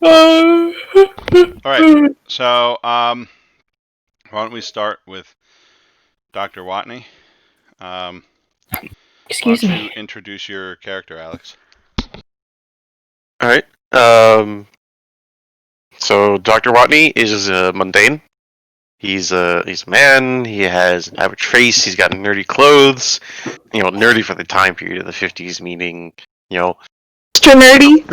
All right. So, why don't we start with Dr. Watney? Um, why Excuse don't you me. introduce your character, Alex? All right. So Dr. Watney is mundane. He's a man. He has an average face. He's got nerdy clothes. Nerdy for the time period of the 50s, meaning Extra nerdy?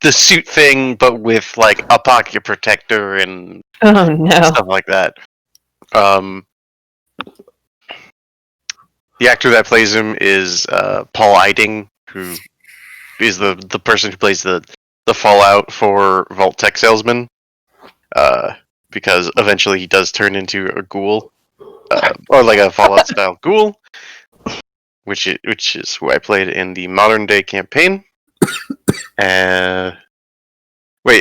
the suit thing, but with like a pocket protector and Oh no. stuff like that. Um, the actor that plays him is Paul Eiding, who is the person who plays the Fallout for Vault Tech salesman. Because eventually he does turn into a ghoul, or like a Fallout style ghoul, which is who I played in the modern day campaign. Wait,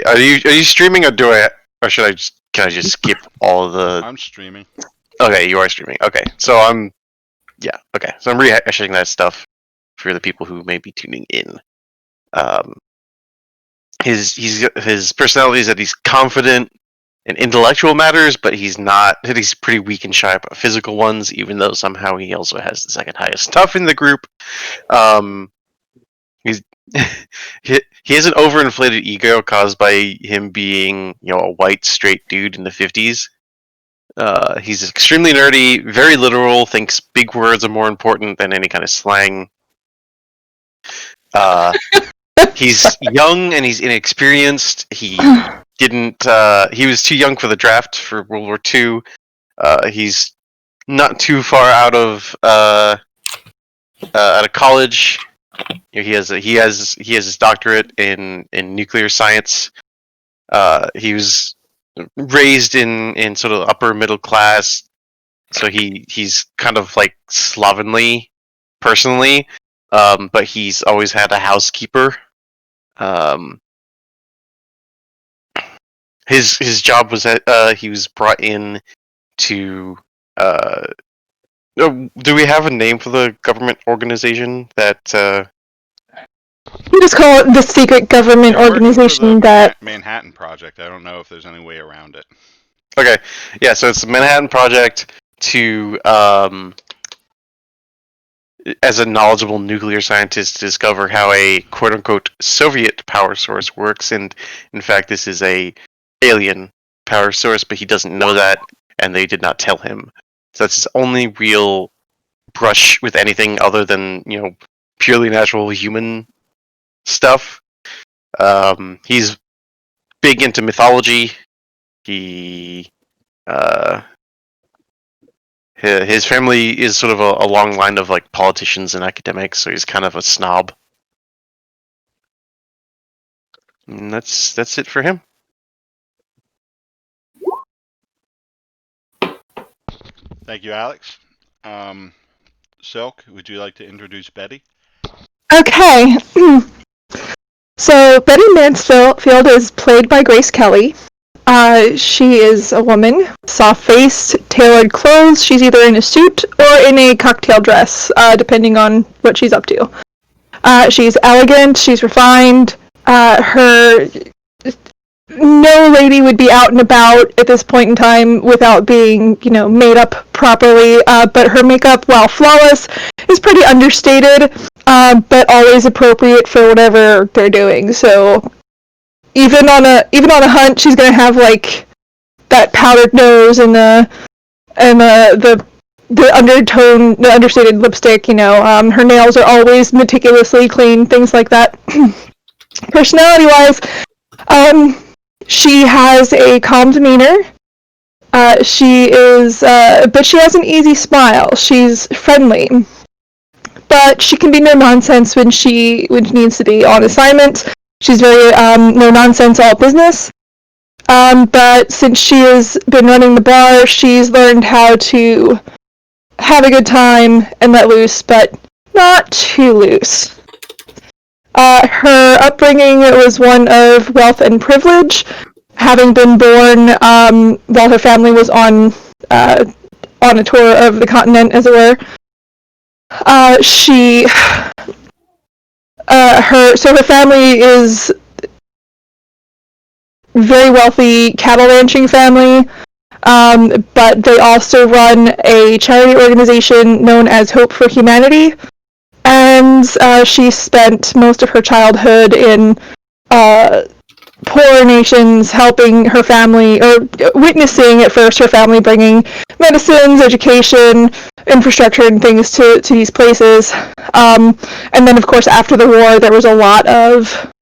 are you streaming or should I can I just skip all of the? I'm streaming. Okay, you are streaming. Okay, so I'm rehashing that stuff for the people who may be tuning in. Um, his personality is that he's confident in intellectual matters, but he's not. He's pretty weak and shy about physical ones. Even though somehow he also has the second highest tough in the group. He's he has an overinflated ego caused by him being a white straight dude in the 50s. He's extremely nerdy, very literal. Thinks big words are more important than any kind of slang. He's young and he's inexperienced. He didn't. He was too young for the draft for World War II. He's not too far out of college. He has his doctorate in nuclear science. He was raised in sort of upper middle class, so he's kind of like slovenly personally, but he's always had a housekeeper. His job was that he was brought in to. Do we have a name for the government organization that? We just call it the secret government You're working for the organization that. Manhattan Project. I don't know if there's any way around it. Okay, yeah. So it's the Manhattan Project to, as a knowledgeable nuclear scientist, to discover how a quote-unquote Soviet power source works. And in fact, this is a alien power source, but he doesn't know that, and they did not tell him. So that's his only real brush with anything other than purely natural human stuff. He's big into mythology. He his family is sort of a long line of like politicians and academics, so he's kind of a snob. And that's it for him. Thank you, Alex. Silk, would you like to introduce Betty? Okay. So Betty Mansfield is played by Grace Kelly. She is a woman, soft-faced, tailored clothes. She's either in a suit or in a cocktail dress, depending on what she's up to. She's elegant. She's refined. No lady would be out and about at this point in time without being, made up properly. But her makeup, while flawless, is pretty understated, but always appropriate for whatever they're doing. So even on a hunt, she's gonna have like that powdered nose and the understated lipstick. Her nails are always meticulously clean, things like that. Personality-wise, she has a calm demeanor. But she has an easy smile. She's friendly, but she can be no nonsense when she needs to be on assignment. She's very no nonsense, all business. But since she has been running the bar, she's learned how to have a good time and let loose, but not too loose. Her upbringing was one of wealth and privilege, having been born while her family was on a tour of the continent, as it were. Her family is very wealthy cattle ranching family. But they also run a charity organization known as Hope for Humanity. And she spent most of her childhood in poor nations, helping her family, or witnessing at first her family bringing medicines, education, infrastructure, and things to these places. And then, of course, after the war, there was a lot of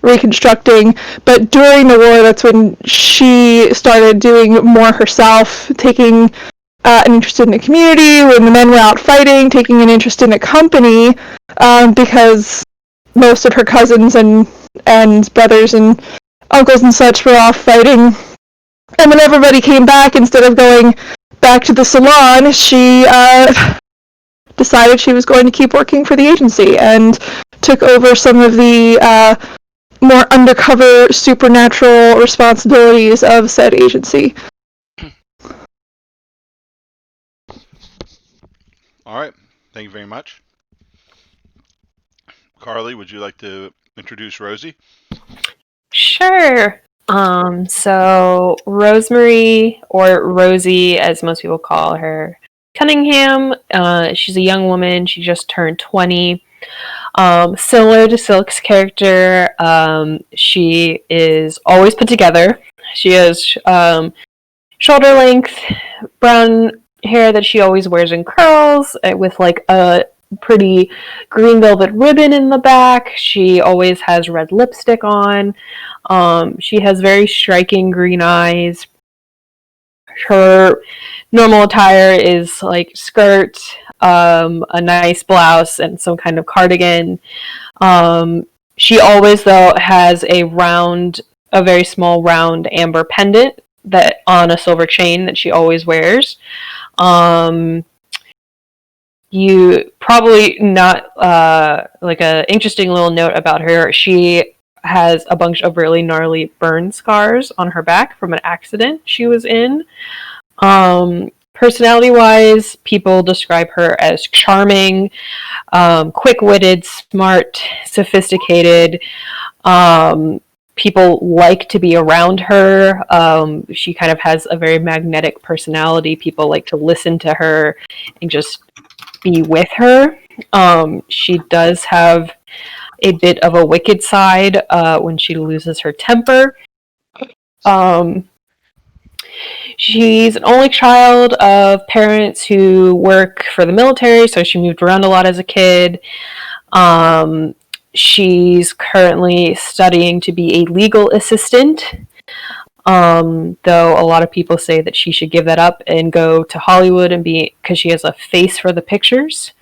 reconstructing. But during the war, that's when she started doing more herself, taking an interest in the community. When the men were out fighting, taking an interest in the company, because most of her cousins and brothers and uncles and such were off fighting. And when everybody came back, instead of going back to the salon, she decided she was going to keep working for the agency and took over some of the more undercover supernatural responsibilities of said agency. All right. Thank you very much. Carly, would you like to introduce Rosie? Sure. So Rosemary, or Rosie, as most people call her, Cunningham. She's a young woman. She just turned 20. Similar to Silk's character, she is always put together. She has shoulder length brown hair that she always wears in curls, with like a pretty green velvet ribbon in the back. She always has red lipstick on. She has very striking green eyes. Her normal attire is like skirt, a nice blouse, and some kind of cardigan. She always, though, has a very small round amber pendant that on a silver chain that she always wears. You probably not like a interesting little note about her. She has a bunch of really gnarly burn scars on her back from an accident she was in. Personality-wise, people describe her as charming, quick-witted, smart, sophisticated. People like to be around her. She kind of has a very magnetic personality. People like to listen to her and just be with her. She does have a bit of a wicked side when she loses her temper. She's an only child of parents who work for the military, so she moved around a lot as a kid. She's currently studying to be a legal assistant, though a lot of people say that she should give that up and go to Hollywood and because she has a face for the pictures.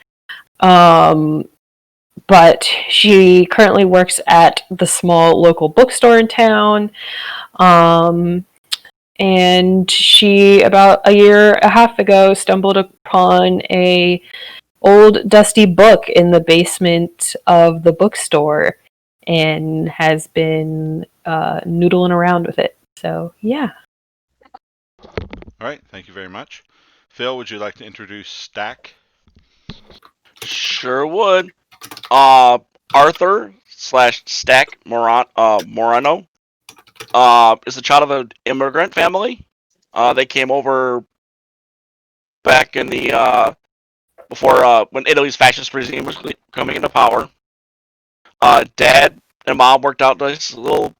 But she currently works at the small local bookstore in town. And she, about a year and a half ago, stumbled upon a old dusty book in the basement of the bookstore and has been noodling around with it. So, yeah. All right. Thank you very much. Phil, would you like to introduce Stack? Sure would. Arthur / Stack Morano is the child of an immigrant family. They came over back in the before when Italy's fascist regime was coming into power. Dad and mom worked out this little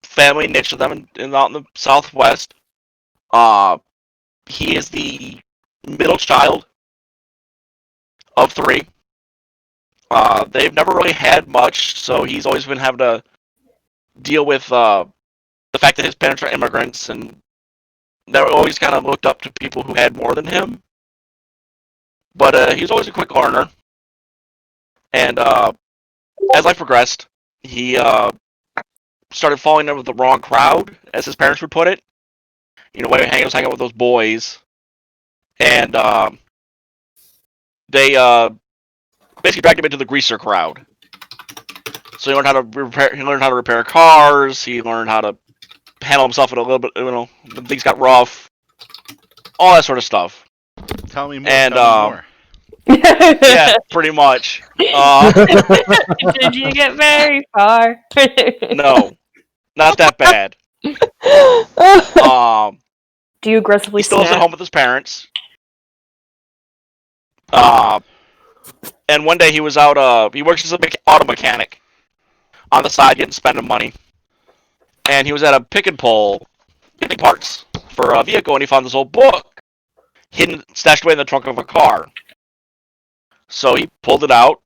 family niche of them out in the Southwest. He is the middle child of 3. They've never really had much, so he's always been having to deal with the fact that his parents are immigrants, and they're always kind of looked up to people who had more than him. But he was always a quick learner, and as life progressed, he started falling in with the wrong crowd, as his parents would put it. You know, when he was hanging out with those boys, and they basically dragged him into the greaser crowd. So he learned how to repair. He learned how to repair cars. He learned how to handle himself in a little bit. You know, when things got rough, all that sort of stuff. Tell me more. And tell me more. yeah, pretty much. Did you get very far? No, not that bad. Um, Do you aggressively he still lives at snap? home with his parents. And one day he was out. He works as an auto mechanic on the side, spending money. And he was at a pick and pull getting parts for a vehicle, and he found this old book hidden, stashed away in the trunk of a car. So he pulled it out,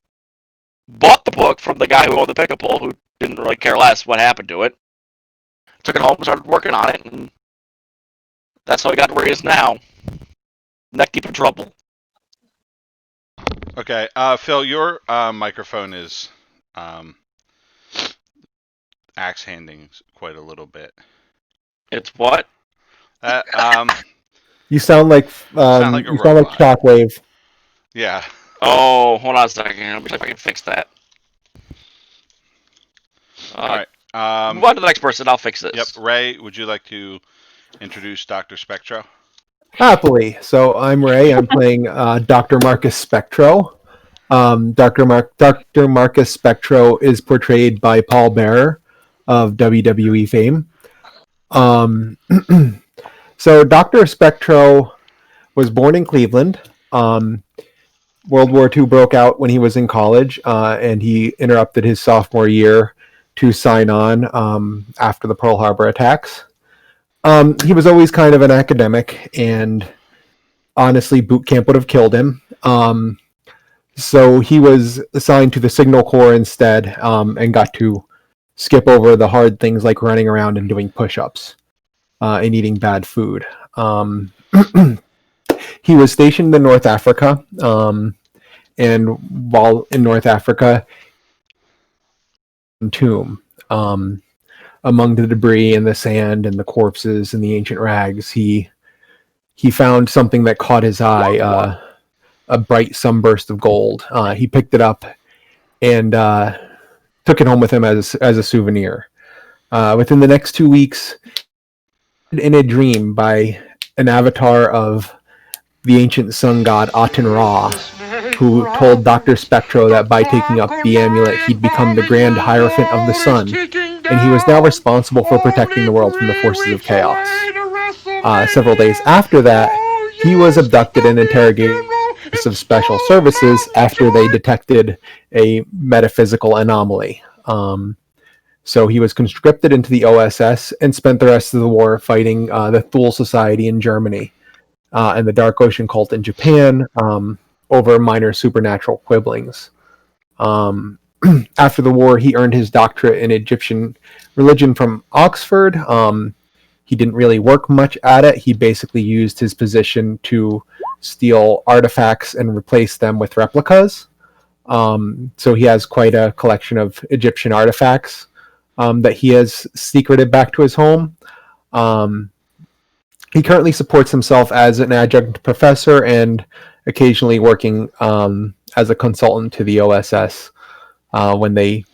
bought the book from the guy who owned the pick and pull, who didn't really care less what happened to it. Took it home, started working on it, and that's how he got to where he is now. Neck deep in trouble. Okay, Phil, your microphone is axe handing quite a little bit. It's what? Um, You sound like sound like a you sound like robot. Shockwave. Yeah. Oh, hold on a second. Let me see if I can fix that. All right. Move on to the next person. I'll fix this. Yep. Ray, would you like to introduce Dr. Spectro? Happily. So I'm Ray. I'm playing Dr. Marcus Spectro. Dr. Marcus Spectro is portrayed by Paul Bearer of WWE fame. So Dr. Spectro was born in Cleveland. World War II broke out when he was in college, and he interrupted his sophomore year to sign on after the Pearl Harbor attacks. He was always kind of an academic, and honestly, boot camp would have killed him. So he was assigned to the Signal Corps instead, and got to skip over the hard things like running around and doing push-ups and eating bad food. He was stationed in North Africa, and while in North Africa, tomb. Among the debris and the sand and the corpses and the ancient rags, he found something that caught his eye, a bright sunburst of gold. He picked it up and took it home with him as a souvenir. Within the next 2 weeks, in a dream by an avatar of the ancient sun god Aten Ra, who told Dr. Spectro that by taking up the amulet, he'd become the grand hierophant of the sun, and he was now responsible for protecting the world from the forces of chaos. Several days after that, he was abducted and interrogated of special services after they detected a metaphysical anomaly. So he was conscripted into the OSS and spent the rest of the war fighting the Thule Society in Germany and the Dark Ocean Cult in Japan over minor supernatural quibblings. After the war, he earned his doctorate in Egyptian religion from Oxford. He didn't really work much at it. He basically used his position to steal artifacts and replace them with replicas. So he has quite a collection of Egyptian artifacts that he has secreted back to his home. He currently supports himself as an adjunct professor and occasionally working as a consultant to the OSS when they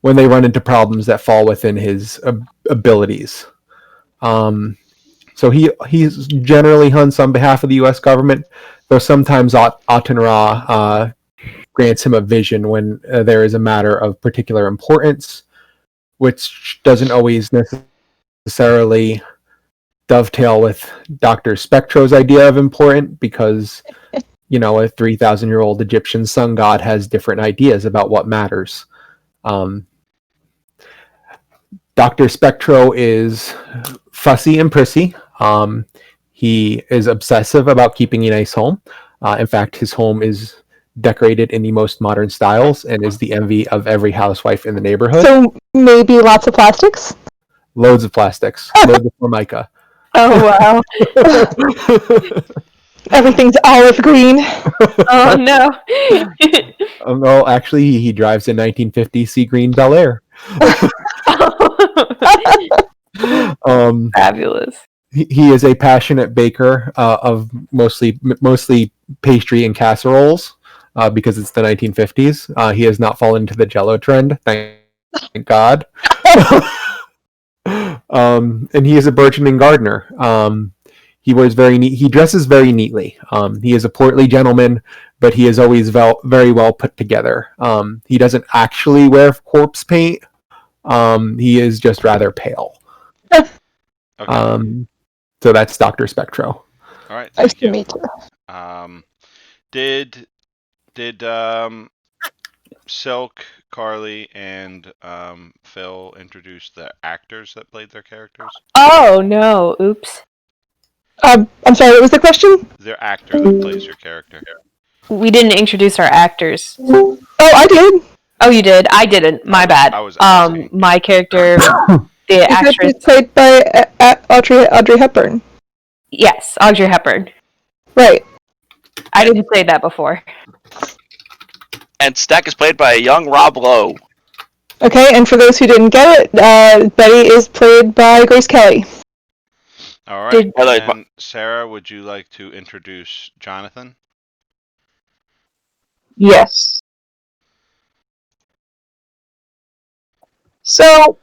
run into problems that fall within his abilities. So he's generally hunts on behalf of the U.S. government, though sometimes Aten Ra grants him a vision when there is a matter of particular importance, which doesn't always necessarily dovetail with Dr. Spectro's idea of important, because a 3,000-year-old Egyptian sun god has different ideas about what matters. Dr. Spectro is fussy and prissy. He is obsessive about keeping a nice home. In fact, his home is decorated in the most modern styles and is the envy of every housewife in the neighborhood. So maybe lots of plastics? Loads of plastics. Loads of Formica. Oh, wow. Everything's olive green. Oh no. Well, actually, he drives a 1950 sea green Bel Air. Fabulous. He is a passionate baker of mostly pastry and casseroles because it's the 1950s. He has not fallen into the Jello trend, thank God. And he is a burgeoning gardener. He wears very neat. He dresses very neatly. He is a portly gentleman, but he is always very well put together. He doesn't actually wear corpse paint. He is just rather pale. Okay. So that's Dr. Spectro. All right. Nice Thank to you. meet you. Did Silk, Carly, and Phil introduce the actors that played their characters? Oh no! Oops. I'm sorry, what was the question? Their actor that plays your character. We didn't introduce our actors. Oh, I did. Oh, you did. I didn't. My bad. I was asking. My character, the He said actress. he's played by Audrey Hepburn. Yes, Audrey Hepburn. Right. I didn't say that before. And Stack is played by a young Rob Lowe. Okay, and for those who didn't get it, Betty is played by Grace Kelly. All right. Did- And Sarah, would you like to introduce Jonathan? Yes. So,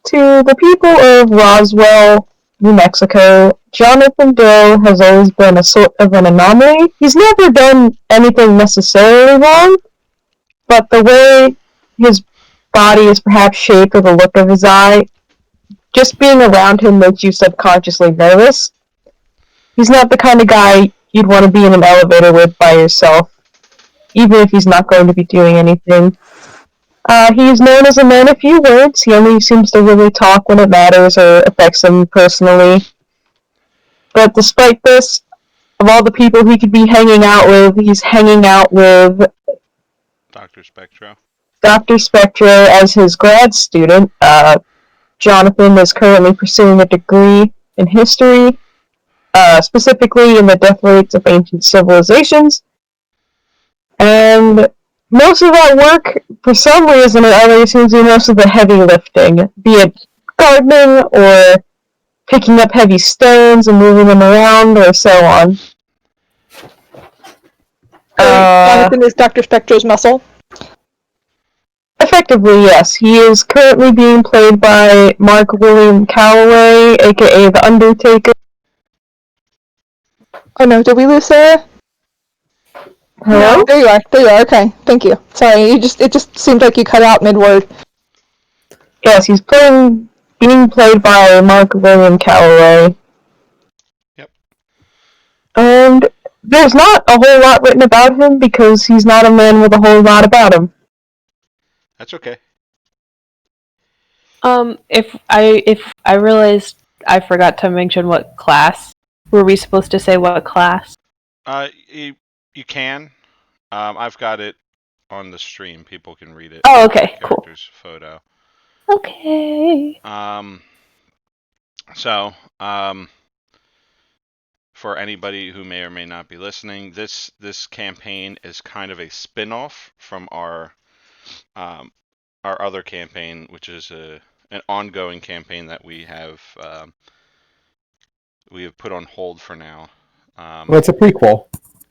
to the people of Roswell, New Mexico, Jonathan Doe has always been a sort of an anomaly. He's never done anything necessarily wrong, but the way his body is perhaps shaped or the look of his eye, just being around him makes you subconsciously nervous. He's not the kind of guy you'd want to be in an elevator with by yourself, even if he's not going to be doing anything. He's known as a man of few words. He only seems to really talk when it matters or affects him personally. But despite this, of all the people he could be hanging out with, he's hanging out with Dr. Spectro. Dr. Spectre as his grad student. Jonathan is currently pursuing a degree in history, specifically in the death rates of ancient civilizations. And most of that work, for some reason or other, seems to be most of the heavy lifting, be it gardening or picking up heavy stones and moving them around or so on. Jonathan is Dr. Spectro's muscle. Effectively, yes. He is currently being played by Mark William Calloway, aka The Undertaker. Oh no, did we lose Sarah? Hello? There you are. There you are. Okay, thank you. Sorry, it just seemed like you cut out mid-word. Yes, he's being played by Mark William Calloway. Yep. And there's not a whole lot written about him because he's not a man with a whole lot about him. That's okay. If I realized I forgot to mention what class. Were we supposed to say what class? You can. I've got it on the stream. People can read it. Oh, okay, cool. Character's photo. Okay. So, for anybody who may or may not be listening, this campaign is kind of a spin-off from our other campaign, which is an ongoing campaign that we have put on hold for now. Well, it's a prequel.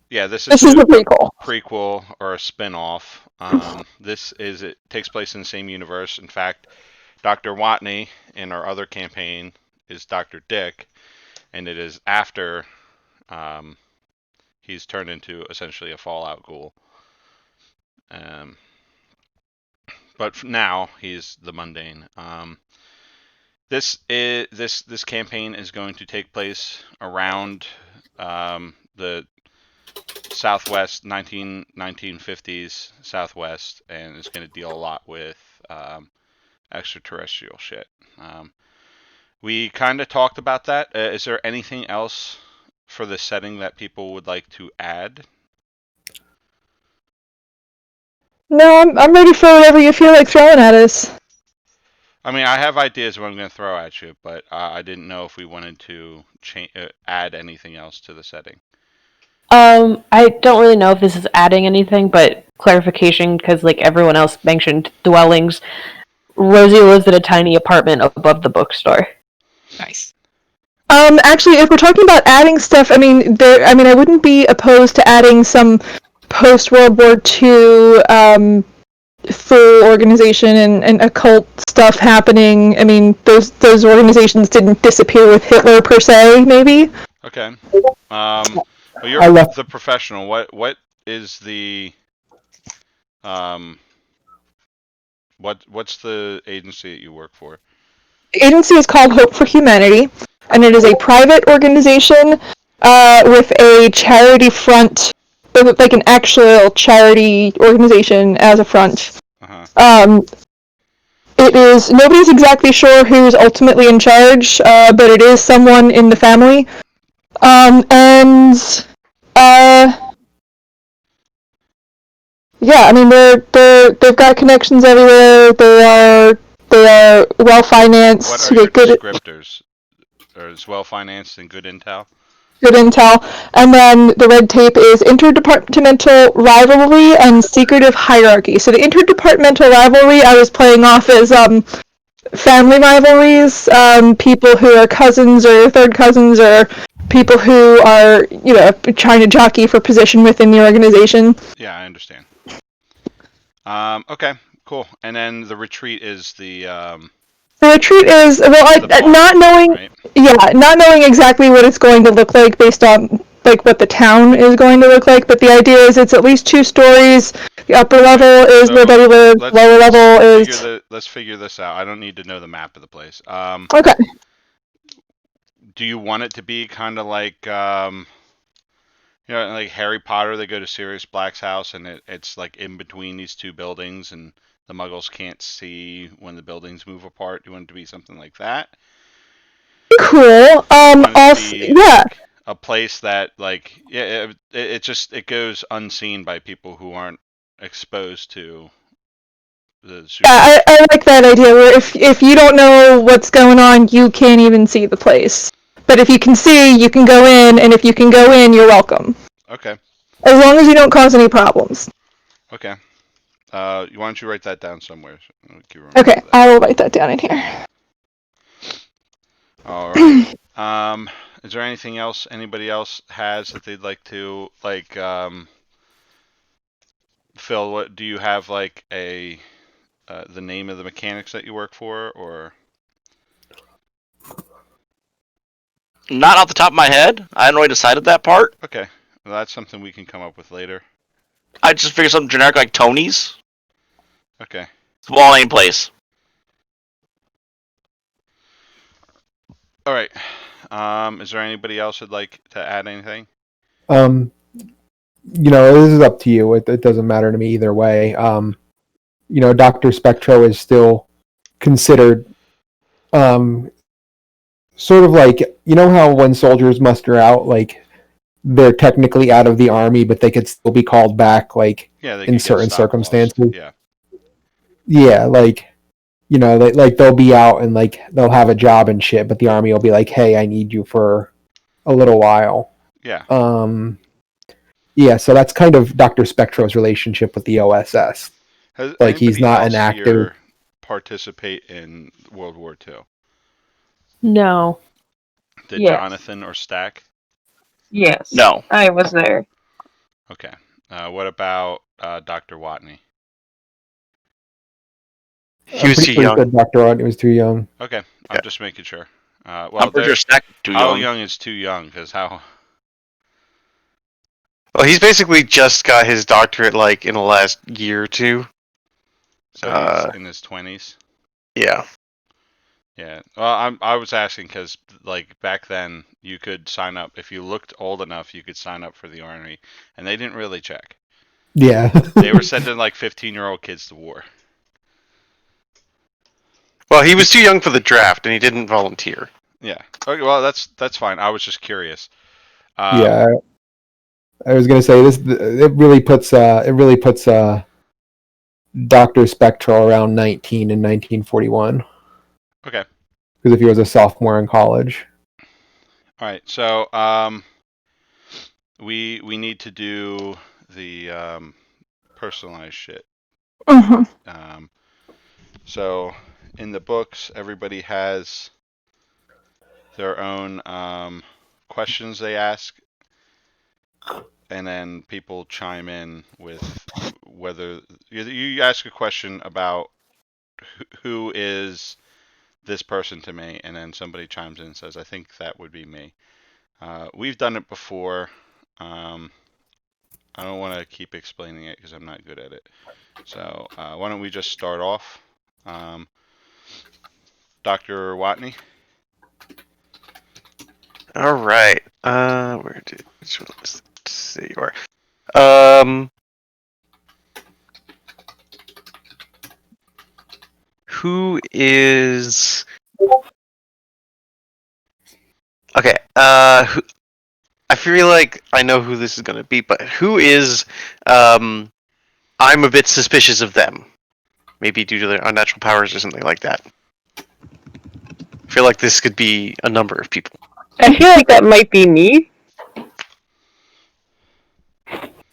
Yeah, this This is is the a prequel. prequel or a spin-off. It takes place in the same universe. In fact, Dr. Watney in our other campaign is Dr. Dick, and it is after he's turned into essentially a Fallout ghoul. But now he's the mundane. This campaign is going to take place around the Southwest 1950s Southwest, and it's going to deal a lot with extraterrestrial shit. We kind of talked about that. Is there anything else for the setting that people would like to add? No, I'm ready for whatever you feel like throwing at us. I mean, I have ideas what I'm going to throw at you, but I didn't know if we wanted to add anything else to the setting. I don't really know if this is adding anything, but clarification, because like everyone else mentioned dwellings, Rosie lives in a tiny apartment above the bookstore. Nice. Actually, if we're talking about adding stuff, I mean, I wouldn't be opposed to adding some post-World War II full organization and occult stuff happening. I mean, those organizations didn't disappear with Hitler per se, maybe. Okay. Well, you're the professional. What is the what's the agency that you work for? The agency is called Hope for Humanity, and it is a private organization with a charity front, like an actual charity organization as a front. Uh-huh. It is, nobody's exactly sure who's ultimately in charge, but it is someone in the family. And yeah, I mean they've got connections everywhere. They are well financed. What are your descriptors? Or it's well financed and good intel? Good intel, and then the red tape is interdepartmental rivalry and secretive hierarchy. So the interdepartmental rivalry I was playing off as family rivalries, people who are cousins or third cousins, or people who are trying to jockey for position within the organization. Yeah, I understand. Okay, cool. And then the retreat is the retreat is barn, not knowing, right? not knowing exactly what it's going to look like based on like what the town is going to look like. But the idea is it's at least 2 stories. The upper level is where Betty lives. Lower level is. Let's figure this out. I don't need to know the map of the place. Okay. Do you want it to be kind of like like Harry Potter? They go to Sirius Black's house, and it's like in between these 2 buildings, and the Muggles can't see when the buildings move apart. Do you want it to be something like that? Cool. Also, yeah. Like a place that it goes unseen by people who aren't exposed to the super. Yeah, I like that idea where if you don't know what's going on, you can't even see the place. But if you can see, you can go in, and if you can go in, you're welcome. Okay. As long as you don't cause any problems. Okay. Why don't you write that down somewhere? Okay, I will write that down in here. All right. Is there anything else anybody else has that they'd like to Phil? What do you have like a the name of the mechanics that you work for, or? Not off the top of my head. I hadn't really decided that part. Okay, well, that's something we can come up with later. I just figured something generic like Tony's. Okay. Small name place. All right. Is there anybody else who'd like to add anything? This is up to you. It doesn't matter to me either way. Dr. Spectro is still considered sort of like, how when soldiers muster out, like they're technically out of the army, but they could still be called back, like in certain circumstances. Yeah. Yeah, like they'll be out and like they'll have a job and shit, but the army will be like, "Hey, I need you for a little while." Yeah. Yeah, so that's kind of Dr. Spectro's relationship with the OSS. Like he's not an actor. Participate in World War II? No. Did Yes. Jonathan or Stack? Yes. No. I was there. Okay. What about Dr. Watney? He was too young. Dr. Watney was too young. Okay, I'm just making sure. I'm pretty sure Stack too young. How young is too young? Because how? Well, he's basically just got his doctorate like in the last year or 2. So he's in his 20s. Yeah. Yeah. Well, I was asking because like back then you could sign up if you looked old enough. You could sign up for the army, and they didn't really check. Yeah. They were sending like 15-year-old kids to war. Well, he was too young for the draft, and he didn't volunteer. Yeah. Okay. Well, that's fine. I was just curious. Yeah. I was gonna say this. It really puts Dr. Spectral around 19 in 1941. Okay. Because if he was a sophomore in college. All right. So we need to do the personalized shit. Mm-hmm. So in the books, everybody has their own questions they ask, and then people chime in with whether you ask a question about who is this person to me, and then somebody chimes in and says, I think that would be me. We've done it before. I don't want to keep explaining it because I'm not good at it. So why don't we just start off? Dr. Watney. All right. Which one was it? There you are. Who is? Okay. I feel like I know who this is gonna be, but who is? I'm a bit suspicious of them. Maybe due to their unnatural powers or something like that. I feel like this could be a number of people. I feel like that might be me.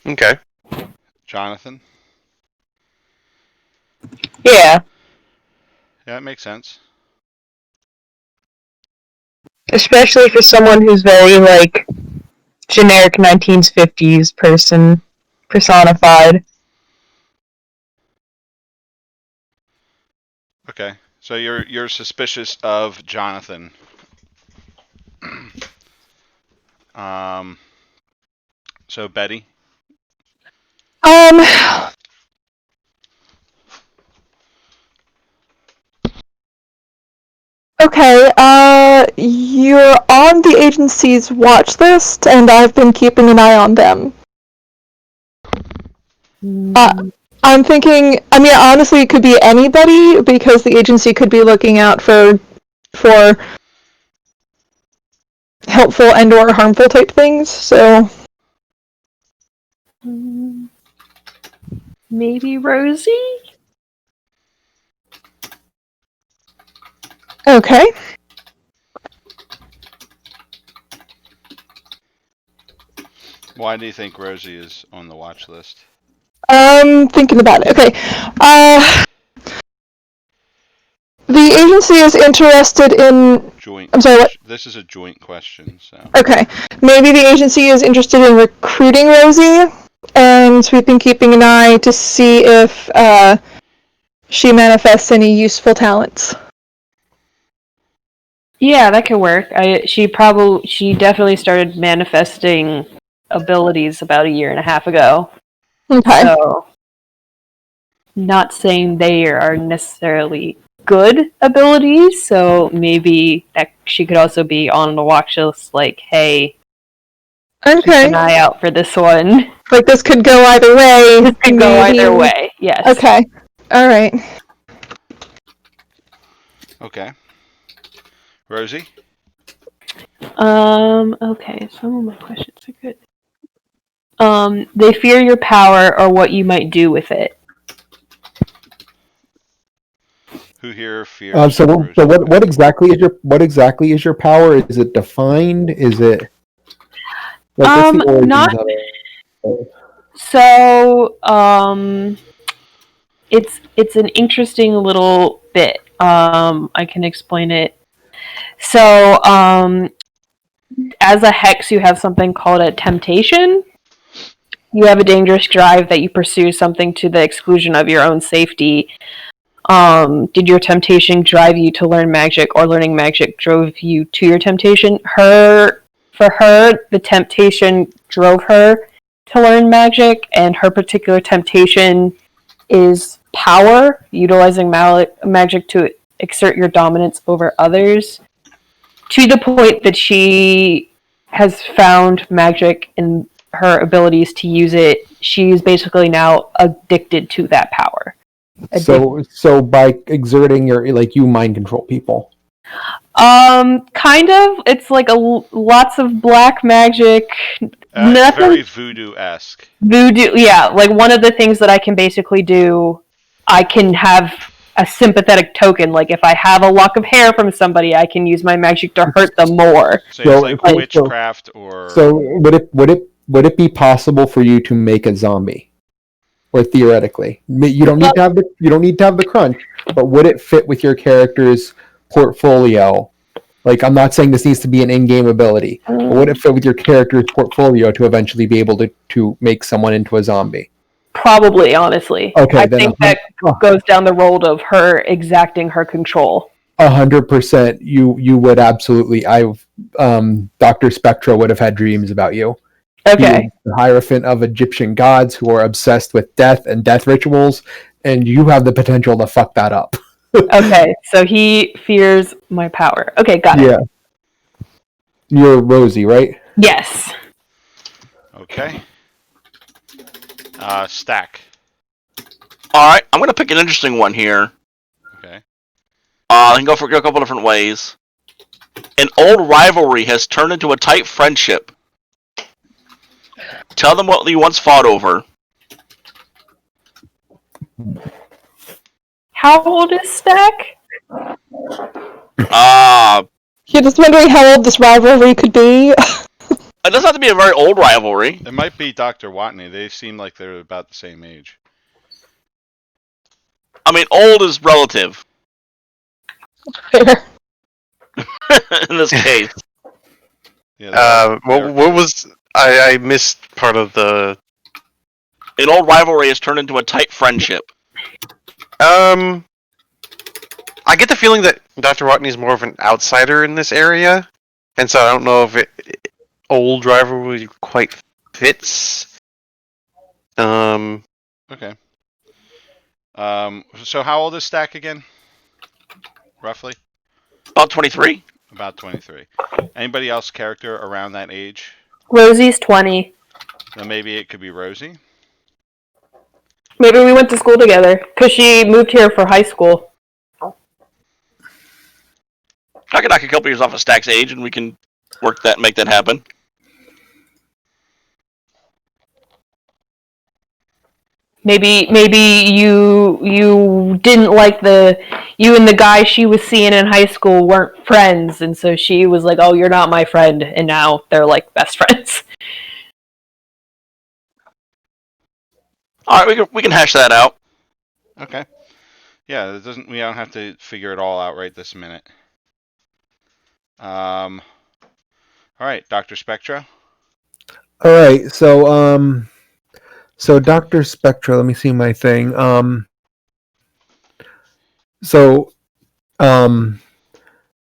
Okay. Jonathan. Yeah, Yeah, it makes sense. especially for someone who's very like generic 1950s person personified. Okay, so you're suspicious of Jonathan. So Betty. Um. Okay, you're on the agency's watch list, and I've been keeping an eye on them. I'm thinking, I mean, honestly, it could be anybody, because the agency could be looking out for helpful and or harmful type things, so... Maybe Rosie? Okay. Why do you think Rosie is on the watch list? Thinking about it. Okay. The agency is interested in... Joint. I'm sorry, what? This is a joint question, so. Okay. Maybe the agency is interested in recruiting Rosie, and we've been keeping an eye to see if, she manifests any useful talents. Yeah, that could work. She definitely started manifesting abilities about a year and a half ago. Okay. So, not saying they are necessarily good abilities, so maybe that she could also be on the watch list, like, hey, keep Okay. an eye out for this one. Like, this could go either way. This could go either way, yes. Okay. Alright. Okay. Rosie? Okay, some of my questions are good. They fear your power or what you might do with it. Who here fears So Rosie? what exactly is your power? Is it defined? Is it like what's the origins Not of it? so. It's an interesting little bit. I can explain it. So, as a hex, you have something called a temptation. You have a dangerous drive that you pursue something to the exclusion of your own safety. Did your temptation drive you to learn magic, or learning magic drove you to your temptation? For her, the temptation drove her to learn magic, and her particular temptation is power, utilizing magic to exert your dominance over others, to the point that she has found magic in her abilities to use it. She's basically now addicted to that power. So by exerting your you mind control people. Kind of. It's like lots of black magic. It's very voodoo-esque. Voodoo, yeah. Like one of the things that I can basically do, I can have a sympathetic token. Like if I have a lock of hair from somebody, I can use my magic to hurt them more. So it's like witchcraft or... So would it be possible for you to make a zombie? Or theoretically, you don't need to have the crunch, but would it fit with your character's portfolio? Like, I'm not saying this needs to be an in-game ability, but would it fit with your character's portfolio to eventually be able to make someone into a zombie? Probably, honestly. Okay, I then think that goes down the road of her exacting her control. 100%, you would absolutely. Dr. Spectra would have had dreams about you. Okay. The Hierophant of Egyptian gods who are obsessed with death and death rituals, and you have the potential to fuck that up. Okay, so he fears my power. Okay, got it. Yeah. You're Rosie, right? Yes. Okay. Stack. All right, I'm gonna pick an interesting one here. Okay. I can go for a couple different ways. An old rivalry has turned into a tight friendship. Tell them what you once fought over. How old is Stack? You're just wondering how old this rivalry could be? It doesn't have to be a very old rivalry. It might be Dr. Watney. They seem like they're about the same age. I mean, old is relative Fair. in this case. Yeah. What was I missed part of the An old rivalry has turned into a tight friendship. I get the feeling that Dr. Watney is more of an outsider in this area, and so I don't know if old rivalry quite fits. Okay. So how old is Stack again? Roughly? About 23. About 23. Anybody else character around that age? Rosie's 20. Then maybe it could be Rosie. Maybe we went to school together because she moved here for high school. I can knock a couple years off of Stack's age, and we can make that happen. Maybe you didn't like you and the guy she was seeing in high school weren't friends, and so she was like, "Oh, you're not my friend," and now they're like best friends. All right, we can hash that out. Okay. Yeah, we don't have to figure it all out right this minute. All right, Dr. Spectro. All right. So Dr. Spectra, let me see my thing.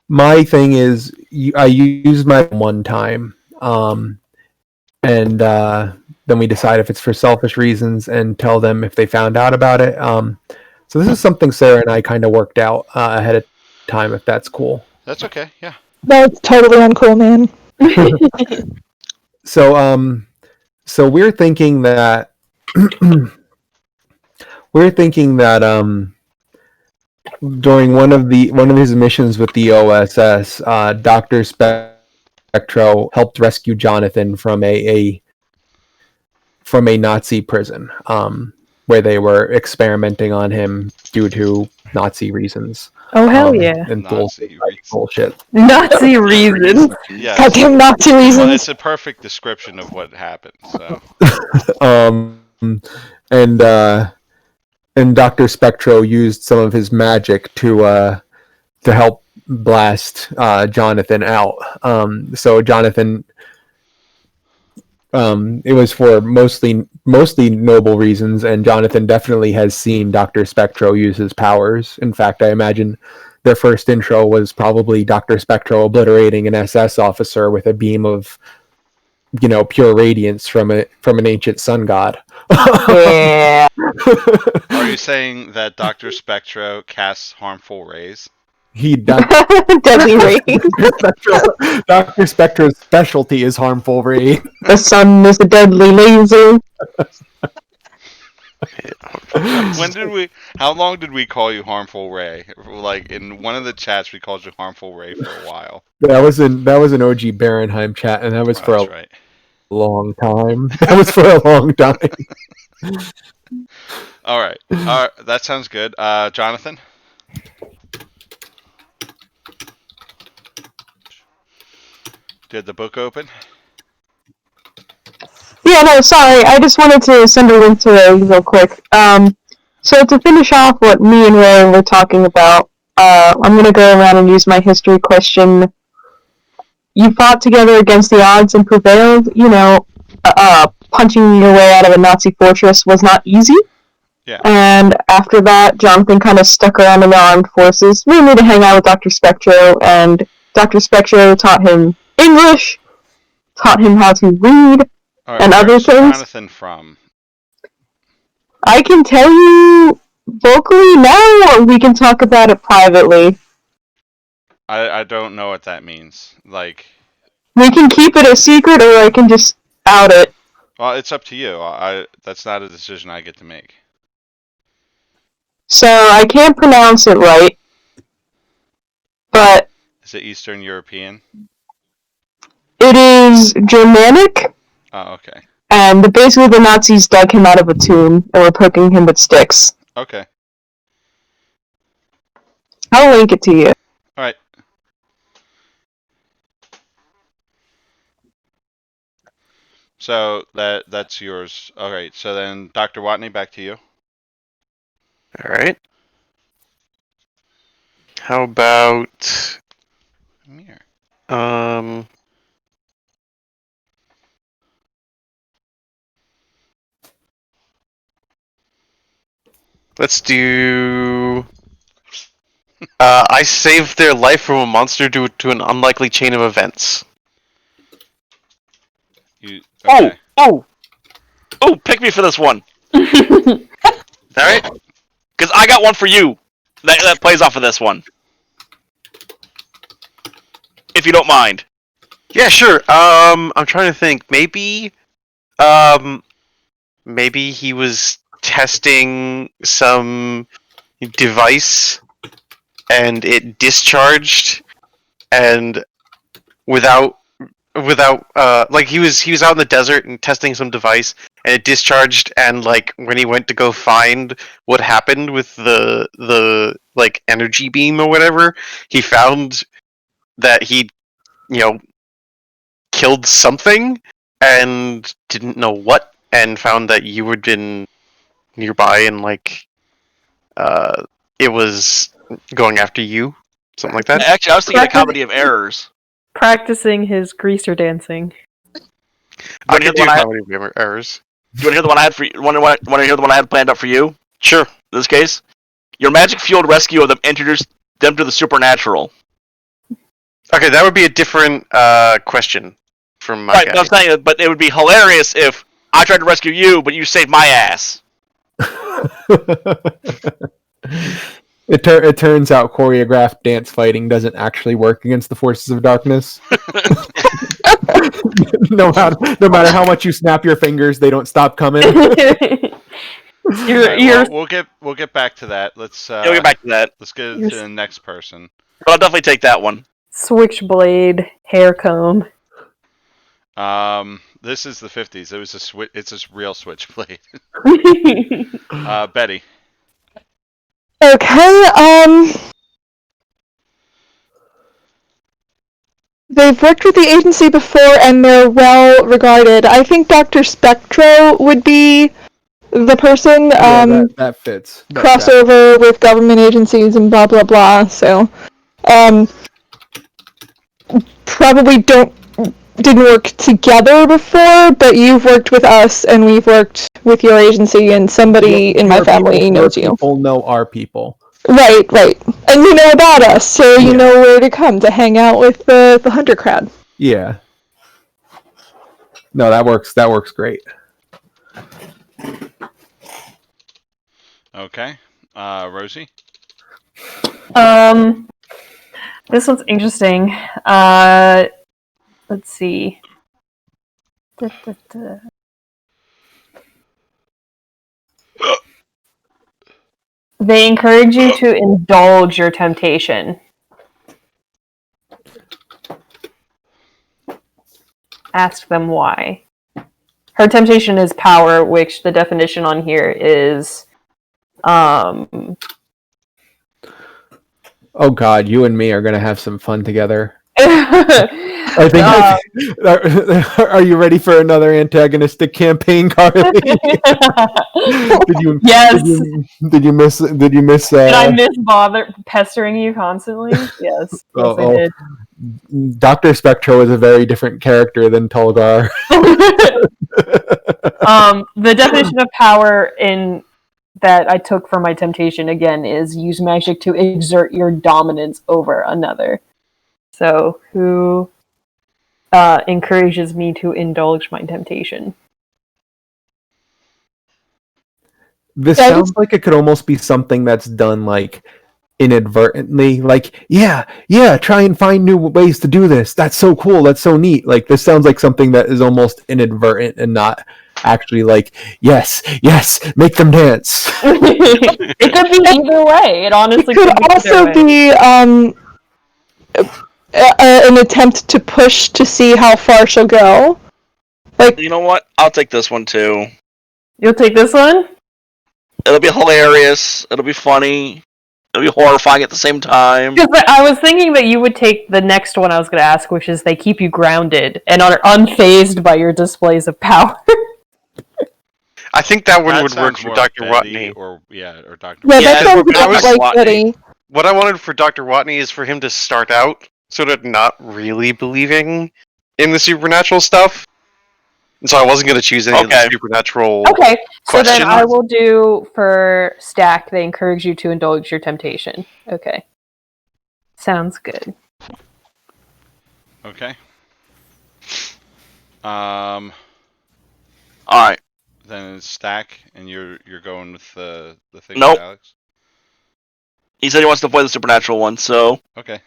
My thing is I use my one time. And then we decide if it's for selfish reasons and tell them if they found out about it. So this is something Sarah and I kind of worked out ahead of time, if that's cool. That's okay. Yeah. That's totally uncool, man. So we're thinking that during one of his missions with the OSS, Dr. Spectro helped rescue Jonathan from a Nazi prison, where they were experimenting on him due to Nazi reasons. Oh hell yeah! And Nazi bullshit. Nazi reasons. Yeah. Goddamn Nazi Well, reasons. it's a perfect description of what happened. So. And Dr. Spectro used some of his magic to help blast Jonathan out. So Jonathan, it was for mostly noble reasons, and Jonathan definitely has seen Dr. Spectro use his powers. In fact, I imagine their first intro was probably Dr. Spectro obliterating an SS officer with a beam of, pure radiance from an ancient sun god. Yeah. Are you saying that Dr. Spectro casts harmful rays? He does. Deadly rays. Dr. Spectro's specialty is harmful ray. The sun is a deadly laser. How long did we call you harmful ray? Like in one of the chats, we called you harmful ray for a while. That was an OG Barenheim chat, and that was for right. long time. That was for a long time. All right. That sounds good. Jonathan? Did the book open? Yeah, no, sorry. I just wanted to send a link to it real quick. So to finish off what me and Ray were talking about, I'm going to go around and use my history question. You fought together against the odds and prevailed. Punching your way out of a Nazi fortress was not easy. Yeah. And after that, Jonathan kind of stuck around in the armed forces, mainly to hang out with Dr. Spectro, and Dr. Spectro taught him English, taught him how to read, All right, and other where's things. Jonathan from? I can tell you vocally now, or we can talk about it privately? I don't know what that means. Like, We can keep it a secret, or I can just out it. well, it's up to you. That's not a decision I get to make. So I can't pronounce it right, but Is it Eastern European? it is Germanic, Oh, okay. and basically the Nazis dug him out of a tomb and were poking him with sticks. Okay. I'll link it to you. All right. So that's yours. All right. So then, Dr. Watney, back to you. All right. How about Come here. um? Let's do. I saved their life from a monster due to an unlikely chain of events. You okay? Oh! Pick me for this one, All right. because I got one for you that plays off of this one, if you don't mind. Yeah, sure. I'm trying to think. Maybe he was testing some device and it discharged, and without like he was out in the desert and testing some device and it discharged, and like when he went to go find what happened with the like energy beam or whatever, he found that he'd killed something and didn't know what, and found that you had been nearby, and like it was going after you, something like that. Actually, I was thinking a comedy of errors. Practicing his greaser dancing. I hear could the do one I had- comedy of errors. Do you want to hear the one I had for you? Want to hear the one I had planned out for you? In Sure. this case, your magic-fueled rescue of them introduced them to the supernatural. Okay, that would be a different question from my Right, guy. but I'm saying, but it would be hilarious if I tried to rescue you, but you saved my ass. It turns out choreographed dance fighting doesn't actually work against the forces of darkness. no matter how much you snap your fingers, they don't stop coming. You're, All right, you're well, we'll get back to that. Let's We'll get back to that, let's get You're to the next person. but I'll definitely take that one. switchblade hair comb. This is the 50s. It was a switch. It's a real switchblade. Betty. Okay, they've worked with the agency before and they're well regarded. I think Dr. Spectro would be the person, Yeah, that fits. That tracks. crossover with government agencies and blah blah blah, so, probably didn't work together before, but you've worked with us and we've worked with your agency and somebody in my Your family people, knows your you. people know our people. Right. And you know about us, so you know where to come to hang out with the hunter crowd. Yeah. No, that works. That works great. Okay. Rosie. This one's interesting. Let's see. They encourage you to indulge your temptation. Ask them why. Her temptation is power, which the definition on here is Oh God, you and me are gonna have some fun together. I think. Are you ready for another antagonistic campaign, Carly? Yes. Did you miss? Did you miss? Did I miss pestering you constantly? Yes. Yes, I did. Dr. Spectro is a very different character than Tolgar. The definition of power in that I took for my temptation again is use magic to exert your dominance over another. So who encourages me to indulge my temptation? This Yeah, sounds like it could almost be something that's done like inadvertently. Like, yeah, try and find new ways to do this. That's so cool. That's so neat. Like, this sounds like something that is almost inadvertent and not actually like, yes, make them dance. It could be either way. It honestly It could be also either way. be an attempt to push to see how far she'll go. You know what? I'll take this one too. You'll take this one? It'll be hilarious. It'll be funny. It'll be horrifying at the same time. Because I was thinking that you would take the next one I was going to ask, which is they keep you grounded and are unfazed by your displays of power. I think that one That would work sounds for more Dr. Betty Watney. or Dr. Yeah, Yeah, that sounds but I about was like Watney. Betty. What I wanted for Dr. Watney is for him to start out sort of not really believing in the supernatural stuff. And so I wasn't going to choose any of the Okay. supernatural Okay, so then questions. I will do for Stack, they encourage you to indulge your temptation. Okay. Sounds good. Okay. All right. Then it's Stack, and you're going with the thing Nope. with Alex. He said he wants to avoid the supernatural one, so Okay.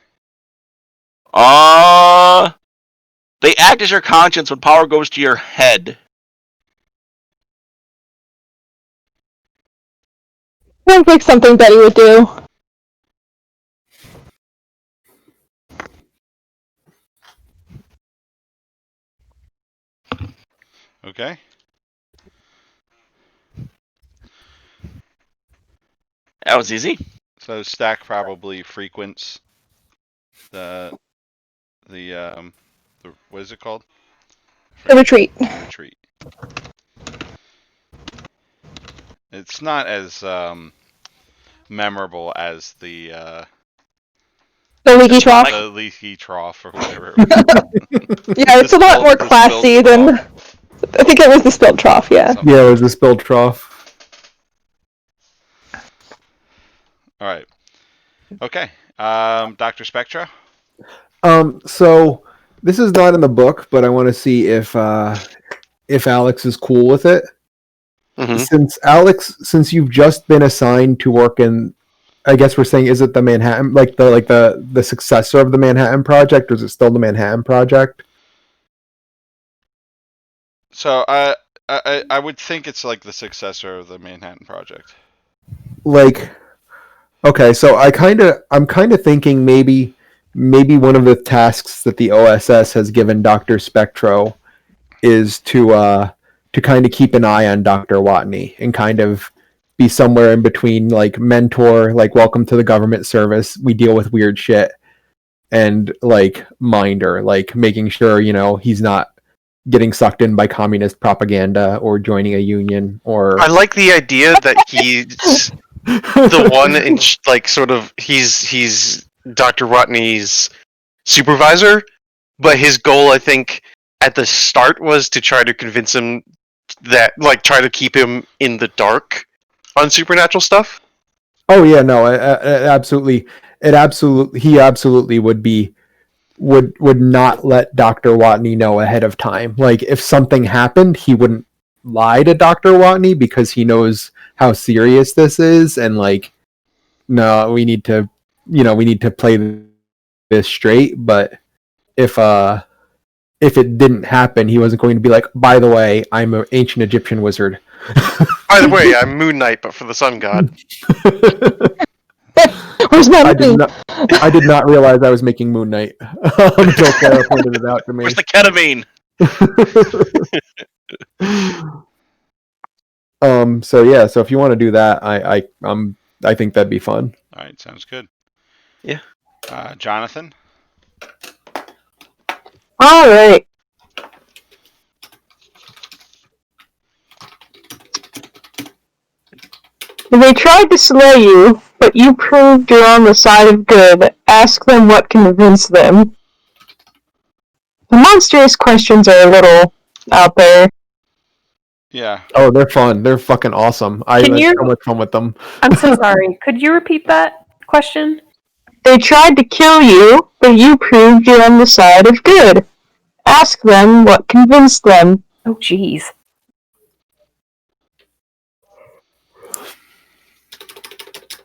they act as your conscience when power goes to your head. Sounds like something Betty would do. Okay. That was easy. So Stack probably frequents the what is it called? The retreat. Retreat. It's not as memorable as the The leaky trough. the leaky trough or whatever. Yeah, it's a lot more The classy spilled than. trough. I think it was the spilled trough. Yeah. Something. Yeah, it was the spilled trough. All right. Okay. Dr. Spectra. So this is not in the book, but I want to see if Alex is cool with it. Mhm. Since you've just been assigned to work in, I guess we're saying, is it the Manhattan, like the successor of the Manhattan Project, or is it still the Manhattan Project? So I would think it's like the successor of the Manhattan Project. Like, okay, so I'm kind of thinking maybe one of the tasks that the OSS has given Dr. Spectro is to kind of keep an eye on Dr. Watney and kind of be somewhere in between, like, mentor, like, welcome to the government service, we deal with weird shit, and like minder, like making sure, he's not getting sucked in by communist propaganda or joining a union or I like the idea that he's the one in like sort of he's Dr. Watney's supervisor, but his goal, I think, at the start was to try to convince him that, like, try to keep him in the dark on supernatural stuff. Oh yeah, no, absolutely. He absolutely would not let Dr. Watney know ahead of time. Like, if something happened, he wouldn't lie to Dr. Watney because he knows how serious this is, and like, no, we need to play this straight. But if it didn't happen, he wasn't going to be like, by the way, I'm an ancient Egyptian wizard. By the way, I'm Moon Knight, but for the sun god. Where's my money? I did not realize I was making Moon Knight until Sarah pointed it out to me. Where's the ketamine? So yeah, so if you want to do that, I think that'd be fun. All right, sounds good. Yeah. Jonathan. Alright. They tried to slay you, but you proved you're on the side of good. Ask them what convinced them. The monstrous questions are a little out there. Yeah. Oh, they're fun. They're fucking awesome. I Can had you- so much fun with them. I'm so sorry. Could you repeat that question? They tried to kill you, but you proved you're on the side of good. Ask them what convinced them. Oh, jeez.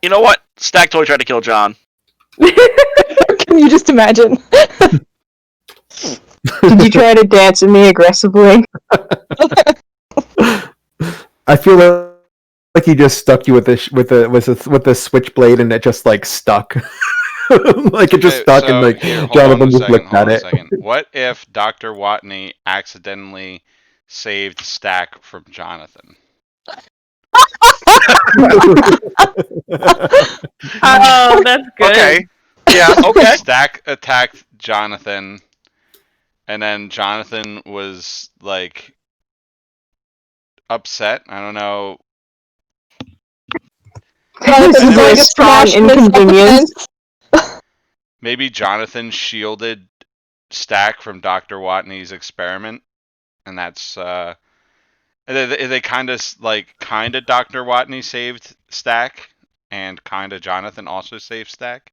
You know what? Stack totally tried to kill John. Can you just imagine? Did you try to dance at me aggressively? I feel like he just stuck you with the switchblade, and it just like stuck. Like it just stuck, and like here, hold Jonathan on a just second. looked Hold at on a it. second. What if Dr. Watney accidentally saved Stack from Jonathan? Oh, that's good. Okay. Yeah. Okay. Stack attacked Jonathan, and then Jonathan was like upset. I don't know. This is Anyway, a strong inconvenience. Maybe Jonathan shielded Stack from Dr. Watney's experiment, and that's they kind of Dr. Watney saved Stack, and kind of Jonathan also saved Stack.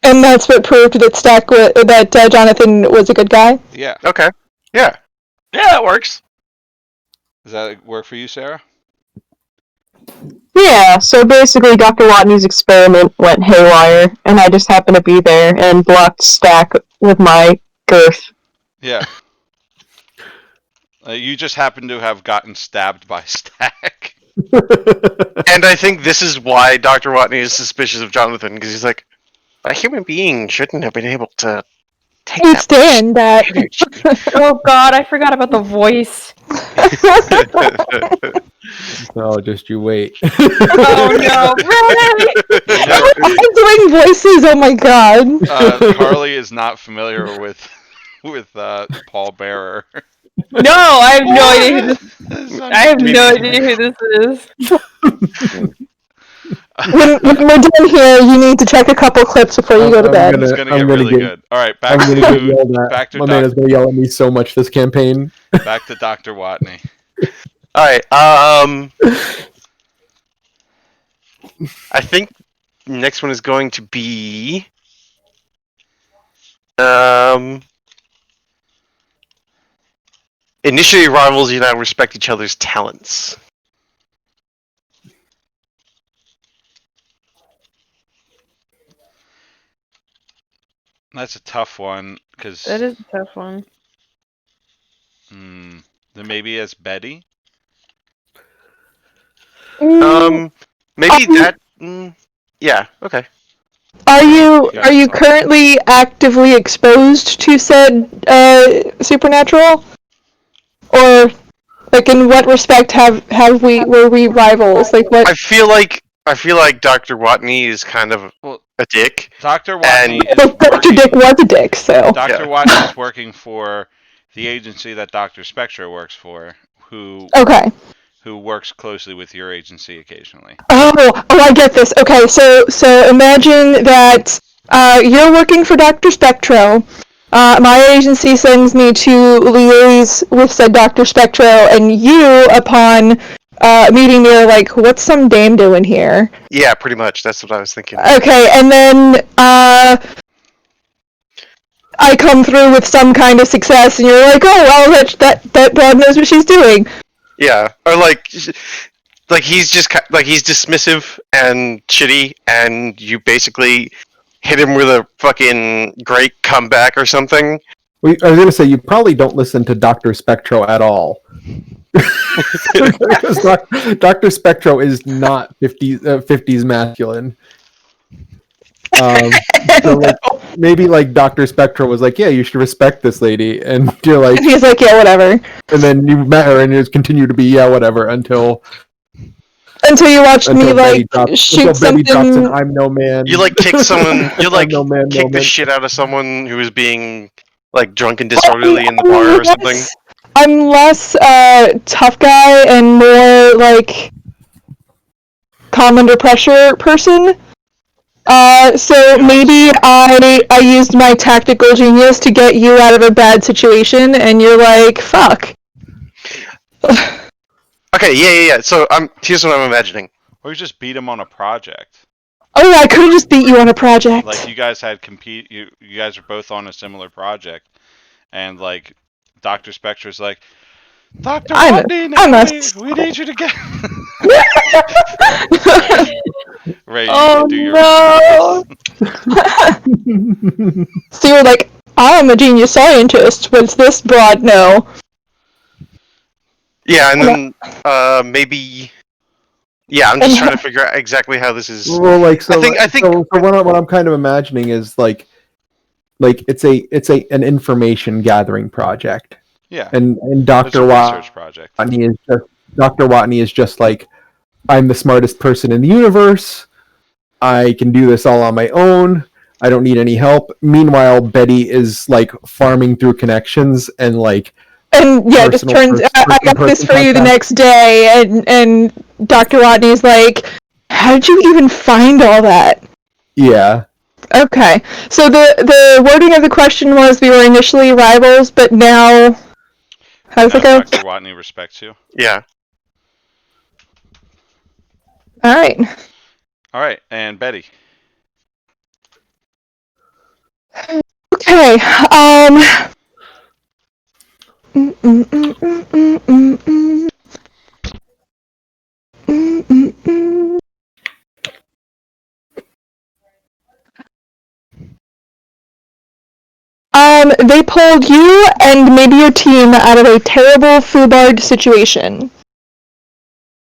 And that's what proved that Jonathan was a good guy. Yeah. Okay. Yeah. Yeah, that works. Does that work for you, Sarah? Yeah, so basically Dr. Watney's experiment went haywire, and I just happened to be there and blocked Stack with my girth. Yeah. You just happen to have gotten stabbed by Stack. And I think this is why Dr. Watney is suspicious of Jonathan, because he's like, a human being shouldn't have been able to take I that stand that. energy. Oh God, I forgot about the voice. Oh, just you wait. Oh no, really? I'm doing voices. Oh my god. Carly is not familiar with Paul Bearer. No, I have no idea who this. I have no idea who this is. When we're done here, you need to check a couple clips before you go to bed. It's gonna I'm get gonna really good. All right, I'm gonna get yelled at. back to My man is gonna yell at me so much this campaign. back to Dr. Watney. All right. I think next one is going to be initially rivals you now respect each other's talents. That's a tough one because That is a tough one. then maybe as Betty. Maybe that. Yeah. Okay. Are you currently actively exposed to said supernatural, or like in what respect were we rivals? Like what? I feel like Dr. Watney is kind of a dick. Dr. Watney is Well, Dr. working. Dick was a dick, so. Dr. Watney is working for the agency that Dr. Spectra works for, who works closely with your agency occasionally. Oh, I get this. Okay, so imagine that you're working for Dr. Spectro. My agency sends me to liaise with said Dr. Spectro, and you, upon meeting me, are like, what's some dame doing here? Yeah, pretty much. That's what I was thinking. Okay, and then I come through with some kind of success, and you're like, oh, well, that broad knows what she's doing. Yeah, or like he's just he's dismissive and shitty, and you basically hit him with a fucking great comeback or something. I was gonna say you probably don't listen to Dr. Spectro at all. Because Dr. Spectro is not 50s masculine. So like, maybe like Dr. Spectro was like, yeah, you should respect this lady, and you're like, And he's like, yeah, whatever. and then you met her, and you just continue to be yeah, whatever, until you watched me like shoot something. Drops an I'm no man. You like kick someone. You like no man, kick the moment. shit out of someone who was being like drunk and disorderly in the bar or something. I'm less tough guy and more like calm under pressure person. So maybe I used my tactical genius to get you out of a bad situation, and you're like, fuck. Okay, yeah. So here's what I'm imagining. Or you just beat him on a project. Oh, I could have just beat you on a project. Like you guys had you guys are both on a similar project, and like Dr. Spectra's like, Dr. Watney, we need you to get. Ray, you Oh can do your no! response. So you're like, I'm a genius scientist. What's this broad know? Yeah, and then maybe. Yeah, I'm just trying to figure out exactly how this is. Well, like I so, think. so what I'm kind of imagining is like it's an information gathering project, Yeah, and it's a Dr. research project. Watney is just like, I'm the smartest person in the universe. I can do this all on my own. I don't need any help. Meanwhile, Betty is like farming through connections and like And yeah, it just turns. I got this for you the next day, and Dr. Rodney's like, how did you even find all that? Yeah. Okay, so the wording of the question was we were initially rivals, but now how does Now it go? Dr. Watney respects you. Yeah. All right. All right, and Betty. Okay. Mm, mm, mm, mm, mm, mm, mm. Mm, mm, mm. They pulled you and maybe your team out of a terrible foobard situation.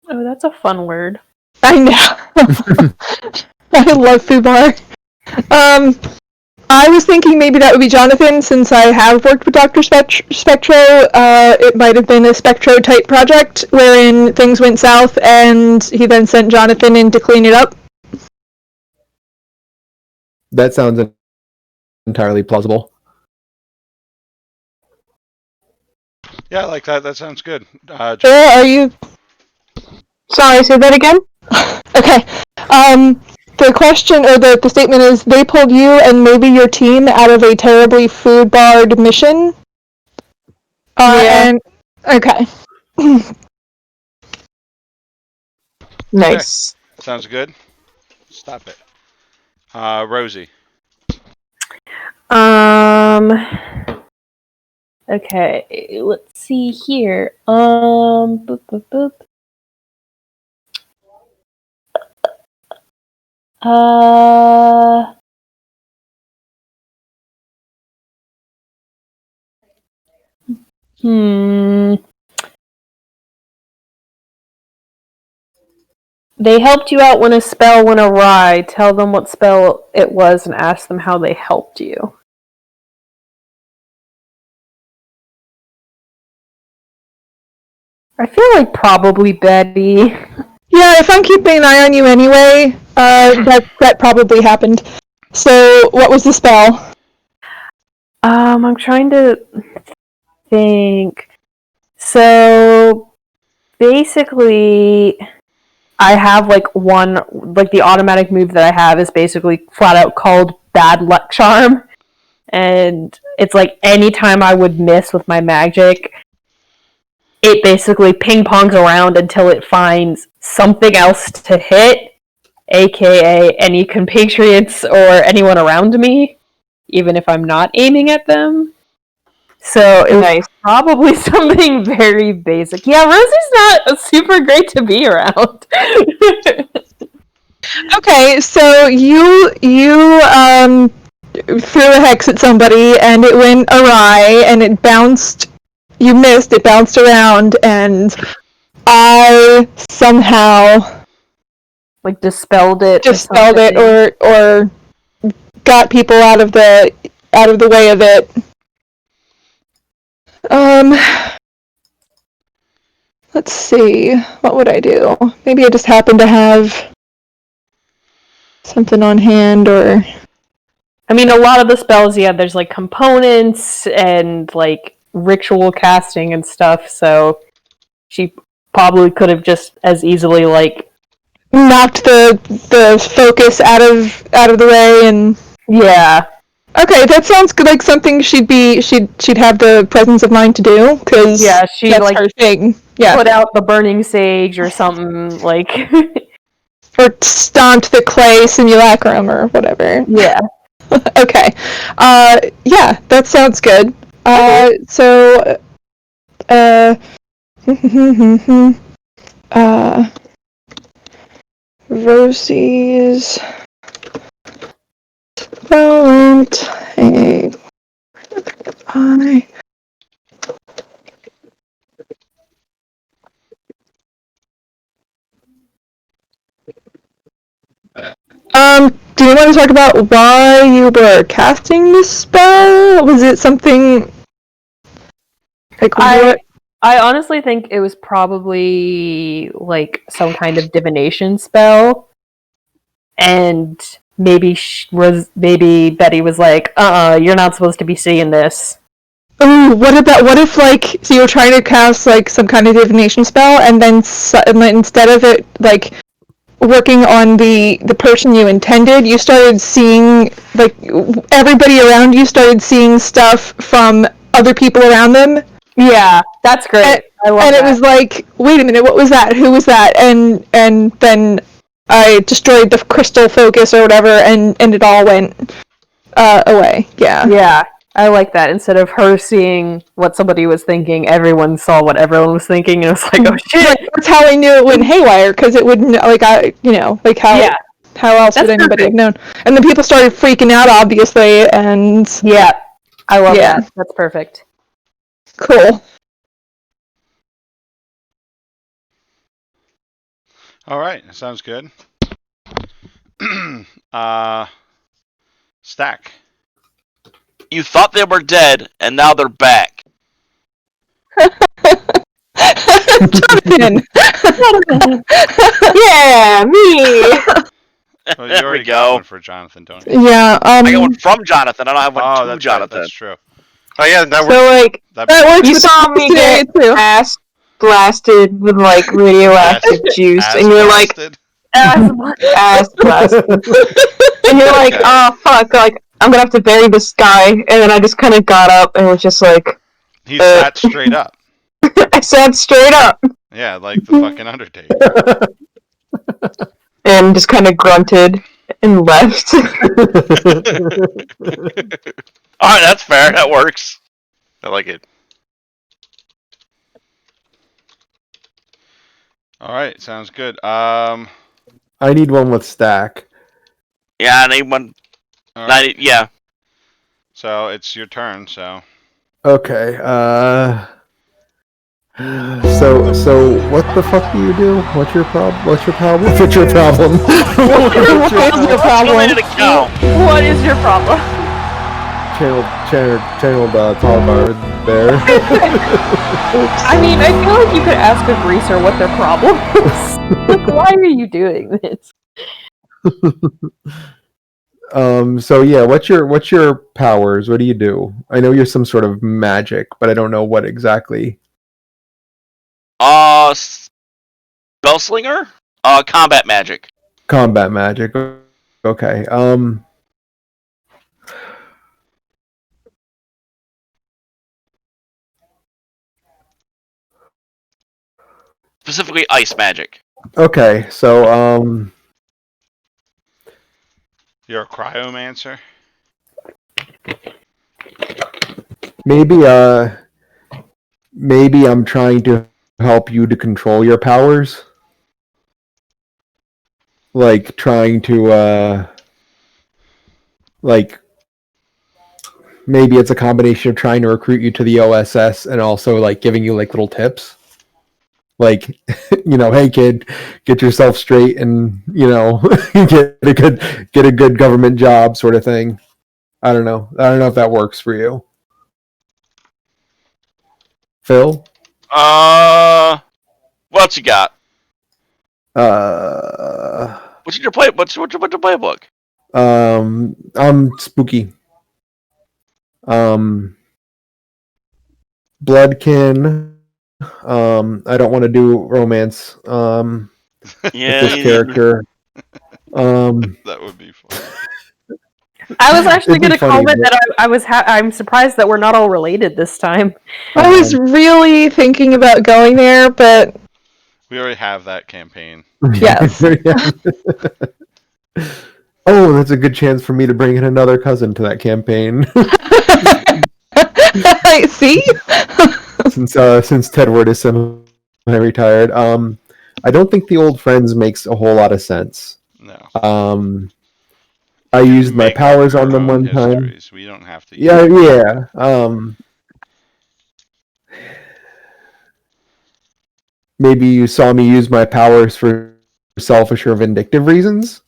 Oh, that's a fun word. I know. I love foobar. I was thinking maybe that would be Jonathan, since I have worked with Dr. Spectro. It might have been a Spectro type project wherein things went south and he then sent Jonathan in to clean it up. That sounds entirely plausible. Yeah, I like that. That sounds good. Sarah, are you... Sorry, say that again? Okay. The question, or the statement is, they pulled you and maybe your team out of a terribly food-barred mission? Yeah. And... Okay. Nice. Sounds good. Stop it. Rosie. Okay, let's see here. Boop, boop, boop. Hmm. They helped you out when a spell went awry. Tell them what spell it was and ask them how they helped you. I feel like probably Betty. Yeah, if I'm keeping an eye on you anyway, that probably happened. So, what was the spell? I'm trying to think. So basically, I have like the automatic move that I have is basically flat out called Bad Luck Charm. And it's like anytime I would miss with my magic, it basically ping pongs around until it finds something else to hit, aka any compatriots or anyone around me, even if I'm not aiming at them. So it was probably something very basic. Yeah, Rosie's not super great to be around. Okay, so you threw a hex at somebody and it went awry and it bounced. You missed. It bounced around, and I somehow like dispelled it, or got people out of the way of it. Let's see. What would I do? Maybe I just happen to have something on hand, or... I mean, a lot of the spells, yeah, there's like components and like ritual casting and stuff, so she probably could have just as easily like knocked the focus out of the way. And yeah. Okay, that sounds good, like something she'd have the presence of mind to do, because yeah, she that's like her thing. Yeah, put out the burning sage or something like or stomped the clay simulacrum or whatever. Yeah. Okay. Yeah, that sounds good. So, Rosie's talent. Hey, I. Do you want to talk about why you were casting this spell? Was it something like what? I honestly think it was probably like some kind of divination spell, and maybe maybe Betty was like, you're not supposed to be seeing this." Ooh, what if like so you were trying to cast like some kind of divination spell and then instead of it like working on the person you intended, you started seeing like everybody around you started seeing stuff from other people around them. Yeah, that's great. I love and that. it was like, wait a minute, what was that? Who was that? And then I destroyed the crystal focus or whatever, and it all went away. Yeah. Yeah, I like that. Instead of her seeing what somebody was thinking, everyone saw what everyone was thinking, and it was like, oh shit. Like, that's how I knew it went haywire, because it wouldn't, like, like how. Yeah. How else That's would anybody perfect. have known? And then people started freaking out, obviously, and Yeah, I love Yeah. that. That's perfect. cool. All right, sounds good. Stack. You thought they were dead, and now they're back. Jonathan! Yeah, me. Well, you There we already go. got one for Jonathan, don't you? Yeah, I got one from Jonathan. I don't have one Oh, to that's right. Jonathan. That's true. Oh yeah, that So works. like, That works you with saw the me scenario get too. ass blasted with like radioactive juice, ass and you're like, blasted. ass blasted, and you're like, Okay. oh fuck, like I'm gonna have to bury this guy, and then I just kind of got up and was just like, He sat straight up. I sat straight up Yeah, like the fucking Undertaker. and just kind of grunted and left. All right, that's fair. That works. I like it. All right, sounds good. I need one with stack. Yeah, I need one. All right. Yeah. So it's your turn. So Okay. So what the fuck do you do? What's your problem? What's your problem? What's your problem? What's your problem? Related to count. What is your problem? Channeled Talbar there. I mean, I feel like you could ask a greaser what their problem is. Like, why are you doing this? So yeah, what's your powers? What do you do? I know you're some sort of magic, but I don't know what exactly. Spellslinger? Combat magic. Combat magic. Okay. Specifically, ice magic. Okay. So you're a cryomancer. maybe I'm trying to help you to control your powers. Like trying to like maybe it's a combination of trying to recruit you to the OSS and also like giving you like little tips. Like, hey kid, get yourself straight and, get a good government job sort of thing. I don't know if that works for you. Phil? What you got? Uh What's your playbook? I'm spooky. Bloodkin. I don't want to do romance. Yeah, with this character. That would be fun. I was actually going to funny, comment but- that I'm surprised that we're not all related this time. I was really thinking about going there, but We already have that campaign. Yes. Oh, that's a good chance for me to bring in another cousin to that campaign. see? Since Tedward is semi-retired. I don't think the old friends makes a whole lot of sense. No. I You used my make up powers your on them own one time. histories. We don't have to. Yeah, use yeah. Maybe you saw me use my powers for selfish or vindictive reasons.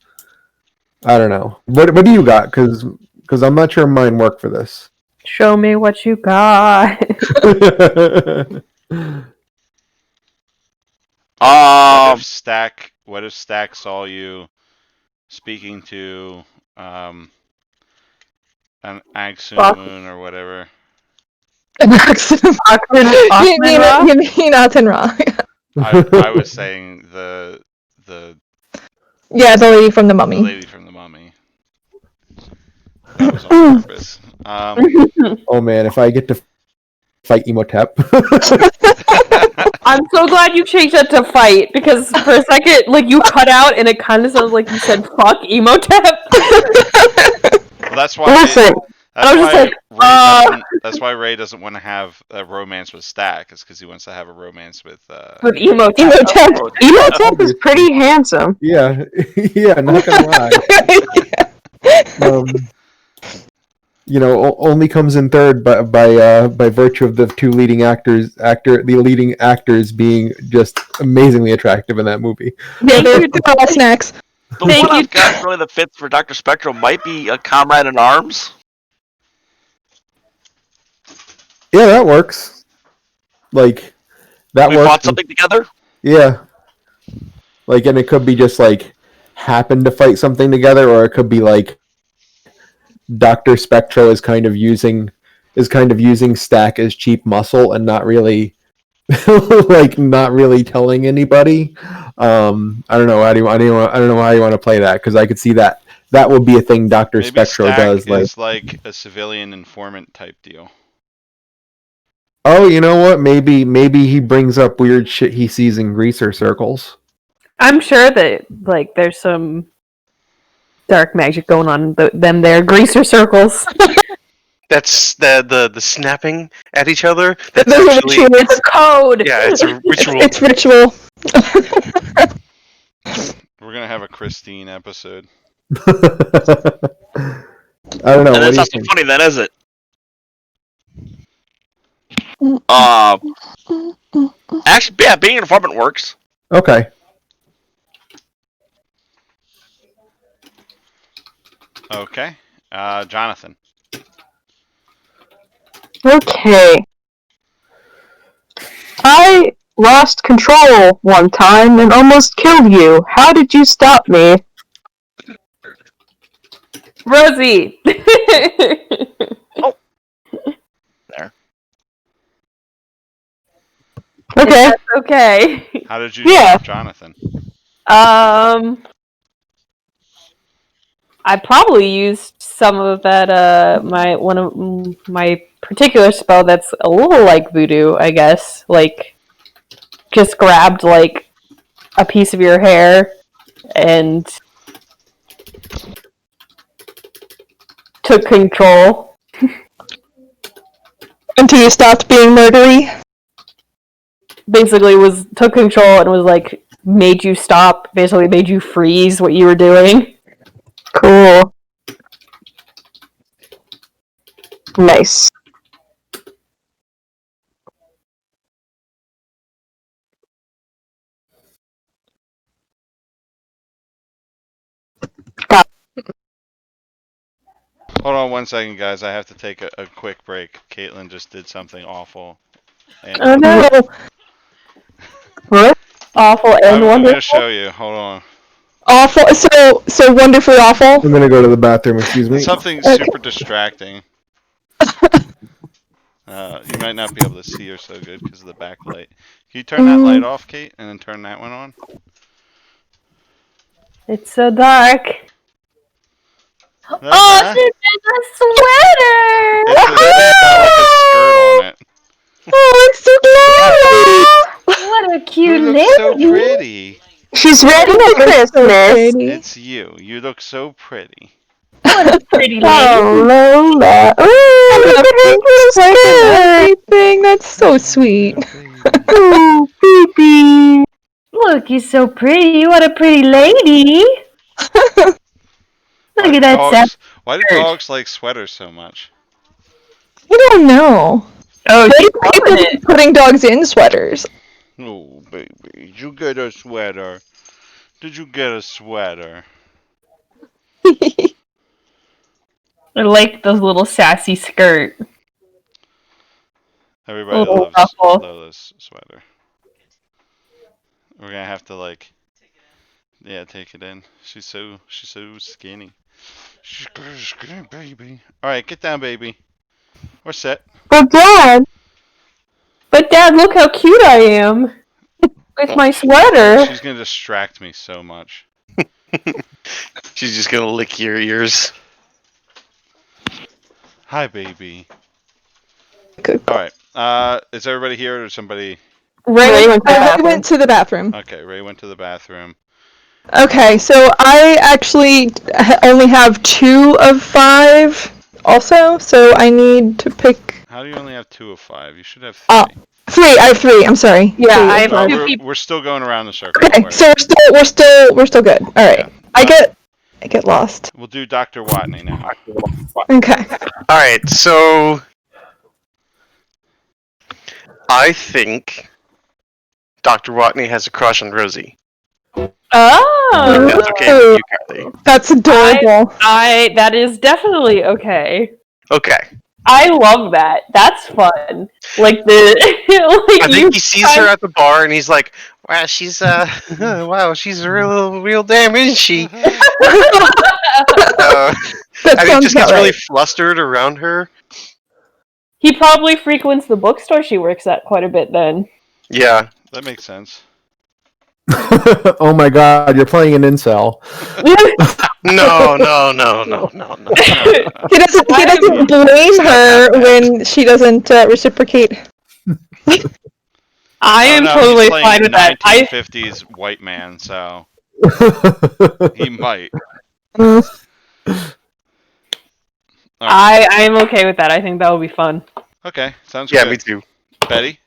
I don't know. What do you got? Because I'm not sure mine work for this. Show me what you got. What if Stack saw you speaking to an Axumun or whatever? An accident. You mean Atenra? I was saying the Yeah, the lady from the the mummy. lady from the mummy. That was on purpose. Oh man, if I get to fight Emotep. I'm so glad you changed that to fight because for a second, like you cut out and it kind of sounds like you said "fuck Emotep." Well, that's why. Listen, I was just like, That's why Ray doesn't want to have a romance with Stack. Is because he wants to have a romance with. with Emotep. Emotep is pretty handsome. Yeah, yeah, not gonna lie. Only comes in third by virtue of the two leading the leading actors being just amazingly attractive in that movie. Yeah, they're all snacks. The one I've got really that fits for Dr. Spectral might be a Comrade in Arms. Yeah, that works. Like that We works. fought something together. Yeah. Like, and it could be just like happen to fight something together, or it could be like Dr. Spectro is kind of using Stack as cheap muscle and not really not really telling anybody. I don't know. I don't know how you want to play that, because I could see that would be a thing Dr. Maybe Spectro Stack does. is like a civilian informant type deal. Oh, you know what? Maybe he brings up weird shit he sees in greaser circles. I'm sure that like there's some dark magic going on them there greaser circles. That's the snapping at each other. That's There's a actually ritual. It's a code. yeah, it's a ritual. It's ritual. We're gonna have a Christine episode. I don't know. And What that's do you not so think? funny then, is it? Actually, yeah, being an informant works. Okay. Okay, Jonathan. Okay. I lost control one time and almost killed you. How did you stop me? Rosie. There. Okay. That's okay. How did you Yeah. stop Jonathan? I probably used some of that. One of my particular spell that's a little like voodoo, I guess. Like, just grabbed like a piece of your hair and took control. Until you stopped being murdery. Basically, took control and was like made you stop. Basically, made you freeze what you were doing. Cool. Nice. Hold on 1 second, guys. I have to take a quick break. Caitlin just did something awful. And Oh no. What? Awful and I'm wonderful. gonna show you. Hold on. Awful. So wonderfully awful. I'm gonna go to the bathroom. Excuse me. Something Okay. super distracting. You might not be able to see her so good because of the backlight. Can you turn that light off, Kate, and then turn that one on? It's so dark. Uh-huh. She did a sweater. It's got like a skirt on it. Oh, it's so glad. What a You cute look lady. so pretty. She's ready for Christmas. It's you. You look so pretty. Pretty lady. Oh, Lola. Ooh, look at her skirt. Everything. That's so sweet. Ooh, baby. Look, you're so pretty. What a pretty lady. Look at that sassy Why do skirt. dogs like sweaters so much? I don't know. Oh, she's Maybe people loving are it. putting dogs in sweaters. Oh, baby, did you get a sweater? Did you get a sweater? I like those little sassy skirt. Everybody Little loves ruffle. Lola's sweater. We're gonna have to yeah, take it in. She's so skinny. She's skinny, baby. All right, get down, baby. We're set. But Dad, But Dad, look how cute I am with my sweater. She's gonna distract me so much. She's just gonna lick your ears. Hi, baby. Good All call. right. Is everybody here or somebody? Ray went to the I bathroom. went to the bathroom. Okay, Ray went to the bathroom. Okay, so I actually only have 2 of 5 also, so I need to pick How do you only have 2 of 5? You should have 3. 3. I have 3. I'm sorry. Yeah, 3 I of have five. two people. We're still going around the circle. don't Okay, worry. so we're still good. All right. Yeah. I get lost. We'll do Dr. Watney now. Okay. All right, so I think Dr. Watney has a crush on Rosie. Oh, If that's okay with you, Carly. That's adorable. that is definitely okay. Okay. I love that. That's fun. Like the I think he sees her at the bar and he's like, "Wow, she's wow, she's a real damn, isn't she?" That And he sounds just about gets really right. flustered around her. He probably frequents the bookstore she works at quite a bit then. Yeah. That makes sense. Oh my god, you're playing an incel. No. He doesn't blame her when she doesn't reciprocate. I am no, totally he's playing fine with that. 1950s white man, so he might. Mm. I'm okay with that. I think that would be fun. Okay, sounds Yeah, good. me too. Betty?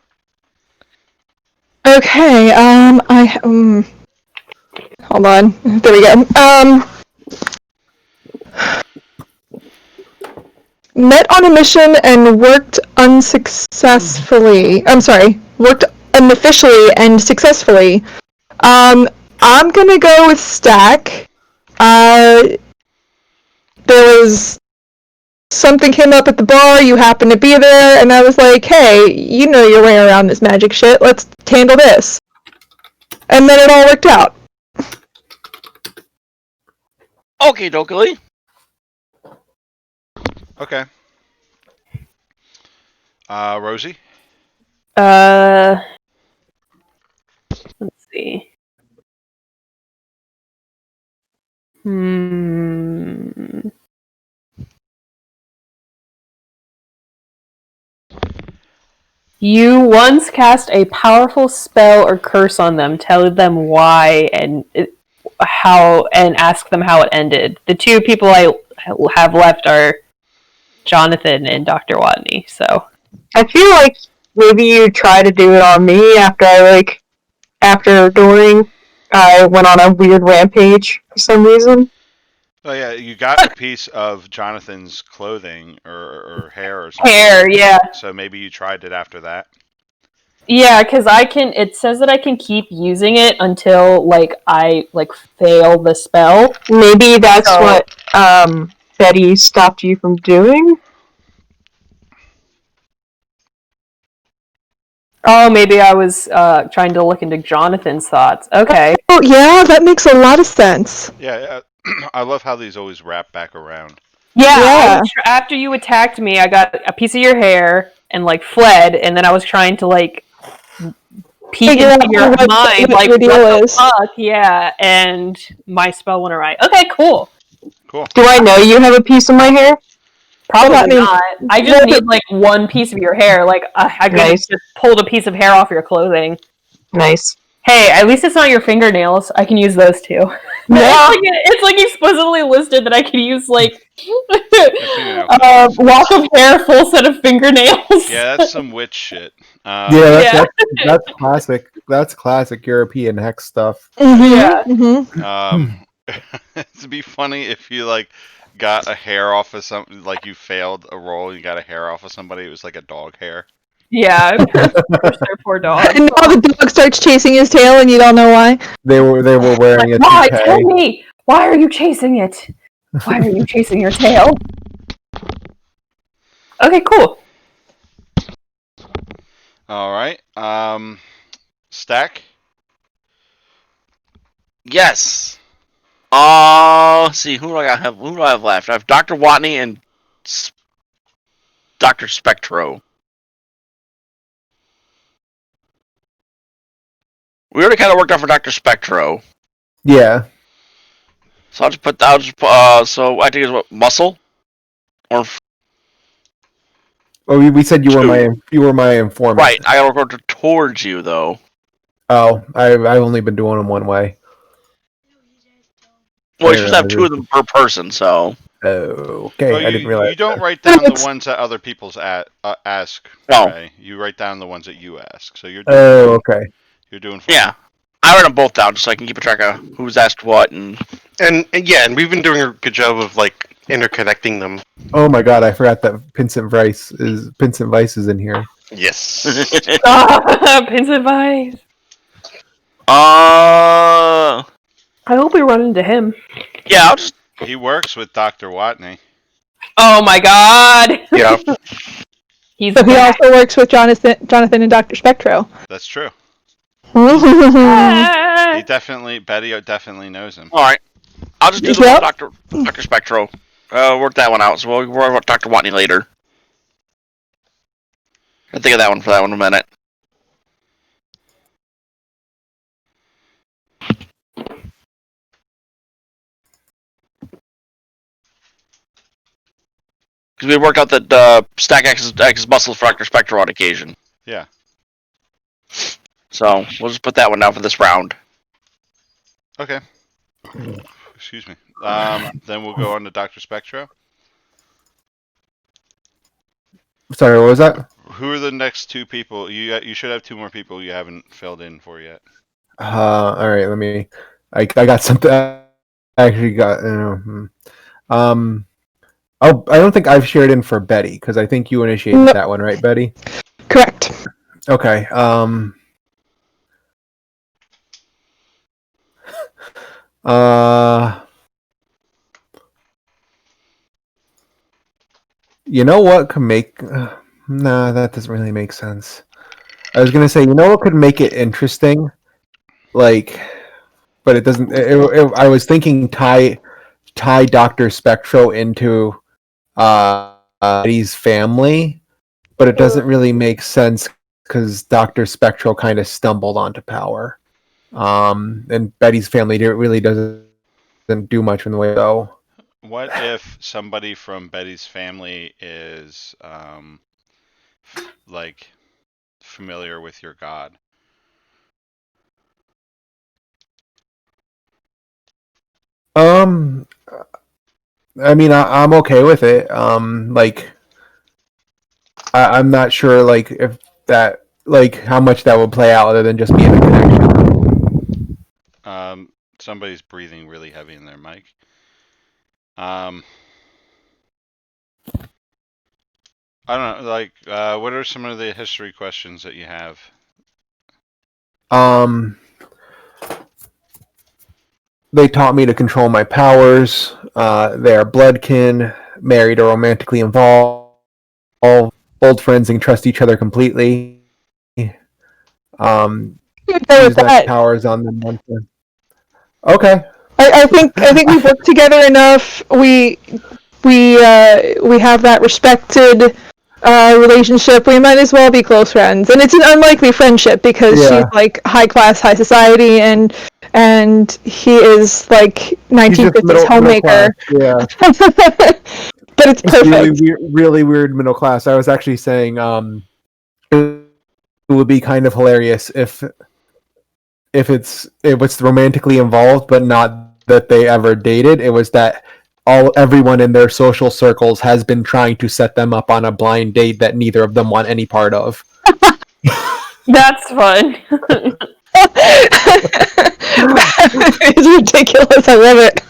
Okay, hold on. There we go. Met on a mission and worked unsuccessfully. I'm sorry, worked unofficially and successfully. I'm gonna go with Stack. There was something came up at the bar, you happened to be there, and I was like, hey, you know your way around this magic shit, let's handle this. And then it all worked out. Okay, dokily. Okay. Rosie? Let's see. You once cast a powerful spell or curse on them. Tell them why and how, and ask them how it ended. The 2 people I have left are Jonathan and Dr. Watney. So I feel like maybe you try to do it on me after during I went on a weird rampage for some reason. Oh yeah, you got a piece of Jonathan's clothing or hair or something. hair, yeah. So maybe you tried it after that. Yeah, because it says that I can keep using it until I fail the spell. Maybe that's what Betty stopped you from doing. Oh, maybe I was trying to look into Jonathan's thoughts. Okay. Oh yeah, that makes a lot of sense. Yeah, I love how these always wrap back around. Yeah. After you attacked me, I got a piece of your hair and fled, and then I was trying to peek Figure into out your what mind, your what deal the is. fuck? Yeah, and my spell went awry. Okay, cool. Cool. Do I know you have a piece of my hair? Probably I mean, not. I just need one piece of your hair. I could have Nice. just pulled a piece of hair off your clothing. Nice. Hey, at least it's not your fingernails. I can use those too. Yeah. It's like explicitly listed that I can use like fingernail clippings. lock of hair, full set of fingernails. Yeah, that's some witch shit. Yeah, Yeah. that's classic. That's classic European hex stuff. Yeah. It'd be funny if you like got a hair off of something, like you failed a roll, and you got a hair off of somebody. It was like a dog hair. Yeah, curse their poor dog. And now the dog starts chasing his tail, and you don't know why. They were wearing a Why? Tell toupee. me. Why are you chasing it? Why are you chasing your tail? Okay, cool. All right. Stack. Yes. Let's see, who do I have? Who do I have left? I have Dr. Watney and Dr. Spectro. We already kind of worked out for Dr. Spectro, Yeah. so I'll just put. So I think it's what, muscle, or Oh, we said you were Two. my informant. right? I gotta go towards you though. Oh, I've only been doing them one way. Well, you're supposed to have two of them per person, so. Okay, Oh, I didn't realize. you don't write down the ones that other people's ask. No. Ray. You write down the ones that you ask. So you're Okay. you're doing fine. Yeah, I write them both down just so I can keep a track of who's asked what and. And we've been doing a good job of like interconnecting them. Oh my god, I forgot that Vincent Vice is in here. Yes. Pins advice. Uh. I hope we run into him. Yeah, I'll just. He works with Dr. Watney. Oh my god. Yeah. He's So he back. also works with Jonathan and Dr. Spectro. That's true. Ah. Betty definitely knows him. All right. I'll just do the Yep. one Dr. Spectro. Work that one out. So we'll worry about Dr. Watney later. I'll think of that one for that one in a minute. Because we worked out that stack X's muscles for Dr. Spectro on occasion. Yeah. So we'll just put that one down for this round. Okay. Excuse me. Then we'll go on to Dr. Spectro. Sorry, what was that? Who are the next two people? You should have two more people you haven't filled in for yet. All right, let me. I got something. I actually got. Oh, I don't think I've shared in for Betty because I think you initiated No. that one, right, Betty? Correct. Okay. You know what could make? Nah, that doesn't really make sense. I was gonna say, you know what could make it interesting, like, but it doesn't. I was thinking tie Dr. Spectro into Betty's family, but it doesn't really make sense because Dr. Spectro kind of stumbled onto power, and Betty's family really doesn't do much in the way though. What if somebody from Betty's family is like familiar with your god? I mean, I'm okay with it. Like, I'm not sure, like, if that, like, how much that would play out other than just being a connection. Somebody's breathing really heavy in their mic. I don't know, like, what are some of the history questions that you have? They taught me to control my powers. They are bloodkin, married or romantically involved, old friends and trust each other completely. Go Use with my that. powers on them. Okay. I think we've worked together enough. We have that respected relationship. We might as well be close friends, and it's an unlikely friendship because Yeah. she's like high class, high society, and he is like He's 1950s just middle homemaker. class. Yeah. But it's perfect. Really weird middle class. I was actually saying, it would be kind of hilarious if it's romantically involved, but not that they ever dated. It was that everyone in their social circles has been trying to set them up on a blind date that neither of them want any part of. That's fun. It's ridiculous. I love it.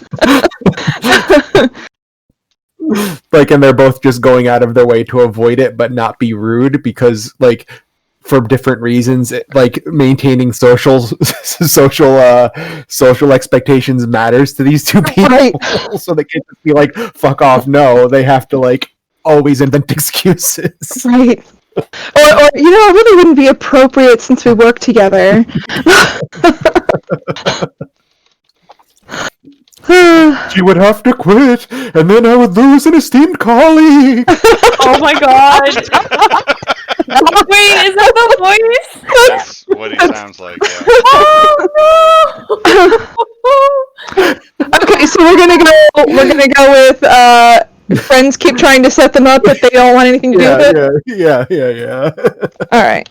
Like, and they're both just going out of their way to avoid it but not be rude, because like for different reasons, like maintaining social expectations matters to these two people. Right. So they can't just be like, fuck off. No, they have to like always invent excuses. Right. Or it really wouldn't be appropriate since we work together. She would have to quit, and then I would lose an esteemed colleague. Oh my god. Wait, is that the voice? That's what he sounds like. Yeah. Oh Okay, so we're gonna go with friends keep trying to set them up, but they don't want anything to do with it. Yeah. All right.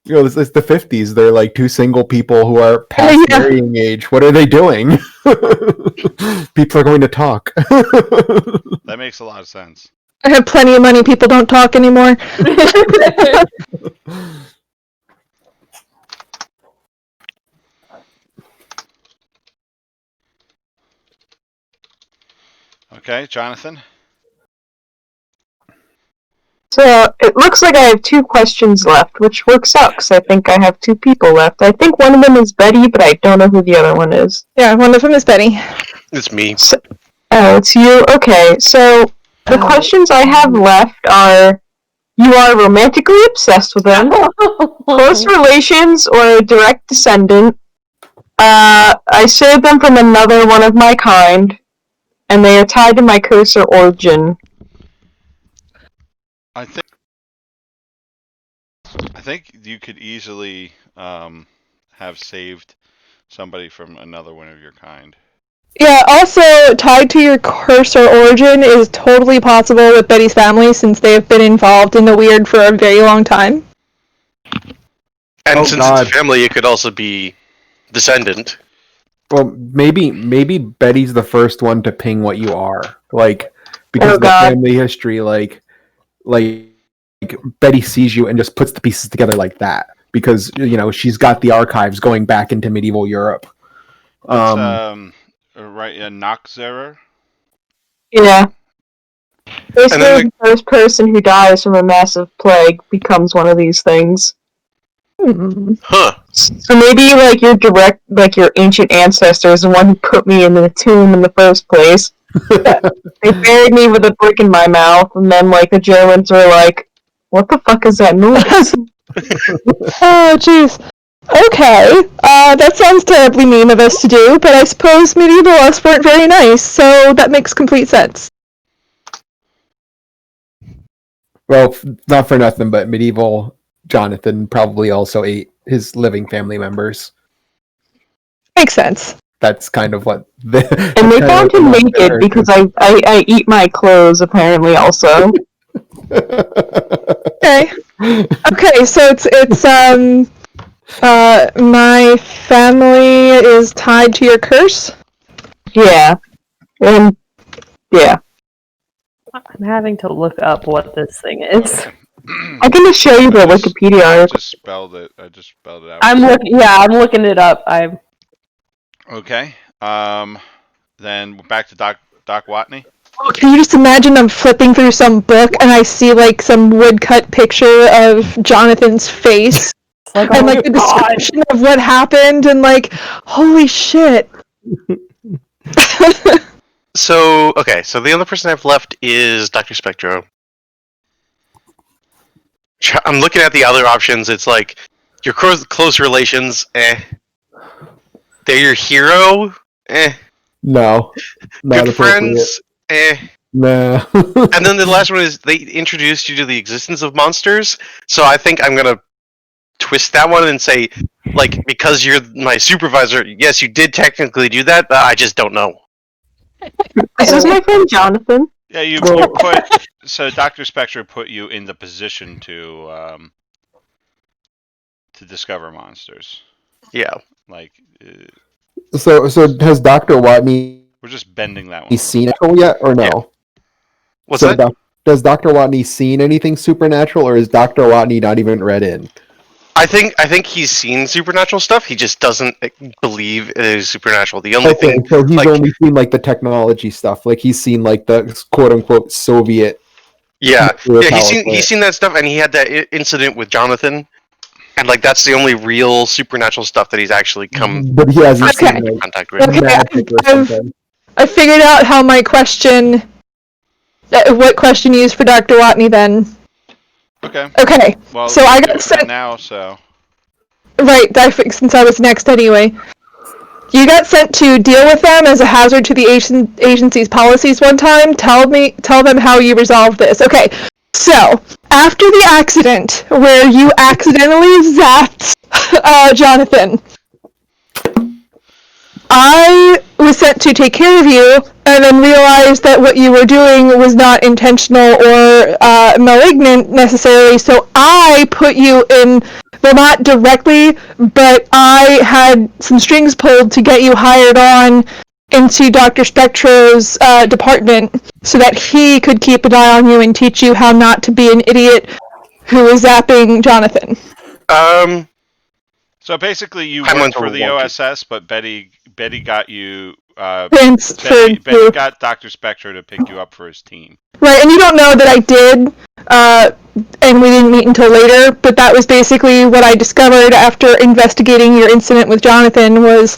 You know, it's the 50s. They're like two single people who are past Yeah. marrying age. What are they doing? People are going to talk. That makes a lot of sense. I have plenty of money. People don't talk anymore. no. Okay, Jonathan. So it looks like I have 2 questions left, which works out because I think I have 2 people left. I think one of them is Betty, but I don't know who the other one is. Yeah, one of them is Betty. It's me. Oh, it's you? Okay, so the questions I have left are: you are romantically obsessed with them, close relations, or a direct descendant. I saved them from another one of my kind, and they are tied to my curse or origin. I think you could easily have saved somebody from another one of your kind. Yeah, also tied to your curse or origin is totally possible with Betty's family since they have been involved in the weird for a very long time. And Oh, since God. it's family, it could also be descendant. Well, maybe Betty's the first one to ping what you are, like, because Oh, of the God. family history, like Betty sees you and just puts the pieces together like that, because she's got the archives going back into medieval Europe. What's right? Noxerer. Yeah. Basically, then the first person who dies from a massive plague becomes one of these things. Huh. So maybe, like, your ancient ancestor is the one who put me in the tomb in the first place. They buried me with a brick in my mouth, and then, like, the Germans were like, what the fuck is that noise? Oh, jeez. Okay, that sounds terribly mean of us to do, but I suppose medieval us weren't very nice, so that makes complete sense. Well, not for nothing, but medieval Jonathan probably also ate his living family members. Makes sense. That's kind of what And they found him naked because I eat my clothes, apparently, also. Okay. Okay, so it's my family is tied to your curse. Yeah. And, yeah. I'm having to look up what this thing is. I'm gonna show you the Wikipedia I article. just spelled it out. I'm looking it up. Okay. Then back to Doc Watney. Can you just imagine I'm flipping through some book and I see like some woodcut picture of Jonathan's face It's like, and oh like the my God. description of what happened and like, holy shit. So the other person I've left is Dr. Spectro. I'm looking at the other options. It's like your close relations, They're your hero, No, not Good appropriate. friends, No. And then the last one is they introduced you to the existence of monsters. So I think I'm gonna twist that one and say, like, because you're my supervisor, yes, you did technically do that, but I just don't know. This is my friend Jonathan. Yeah, you Well- put so Dr. Spectre put you in the position to discover monsters. Yeah. Like, So has Dr. Watney we're just bending that one. seen it yet or no? Yeah. What's So that? does Dr. Watney seen anything supernatural, or is Dr. Watney not even read in? I think he's seen supernatural stuff. He just doesn't believe it is supernatural. The only Okay, thing, so he's like, only seen like the technology stuff. Like he's seen like the quote unquote Soviet yeah, nuclear yeah, power he's plant. seen that stuff, and he had that incident with Jonathan, and like that's the only real supernatural stuff that he's actually come But he hasn't Okay. seen into like contact with. Okay, magic or I've something. I figured out how my question. What question you used for Dr. Watney then? Okay. Okay, Well, so you're I got doing sent it now, so right. Since I was next anyway. You got sent to deal with them as a hazard to the agency's policies one time. Tell them how you resolved this. Okay, so after the accident where you accidentally zapped Jonathan, I was sent to take care of you, and then realized that what you were doing was not intentional or malignant necessarily. So I put you in, well, not directly, but I had some strings pulled to get you hired on into Dr. Spectro's department so that he could keep an eye on you and teach you how not to be an idiot who is zapping Jonathan. Um, so basically you timelines worked are for the wonky. OSS, but Betty got you. Transferred Betty to got Dr. Spectre to pick you up for his team. right, and you don't know that I did, and we didn't meet until later, but that was basically what I discovered after investigating your incident with Jonathan was,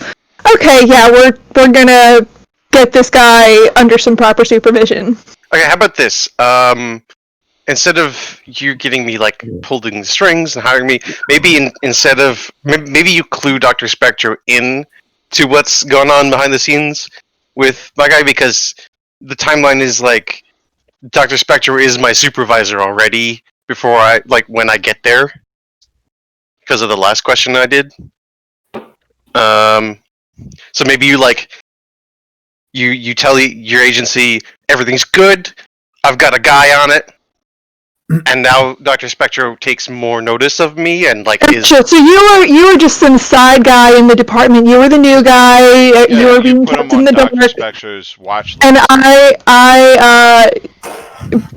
okay, yeah, we're gonna get this guy under some proper supervision. Okay, how about this? Instead of you getting me like pulling the strings and hiring me, maybe instead of maybe you clue Doctor Spectre in to what's going on behind the scenes with my guy, because the timeline is like Doctor Spectre is my supervisor already before I like when I get there because of the last question I did. Um, so maybe you like you tell your agency everything's good. I've got a guy on it. And now Doctor Spectro takes more notice of me and like is Gotcha. So you were just some side guy in the department. You were the new guy. You Yeah, were you being put him kept in on the Dr. dark. Spectre's watch And list.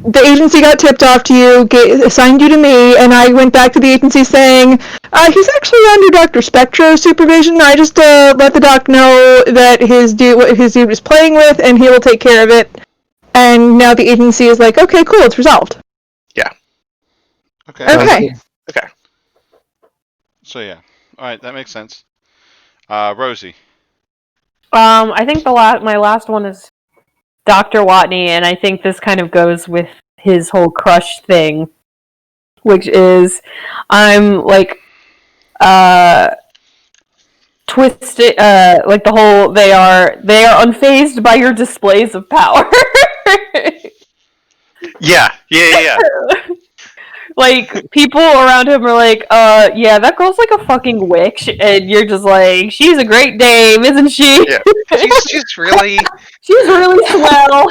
the agency got tipped off to you, assigned you to me, and I went back to the agency saying, he's actually under Dr. Spectro's supervision. I just let the doc know that what his dude was playing with, and he will take care of it. And now the agency is like, okay, cool, it's resolved. yeah. Okay. Okay. Okay. So yeah. All right, that makes sense. Rosie. I think my last one is Dr. Watney, and I think this kind of goes with his whole crush thing, which is I'm like twisted, like the whole they are unfazed by your displays of power. Yeah. Like people around him are like, yeah, that girl's like a fucking witch, and you're just like, she's a great dame, isn't she? Yeah. She's really She's really swell.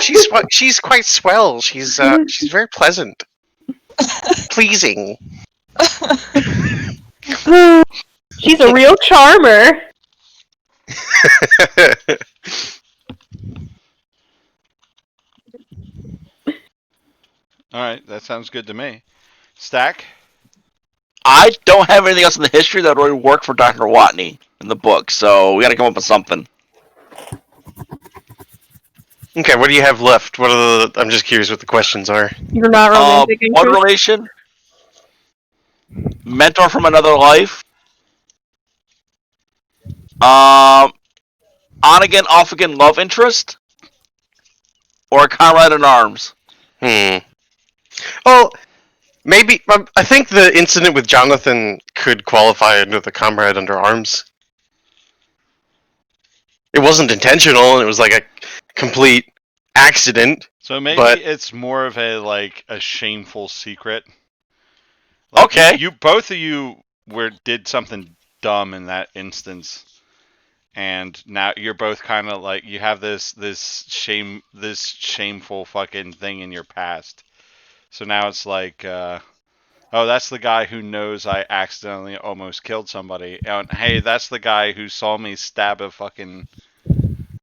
she's quite swell. She's very pleasant, pleasing. She's a real charmer. All right, that sounds good to me. Stack. I don't have anything else in the history that would work for Dr. Watney in the book, so we got to come up with something. Okay, what do you have left? What are I'm just curious what the questions are. You're not romantic One interest. relation, mentor from another life, on again, off again love interest, or a comrade in arms. Well, maybe I think the incident with Jonathan could qualify under the comrade under arms. It wasn't intentional, and it was like a complete accident. So maybe But- it's more of a shameful secret. Like, Okay. You both of you did something dumb in that instance, and now you're both kind of like you have this shameful fucking thing in your past. So now it's like Oh, that's the guy who knows I accidentally almost killed somebody. And hey, that's the guy who saw me stab a fucking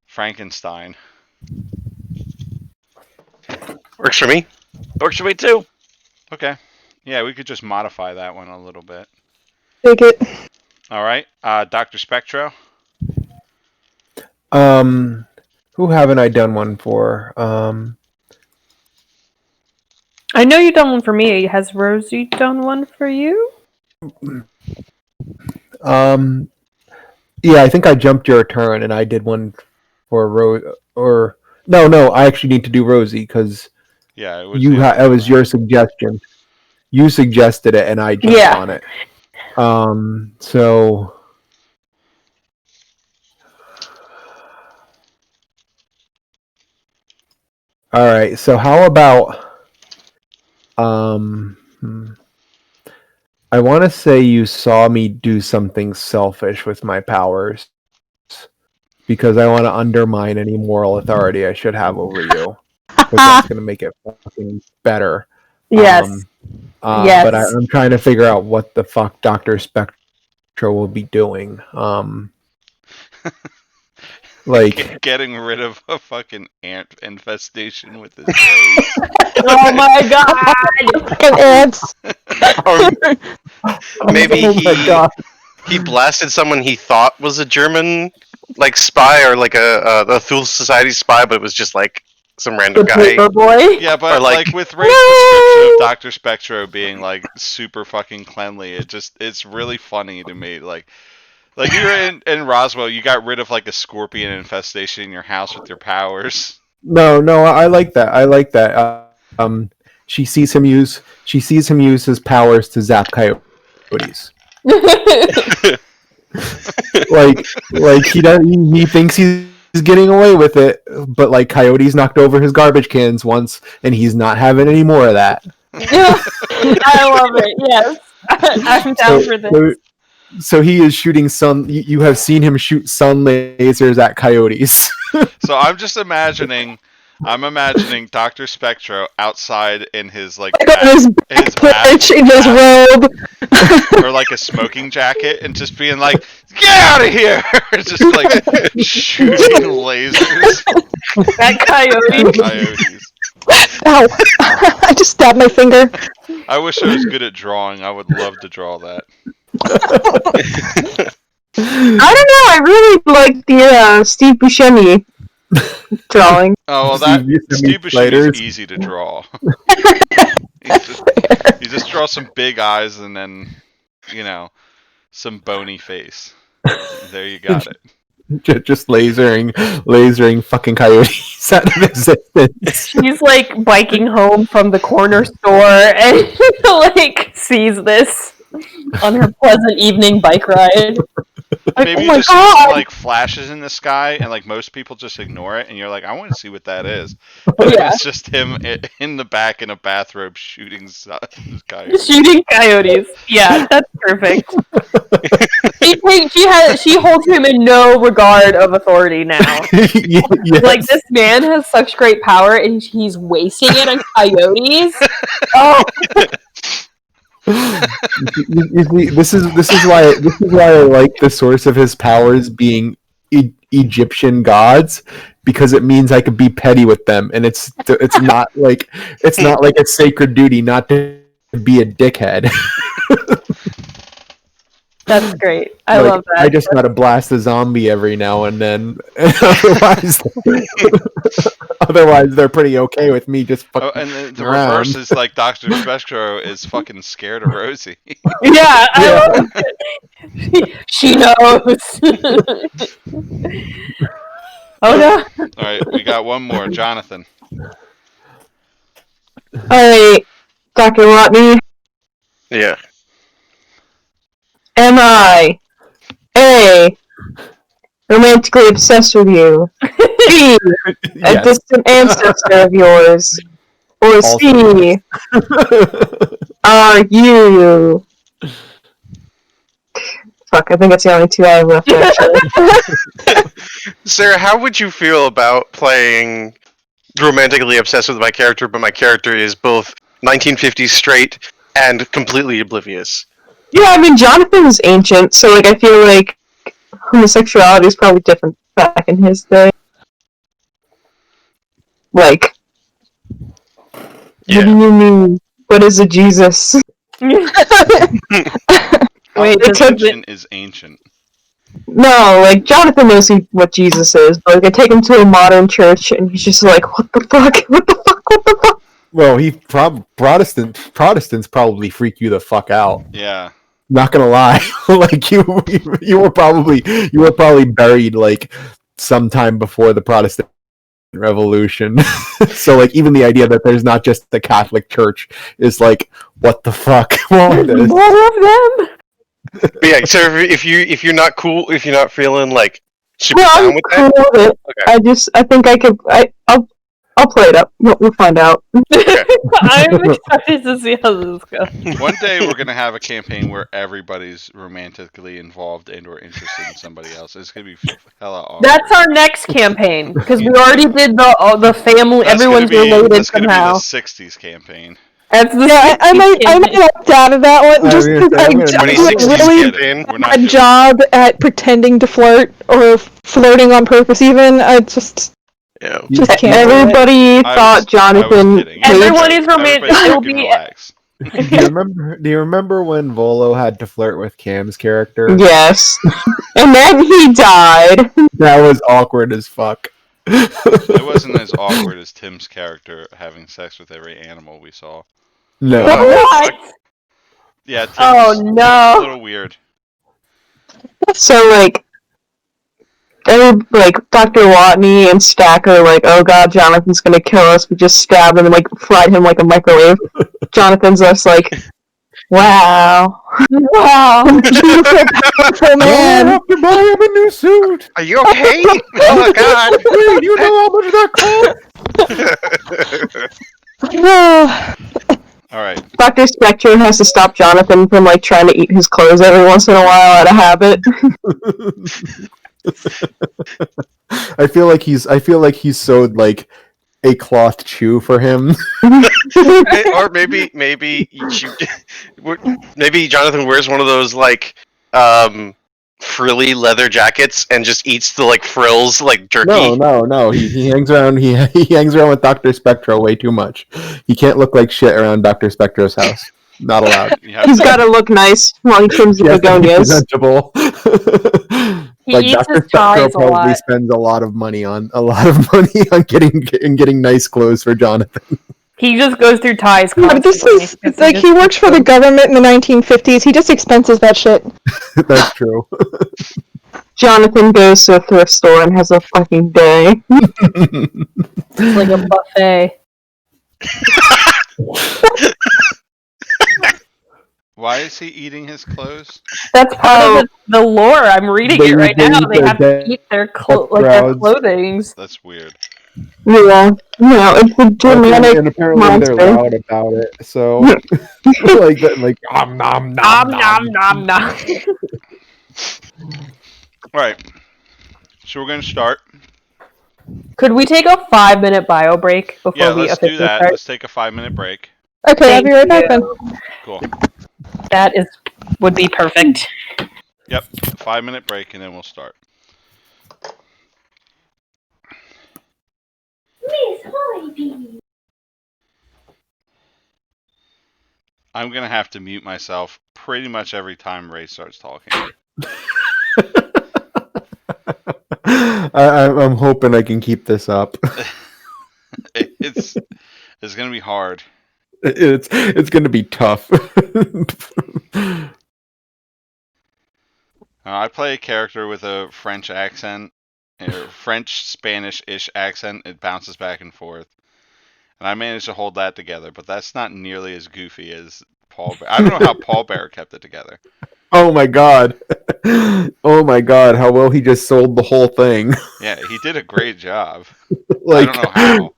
Frankenstein. Works for me. Works for me too. Okay. Yeah, we could just modify that one a little bit. Take it. All right. Dr. Spectro. Who haven't I done one for? I know you've done one for me. Has Rosie done one for you? Yeah, I think I jumped your turn and I did one for Rose. Or no, I actually need to do Rosie because Yeah, it was it was your suggestion. You suggested it and I jumped on it. So. All right. So how about I want to say you saw me do something selfish with my powers because I want to undermine any moral authority I should have over you because that's going to make it fucking better. Yes. Yes. But I'm trying to figure out what the fuck Dr. Spectro will be doing. Like getting rid of a fucking ant infestation with his face. Oh my god! Fucking ants. Or maybe oh my God. he blasted someone he thought was a German like spy or like a Thule Society spy, but it was just like some random The guy. paper boy. Yeah, but Or, like- like with Ray's description of Dr. Spectro being like super fucking cleanly, it's really funny to me. Like you were in Roswell, you got rid of like a scorpion infestation in your house with your powers. No, I like that. I like that. She sees him use his powers to zap coyotes. like he thinks he's getting away with it, but like coyotes knocked over his garbage cans once, and he's not having any more of that. I love it. Yes, I'm down for this. So he is shooting sun. You have seen him shoot sun lasers at coyotes. So I'm just imagining Dr. Spectro outside in his like His his perch in his robe. or like a smoking jacket and just being like, "Get out of here!" just like shooting lasers That at coyote. coyotes. Ow. I just stabbed my finger. I wish I was good at drawing. I would love to draw that. I don't know. I really like the Steve Buscemi drawing. Oh well, Steve Steve Buscemi Buscemi's spiders. easy to draw. You just draw some big eyes and then, some bony face. There you got it. Just lasering fucking coyotes out of existence. She's like biking home from the corner store and like sees this on her pleasant evening bike ride. Maybe oh you my just see God. some like flashes in the sky, and like most people just ignore it, and you're like, I want to see what that is. And Yeah. it's just him in the back in a bathrobe shooting coyotes. Shooting coyotes. Yeah, that's perfect. She holds him in no regard of authority now. Yes. Like, this man has such great power and he's wasting it on coyotes. Oh, You see, this is why I like the source of his powers being Egyptian gods, because it means I could be petty with them, and it's not like a sacred duty not to be a dickhead. that's great. I Like, love that. I just gotta blast a zombie every now and then. Otherwise, they're pretty okay with me just Oh, fucking and the around. reverse is like Dr. Spectro is fucking scared of Rosie. Yeah, I Yeah. love it. She knows. Oh no. All right, we got one more, Jonathan. Alright, Dr. Watney, Yeah. am I A. romantically obsessed with you? B. a Yes. distant ancestor of yours? Or Also C. Are you? Fuck, I think it's the only two I have left, actually. Sarah, how would you feel about playing romantically obsessed with my character, but my character is both 1950s straight and completely oblivious. Yeah, I mean, Jonathan is ancient, so like I feel like homosexuality is probably different back in his day. Like, what do you mean? What is a Jesus? How Wait, this ancient is ancient? No, like Jonathan knows what Jesus is, but like I take him to a modern church and he's just like, what the fuck? What the fuck? What the fuck? Well, Protestants probably freak you the fuck out. Yeah. Not gonna lie, like you were probably buried like sometime before the Protestant Revolution. So like even the idea that there's not just the Catholic Church is like, what the fuck? What There's is more of them. But yeah, so if you're not cool, if you're not feeling like super No, down I'm with cool that, with it. okay. I think I could. I'll play it up. We'll find out. I'm excited to see how this goes. One day we're gonna have a campaign where everybody's romantically involved and or interested in somebody else. It's gonna be hella awkward. That's our next campaign because we already did the family. That's Everyone's gonna be, related that's gonna somehow. be the '60s campaign. That's the Yeah, I might opt out of that one just because I do a 2060s really campaign. We're not bad doing job at pretending to flirt or flirting on purpose. Even I just Yeah. can't. Everybody I thought was Jonathan. kidding. Everyone is romantic. Everybody It will fucking be. relax. Do you remember when Volo had to flirt with Cam's character? Yes, and then he died. That was awkward as fuck. It wasn't as awkward as Tim's character having sex with every animal we saw. No. What? Yeah, Tim's, Oh, Tim's no. a little weird. So like, Dr. Watney and Stack are like, oh god, Jonathan's gonna kill us. We just stabbed him and like fried him like a microwave. Jonathan's just like, wow, Wow. Beautiful, powerful man. have to buy him a new suit. Are you okay? Oh god. Wait, you know how much that cost? All right. Dr. Spectre has to stop Jonathan from like trying to eat his clothes every once in a while out of habit. I feel like he's sewed like a cloth chew for him. Or maybe maybe Jonathan wears one of those like frilly leather jackets and just eats the like frills like jerky. No. He hangs around. He hangs around with Dr. Spectro way too much. He can't look like shit around Dr. Spectro's house. Not allowed. You have He's to- got to look nice while he trims the He has to be begonias. presentable. He Like eats Dr. his Spectro ties a probably lot. spends a lot of money on getting nice clothes for Jonathan. He just goes through ties. No, but this constantly, is 'cause like he just- works for the government in the 1950s. He just expenses that shit. That's true. Jonathan goes to a thrift store and has a fucking day. It's like a buffet. Why is he eating his clothes? That's part of the lore. I'm reading They it right eat now. their They have to dead eat their crowds. clothings. That's weird. Yeah, no, it's a Germanic And apparently monster. they're loud about it. So like nom nom Nom nom nom nom. All right. So we're gonna start. Could we take a 5-minute bio break before Yeah, we let's officially do that. start? Let's take a 5-minute break. Okay, I'll Thank be right back then. you. Cool. That would be perfect. Yep. 5-minute break and then we'll start. I'm gonna have to mute myself pretty much every time Ray starts talking. I'm hoping I can keep this up. It's gonna be hard. It's gonna be tough. I play a character with a French accent, or French Spanish-ish accent. It bounces back and forth, and I managed to hold that together. But that's not nearly as goofy as Paul Bear. I don't know how Paul Bear kept it together. Oh my god. Oh my god, how well he just sold the whole thing. Yeah, he did a great job. Like I don't know how.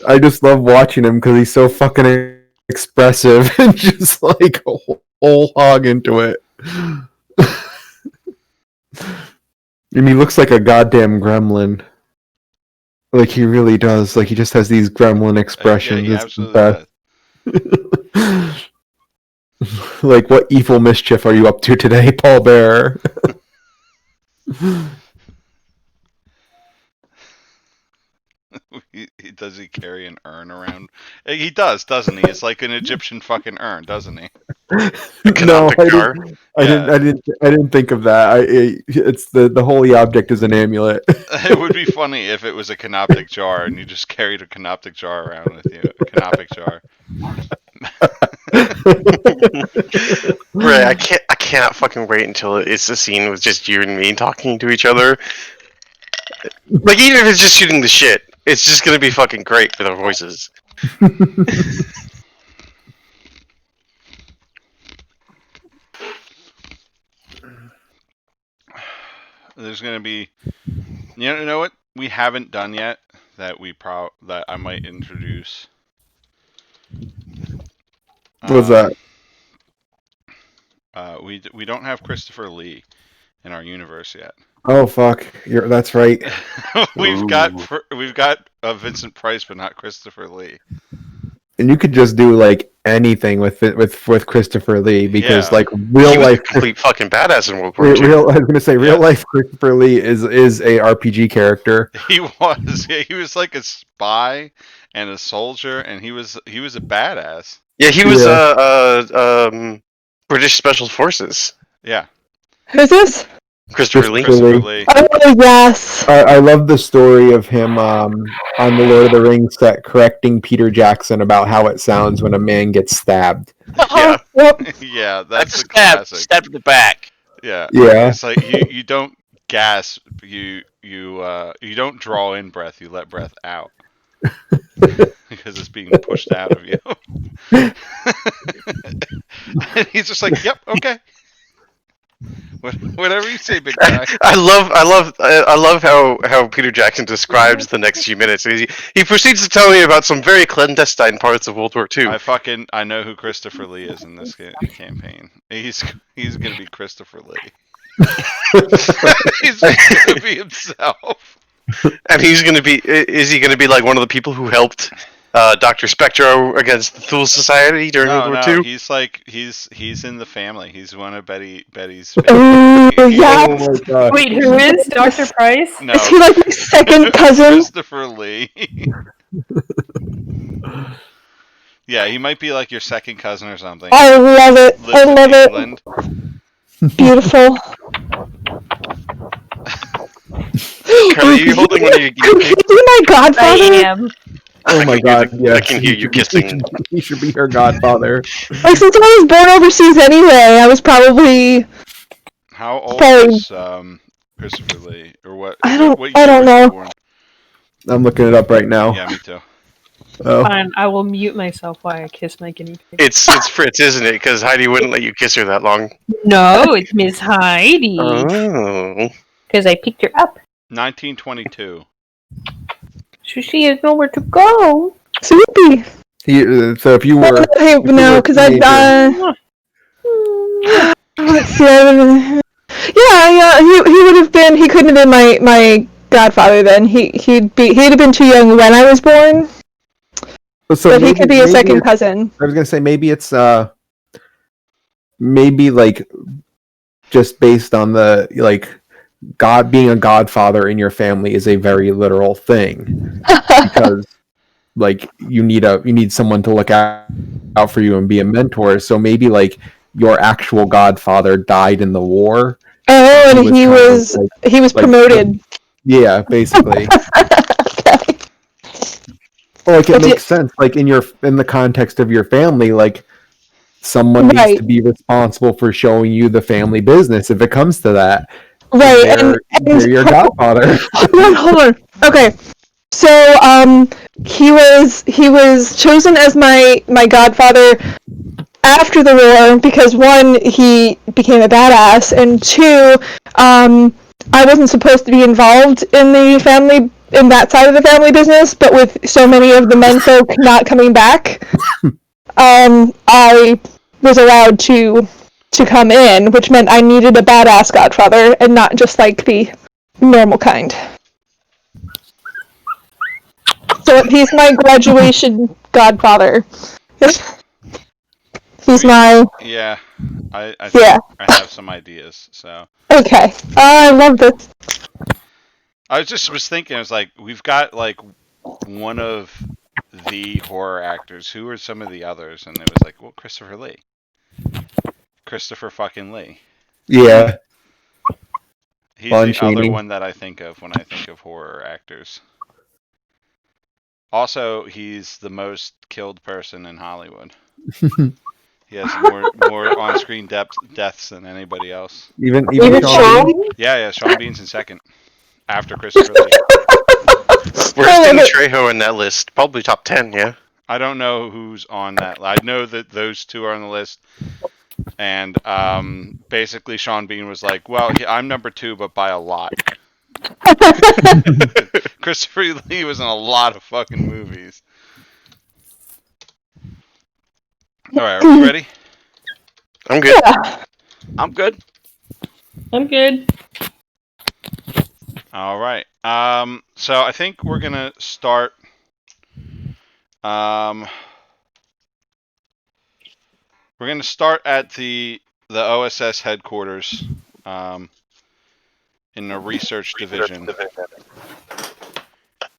I just love watching him because he's so fucking expressive and just like a whole hog into it. And he looks like a goddamn gremlin. Like he really does. Like he just has these gremlin expressions. Yeah, he It's absolutely bad. does. Like, what evil mischief are you up to today, Paul Bearer? Does he carry an urn around? He does, doesn't he? It's like an Egyptian fucking urn, doesn't he? No, Canoptic jar. I didn't think of that. It's the holy object is an amulet. It would be funny if it was a canoptic jar and you just carried a canoptic jar around with you. A canoptic jar. Right, I cannot fucking wait until it's a scene with just you and me talking to each other. Like, even if it's just shooting the shit, it's just gonna be fucking great with our voices. There's gonna be, you know what we haven't done yet that that I might introduce. What's that? We don't have Christopher Lee in our universe yet. Oh fuck, that's right. we've got Vincent Price, but not Christopher Lee. And you could just do like anything with Christopher Lee because Yeah. like He real was life a complete fucking badass in World War II. I was gonna say real Yeah. life Christopher Lee is a RPG character. He was. Yeah, he was like a spy and a soldier, and he was a badass. Yeah, he was Yeah. British Special Forces. Yeah, Who's this? Christopher Lee. Christopher Lee. Oh, yes. I love the story of him on the Lord of the Rings set correcting Peter Jackson about how it sounds when a man gets stabbed. Yeah. Yep. Yeah, that's a Stab, classic. stab in the back. Yeah, Yeah. It's like you don't gasp, you don't draw in breath, you let breath out because it's being pushed out of you. And he's just like, "Yep, okay, whatever you say, big guy." I love how Peter Jackson describes the next few minutes. He proceeds to tell me about some very clandestine parts of World War II. I know who Christopher Lee is in this campaign. He's gonna be Christopher Lee. He's just gonna be himself. And he's gonna be. Is he gonna be like one of the people who helped Dr. Spectro against the Thule Society during World War II? He's like he's in the family. He's one of Betty's. Ooh, yeah. Oh my god. Wait, who is Dr. Price? No, Is he like my second cousin? Christopher Lee. Yeah, he might be like your second cousin or something. I love it. Lives I in love it. England. Beautiful. Carly, are you holding one of your Could guinea he pigs? be my I godfather? am. Oh my god, yes. I can hear you kissing. He should be her godfather. Like, since I was born overseas anyway, I was probably... How old Sorry. is Christopher Lee, or what? I don't What year know. was he born? I'm looking it up right now. Yeah, me too. Oh. Fine, I will mute myself while I kiss my guinea pig. It's Fritz, isn't it? Because Heidi wouldn't let you kiss her that long. No, it's Miss Heidi. Oh. Because I picked her up. 1922. So she has nowhere to go. Swoopy. So if you were Hey, no, because I... let's see. Yeah, he would have been... He couldn't have been my godfather then. He'd have been too young when I was born. so But he maybe- could be a maybe second it's- cousin. I was gonna say maybe it's maybe like just based on the like God being a godfather in your family is a very literal thing because like you need someone to look out for you and be a mentor. So maybe like your actual godfather died in the war. Oh, and he kind of, was like, promoted. Yeah, basically. Okay. Well, like it But makes sense. Like in the context of your family, like someone needs Right. to be responsible for showing you the family business if it comes to that. Right, They're your godfather. hold on. Okay, so he was chosen as my godfather after the war because one, he became a badass, and two, I wasn't supposed to be involved in that side of the family business, but with so many of the menfolk not coming back, I was allowed to come in, which meant I needed a badass godfather and not just like the normal kind. So he's my graduation godfather. He's my Yeah, I yeah. think I have some ideas. So Okay. I love this. I was thinking, I was like, we've got like one of the horror actors. Who are some of the others? And it was like, well, Christopher Lee. Christopher fucking Lee. Yeah, He's Lon the other Chaney. one that I think of when I think of horror actors. Also, he's the most killed person in Hollywood. He has more on-screen deaths than anybody else. Even Even Sean Sean? Bean? Yeah, Sean Bean's in second after Christopher Lee. Where's I Danny love it. Trejo in that list? Probably top 10, yeah. I don't know who's on that. I know that those two are on the list. And basically, Sean Bean was like, "Well, I'm number 2, but by a lot." Christopher Lee was in a lot of fucking movies. All right, are we ready? I'm good. Yeah. I'm good. I'm good. All right. So I think we're gonna start. We're gonna start at the OSS headquarters, in the research division.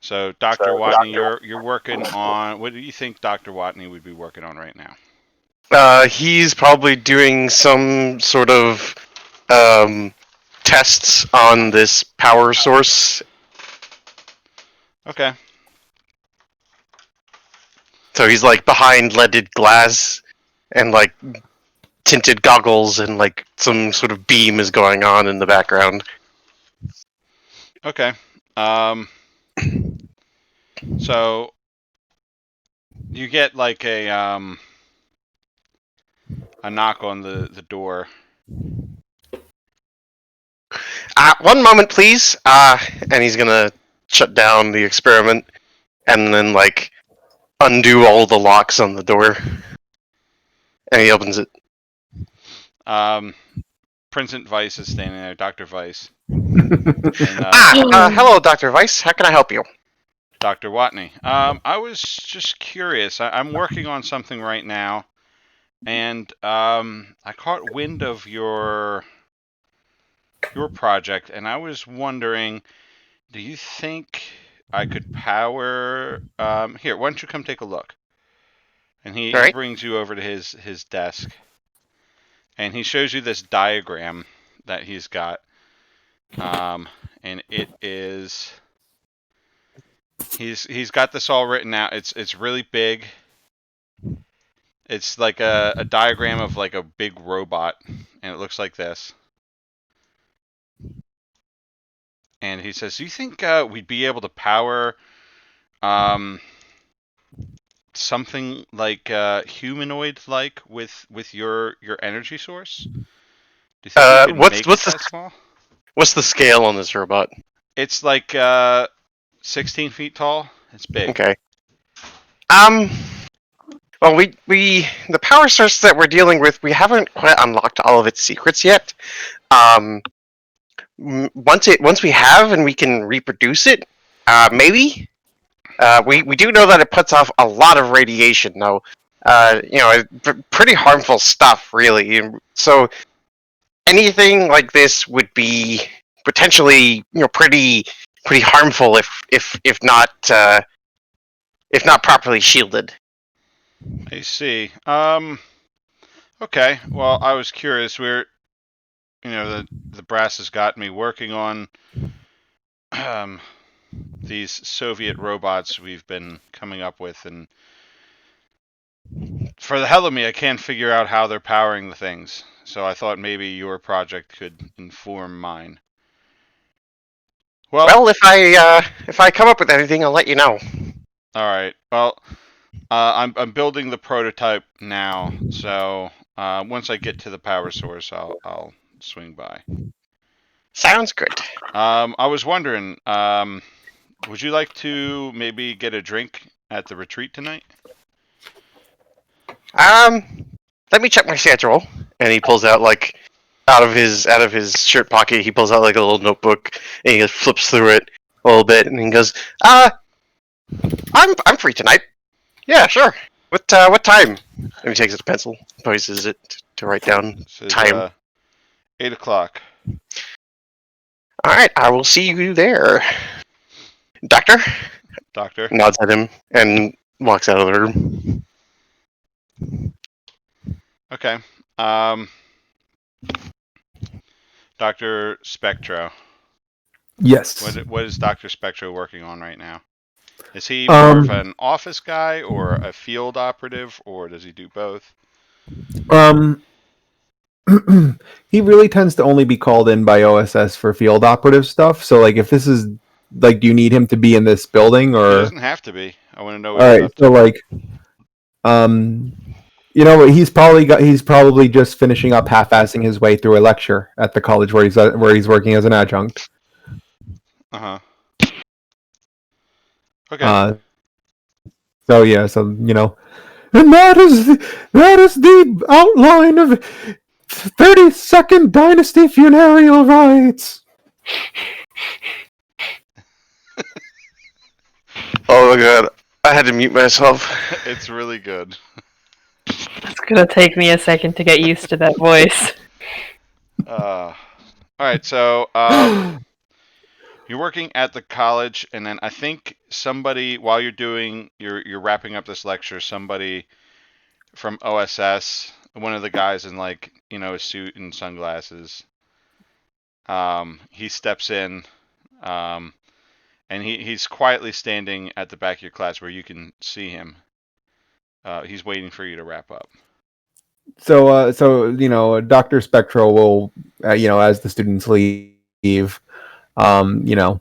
So, Dr. Watney, you're working on. What do you think Dr. Watney would be working on right now? He's probably doing some sort of tests on this power source. Okay. So he's like behind leaded glass and like tinted goggles, and like some sort of beam is going on in the background. Okay. So you get like a knock on the door. One moment, please. And he's gonna shut down the experiment and then like undo all the locks on the door. And he opens it. Princeton Weiss is standing there, Dr. Weiss. And, Hello, Dr. Weiss. How can I help you? Dr. Watney. I was just curious. I'm working on something right now, and I caught wind of your project, and I was wondering, do you think I could power? Here, why don't you come take a look? And he Right. brings you over to his desk, and he shows you this diagram that he's got. And it is. He's got this all written out. It's really big. It's like a diagram of like a big robot, and it looks like this. And he says, "Do you think we'd be able to power something like humanoid-like with your energy source? Do you think we could make it that small?" What's the scale on this robot? It's like 16 feet tall. It's big. Okay. Well, we the power source that we're dealing with, we haven't quite unlocked all of its secrets yet. Once we have and we can reproduce it, maybe. We do know that it puts off a lot of radiation, though. Pretty harmful stuff, really. So anything like this would be potentially, pretty harmful if not properly shielded. I see. Okay. Well, I was curious. The brass has got me working on these Soviet robots we've been coming up with, and for the hell of me, I can't figure out how they're powering the things. So I thought maybe your project could inform mine. Well, if I come up with anything, I'll let you know. All right. Well, I'm building the prototype now, so once I get to the power source, I'll swing by. Sounds good. I was wondering, would you like to maybe get a drink at the retreat tonight? Let me check my schedule. And he pulls out like out of his shirt pocket. He pulls out like a little notebook and he just flips through it a little bit, and he goes, I'm free tonight. Yeah, sure. What time? And he takes a pencil, poises it to write down It says time. 8 o'clock. All right, I will see you there. Doctor Doctor. nods at him and walks out of the room. Okay. Dr. Spectro. Yes. What is Dr. Spectro working on right now? Is he more of an office guy or a field operative, or does he do both? He really tends to only be called in by OSS for field operative stuff. So, like, if this is like, do you need him to be in this building, He or? doesn't have to be. I want to know All what he's right. up So, to. like, he's probably just finishing up half-assing his way through a lecture at the college where he's working as an adjunct. Uh-huh. Okay. So yeah, and that is the outline of 32nd Dynasty funereal rites. Oh my god, I had to mute myself. It's really good. It's gonna take me a second to get used to that voice. All right, so you're working at the college, and then I think somebody, while you're wrapping up this lecture, somebody from OSS, one of the guys in like a suit and sunglasses, he steps in, and he's quietly standing at the back of your class where you can see him. He's waiting for you to wrap up. So Dr. Spectral will, as the students leave, do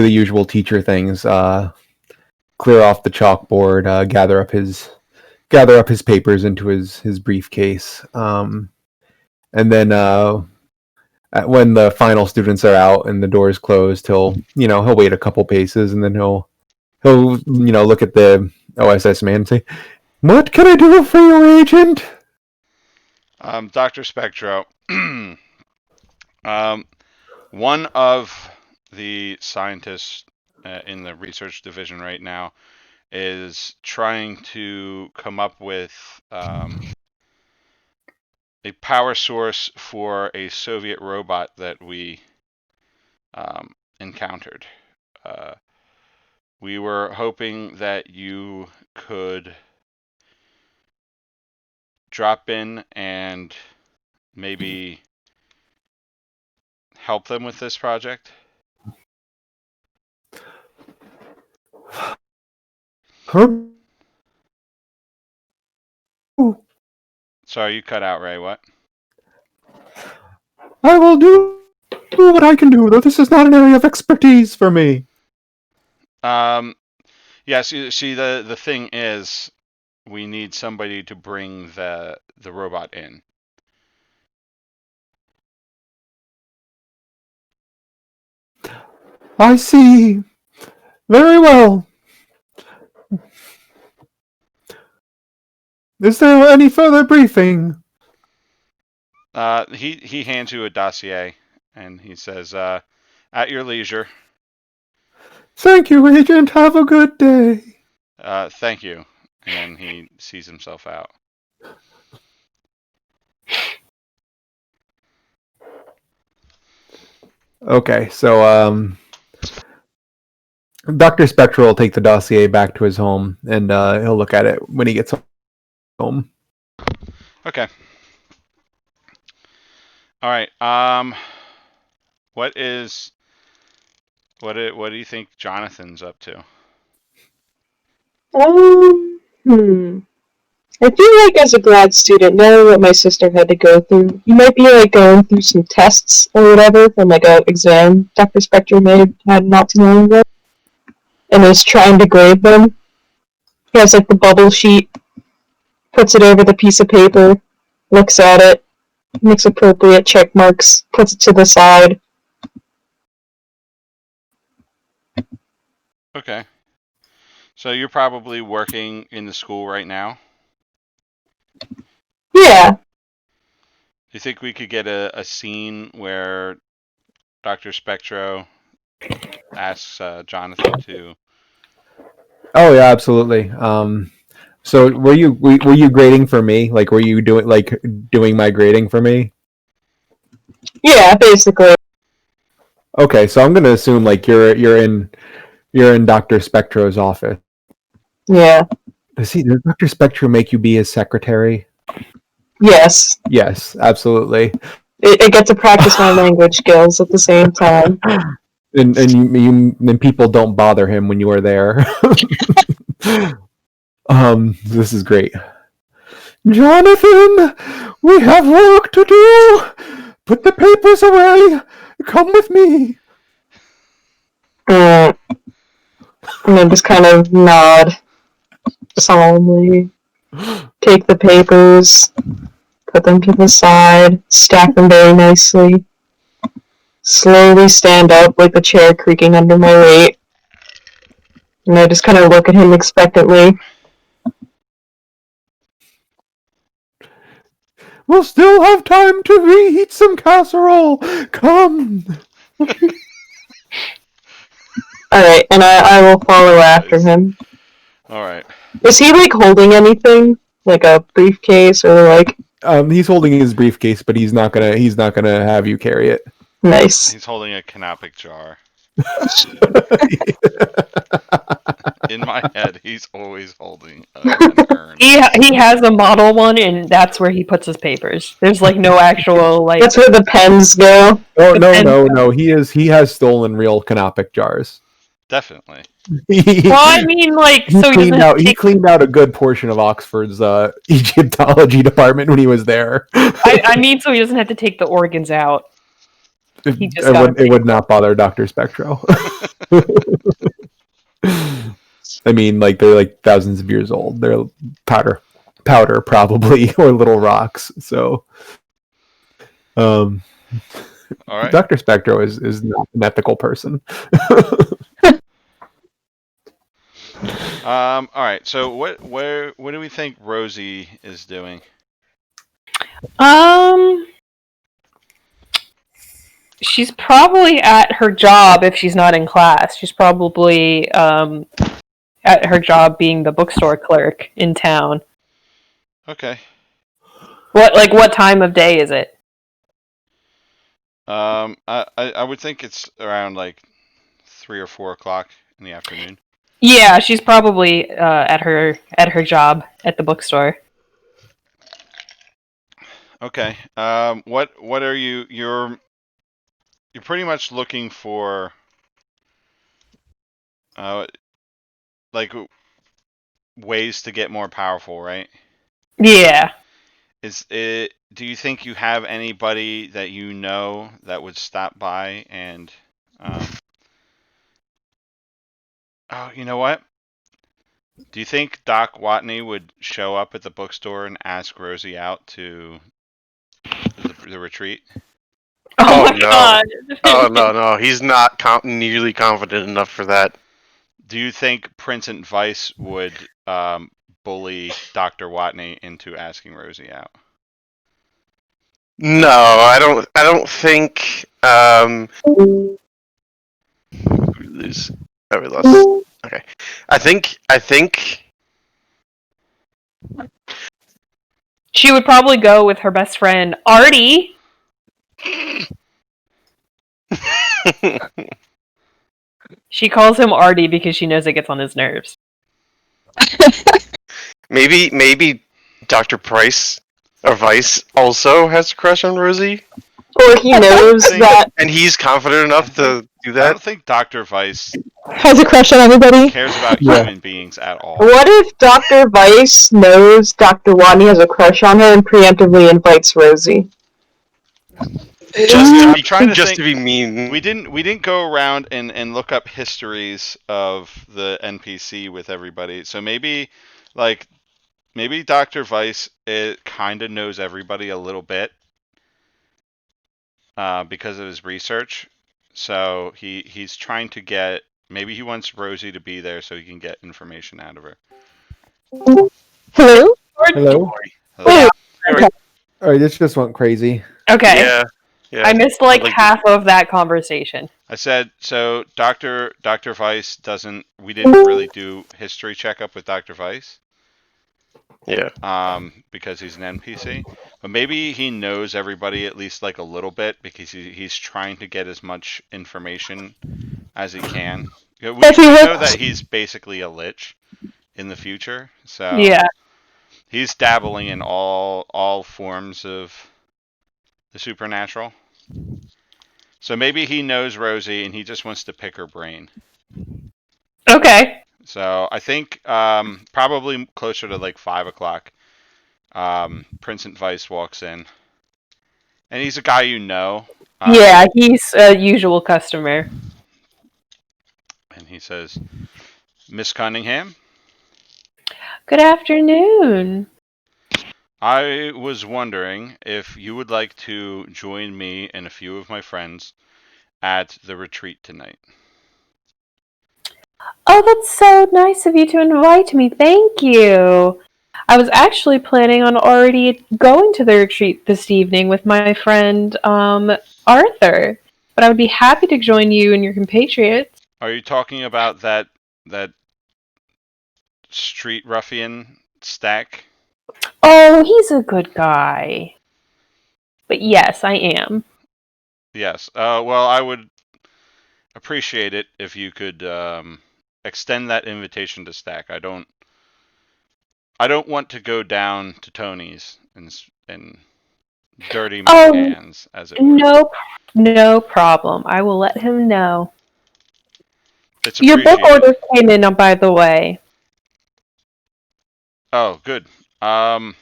the usual teacher things, clear off the chalkboard, gather up his papers into his briefcase, and then when the final students are out and the doors closed, he'll wait a couple paces, and then he'll look at the OSS man and say, "What can I do for you, Agent?" Dr. Spectro, one of the scientists in the research division right now is trying to come up with a power source for a Soviet robot that we encountered. We were hoping that you could drop in and maybe help them with this project. Her- Sorry, you cut out, Ray. What? I will do what I can do, though this is not an area of expertise for me. Yeah, see, the thing is, we need somebody to bring the robot in. I see. Very well. Is there any further briefing? He hands you a dossier, and he says, "At your leisure." Thank you, Agent. Have a good day. Thank you. And then he sees himself out. Okay, so Dr. Spectral will take the dossier back to his home, and he'll look at it when he gets home. Okay. All right. What do you think Jonathan's up to? I feel like as a grad student, knowing what my sister had to go through, you might be like going through some tests or whatever from like a exam Dr. Spectre had not too long ago, and is trying to grade them. He has like the bubble sheet, puts it over the piece of paper, looks at it, makes appropriate check marks, puts it to the side. Okay. So you're probably working in the school right now. Yeah. Do you think we could get a scene where Dr. Spectro asks Jonathan to? Oh yeah, absolutely. So were you grading for me? Like were you doing my grading for me? Yeah, basically. Okay, so I'm gonna assume like you're in Doctor Spectro's office. Yeah. Does Doctor Spectro make you be his secretary? Yes. Yes, absolutely. I get to practice my language skills at the same time. And people don't bother him when you are there. This is great. Jonathan, we have work to do. Put the papers away. Come with me. And I just kind of nod solemnly, take the papers, put them to the side, stack them very nicely, slowly stand up like the chair creaking under my weight, and I just kind of look at him expectantly. We'll still have time to reheat some casserole. Come. Alright, and I will follow after him. All right. Is he, like, holding anything? Like a briefcase or, like... He's holding his briefcase, but he's not gonna have you carry it. Nice. He's holding a canopic jar. In my head, he's always holding an urn. He has a model one, and that's where he puts his papers. There's like no actual like. That's where the pens go. Oh And- no! He has stolen real canopic jars. Definitely. Well, I mean, like, He so he cleaned doesn't out. He take. cleaned out a good portion of Oxford's Egyptology department when he was there. I mean, so he doesn't have to take the organs out. He just It would not bother Doctor Spectro. I mean, like they're like thousands of years old. They're powder probably, or little rocks. So, All right. Doctor Spectro is not an ethical person. All right. So what do we think Rosie is doing? She's probably at her job if she's not in class. She's probably at her job being the bookstore clerk in town. Okay. What time of day is it? I would think it's around like 3 or 4 o'clock in the afternoon. Yeah, she's probably at her job at the bookstore. Okay. What are you're pretty much looking for like ways to get more powerful, right? Yeah. Do you think you have anybody that you know that would stop by and oh, you know what? Do you think Doc Watney would show up at the bookstore and ask Rosie out to the retreat? Oh, my no. god. Oh no, he's not nearly confident enough for that. Do you think Prince and Vice would bully Dr. Watney into asking Rosie out? No, I don't think. Lose. Oh, we lost. Okay, I think. She would probably go with her best friend Artie. She calls him Artie because she knows it gets on his nerves. maybe Dr. Price or Vice also has a crush on Rosie, Or he knows that and he's confident enough to do I that. don't think Dr. Vice Has a crush on everybody. cares about Yeah. human beings at all. what if Dr. Vice knows Dr. Watney has a crush on her and preemptively invites Rosie? I'm trying to Just think. to be mean. We didn't go around and look up histories of the NPC with everybody. So maybe Dr. Vice kind of knows everybody a little bit because of his research. So he's trying to get, maybe he wants Rosie to be there so he can get information out of her. Hello? Hello. Hello? All right, this just went crazy. Okay. Yeah. I missed like half of that conversation. I said, so Dr. Vice we didn't really do history checkup with Dr. Vice. Yeah. because he's an NPC. But maybe he knows everybody at least like a little bit because he's trying to get as much information as he can. Yeah, If he we know works, that he's basically a lich in the future, so Yeah. he's dabbling in all forms of the supernatural. So maybe he knows Rosie and he just wants to pick her brain. Okay. So I think probably closer to like 5 o'clock, Prince and Vice walks in, and he's a guy you know. Yeah, he's a usual customer. And he says, "Miss Cunningham, Good afternoon. I was wondering if you would like to join me and a few of my friends at the retreat tonight." Oh, that's so nice of you to invite me. Thank you. I was actually planning on already going to the retreat this evening with my friend Arthur, but I would be happy to join you and your compatriots. Are you talking about that street ruffian Stack? Oh, he's a good guy. But yes, I am. Yes. Well, I would appreciate it if you could extend that invitation to Stack. I don't want to go down to Tony's and dirty my Oh, hands, as it were. no problem. I will let him know. It's Your book appreciated. order came in, by the way. Oh, good. I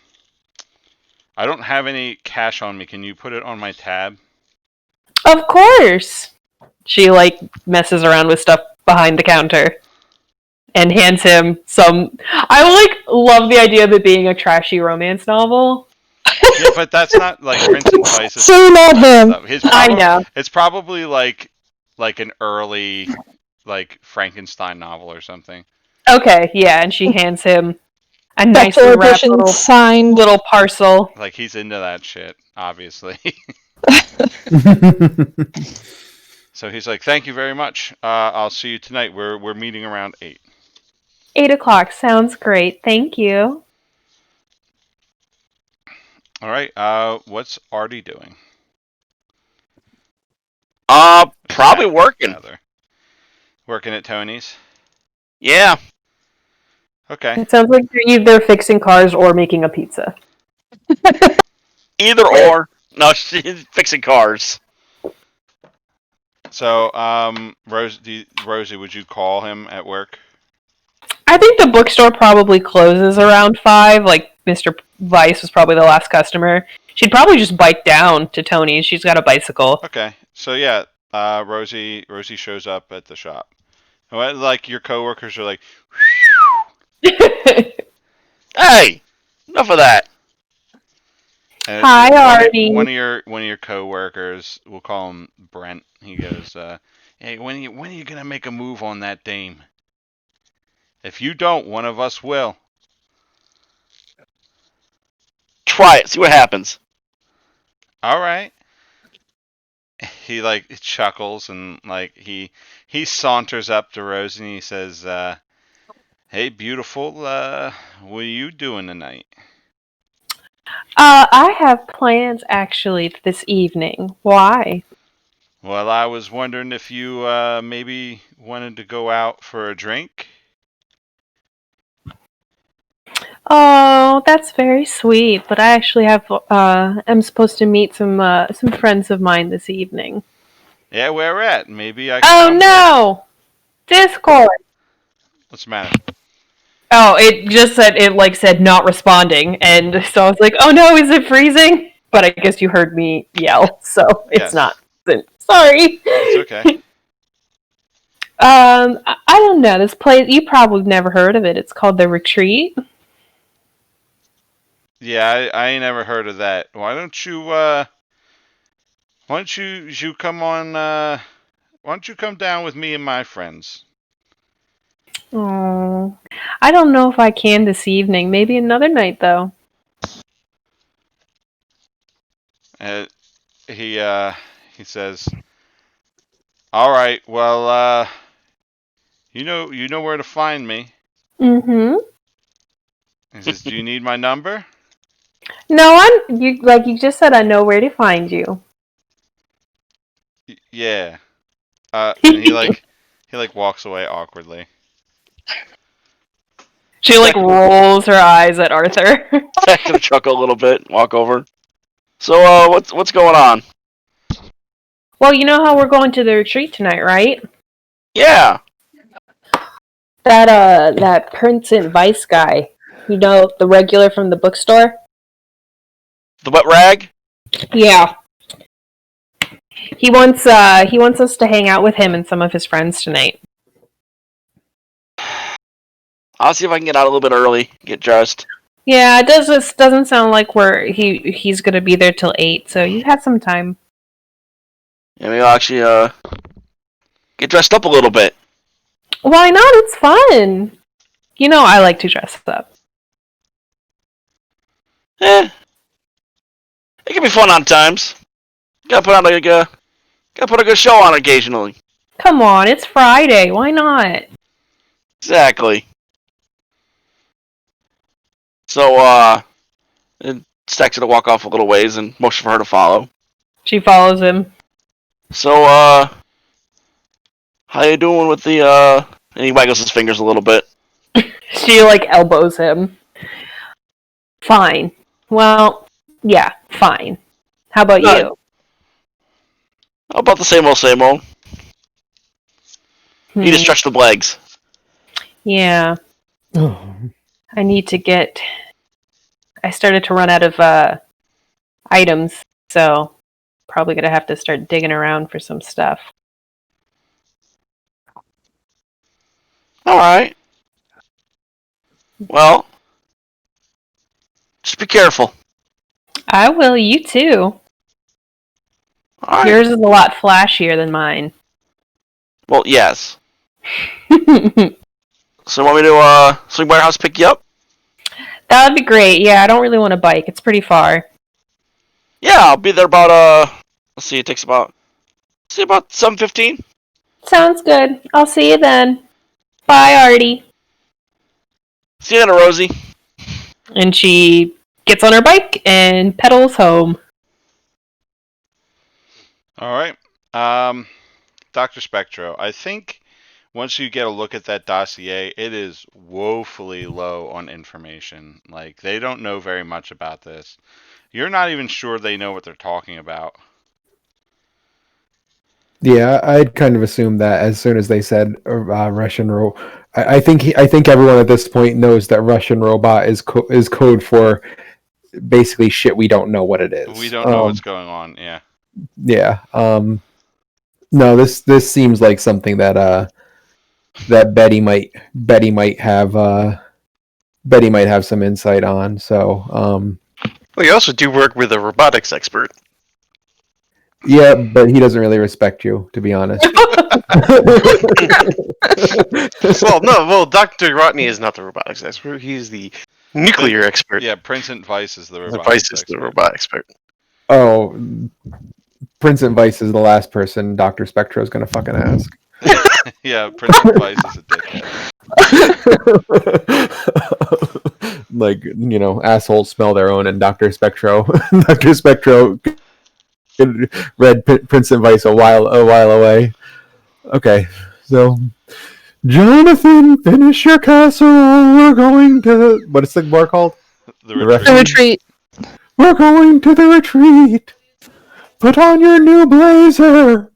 don't have any cash on me. Can you put it on my tab? Of course. She messes around with stuff behind the counter and hands him some. I love the idea of it being a trashy romance novel. Yeah, but that's not like Prince and Vice's so not him. stuff. I know. It's probably like an early like Frankenstein novel or something. Okay, yeah, and she hands him a nicely Special wrapped edition signed. little parcel. Like he's into that shit, obviously. So he's like, "Thank you very much. I'll see you tonight. We're meeting around 8." 8 o'clock sounds great. Thank you. All right. What's Artie doing? Probably working. Rather. Working at Tony's. Yeah. Okay. It sounds like you're either fixing cars or making a pizza. Either or. No, she's fixing cars. So, Rosie, would you call him at work? I think the bookstore probably closes around 5. Like, Mr. Weiss was probably the last customer. She'd probably just bike down to Tony's. She's got a bicycle. Okay. So yeah, Rosie shows up at the shop. Like your coworkers are like, Hey, enough of that. and Hi, Artie. one of your coworkers, we'll call him Brent. He goes, "Hey, when are you gonna make a move on that dame? If you don't, one of us will." Try it. See what happens. All right. He like chuckles and like he saunters up to Rose and he says, "Hey, beautiful, what are you doing tonight?" I have plans actually this evening. Why? Well, I was wondering if you maybe wanted to go out for a drink. Oh, that's very sweet. But I actually am supposed to meet some friends of mine this evening. Yeah, where at? Maybe I can Oh come with. no! Discord. What's the matter? Oh, it just said not responding, and so I was like, oh no, is it freezing? But I guess you heard me yell, so Yes. it's not. Sorry. It's okay. I don't know. This place, you probably never heard of it. It's called The Retreat. Yeah, I ain't never heard of that. Why don't you come on? Why don't you come down with me and my friends? Oh, I don't know if I can this evening. Maybe another night, though. Uh, he says, "All right, well, you know where to find me." Mm-hmm. He says, "Do you need my number?" No, you just said I know where to find you. Yeah. And he walks away awkwardly. She like rolls her eyes at Arthur. Zach's gonna chuckle a little bit, walk over. So, what's going on? Well, you know how we're going to the retreat tonight, right? Yeah. That Prince and Vice guy. You know, the regular from the bookstore? The wet rag? Yeah. He wants us to hang out with him and some of his friends tonight. I'll see if I can get out a little bit early, get dressed. Yeah, it doesn't sound like he's gonna be there till 8, so you have some time. Yeah, maybe I'll actually get dressed up a little bit. Why not? It's fun. You know I like to dress up. It can be fun on times. Gotta put a good show on occasionally. Come on, it's Friday. Why not? Exactly. So, and Stack's gonna walk off a little ways and motion for her to follow. She follows him. So, how you doing with the, and he waggles his fingers a little bit. She like elbows him. Fine. Well, yeah, fine. How about you? How about the same old, same old? You just stretch the legs. Yeah. Oh. I need to get... I started to run out of items, so probably gonna have to start digging around for some stuff. Alright. Well, just be careful. I will, you too. Alright. Yours is a lot flashier than mine. Well, yes. So you want me to, swing by your house, pick you up? That would be great. Yeah, I don't really want to bike. It's pretty far. Yeah, I'll be there about, let's see, it takes about 7:15. Sounds good. I'll see you then. Bye, Artie. See you later, Rosie. And she gets on her bike and pedals home. All right. Dr. Spectro, I think once you get a look at that dossier, it is woefully low on information. Like, they don't know very much about this. You're not even sure they know what they're talking about. Yeah, I'd kind of assumed that as soon as they said Russian robot. I think everyone at this point knows that Russian robot is code for basically shit we don't know what it is. We don't know what's going on. Yeah. Yeah. No, this seems like something that that Betty might have some insight on. So Well, you also do work with a robotics expert. yeah, but he doesn't really respect you, to be honest. Well, Dr. Rodney is not the robotics expert. He's the nuclear expert. Yeah, Prince and Vice is the The robotics Vice is expert. the robot expert. Oh, Prince and Vice is the last person Dr. Spectro is going to fucking ask. Yeah, Prince and Vice is a dickhead. Like, assholes smell their own, and Dr. Spectro read Prince and Vice a while away. Okay, so Jonathan, finish your casserole. We're going to what's the bar called? The retreat. We're going to the retreat. Put on your new blazer.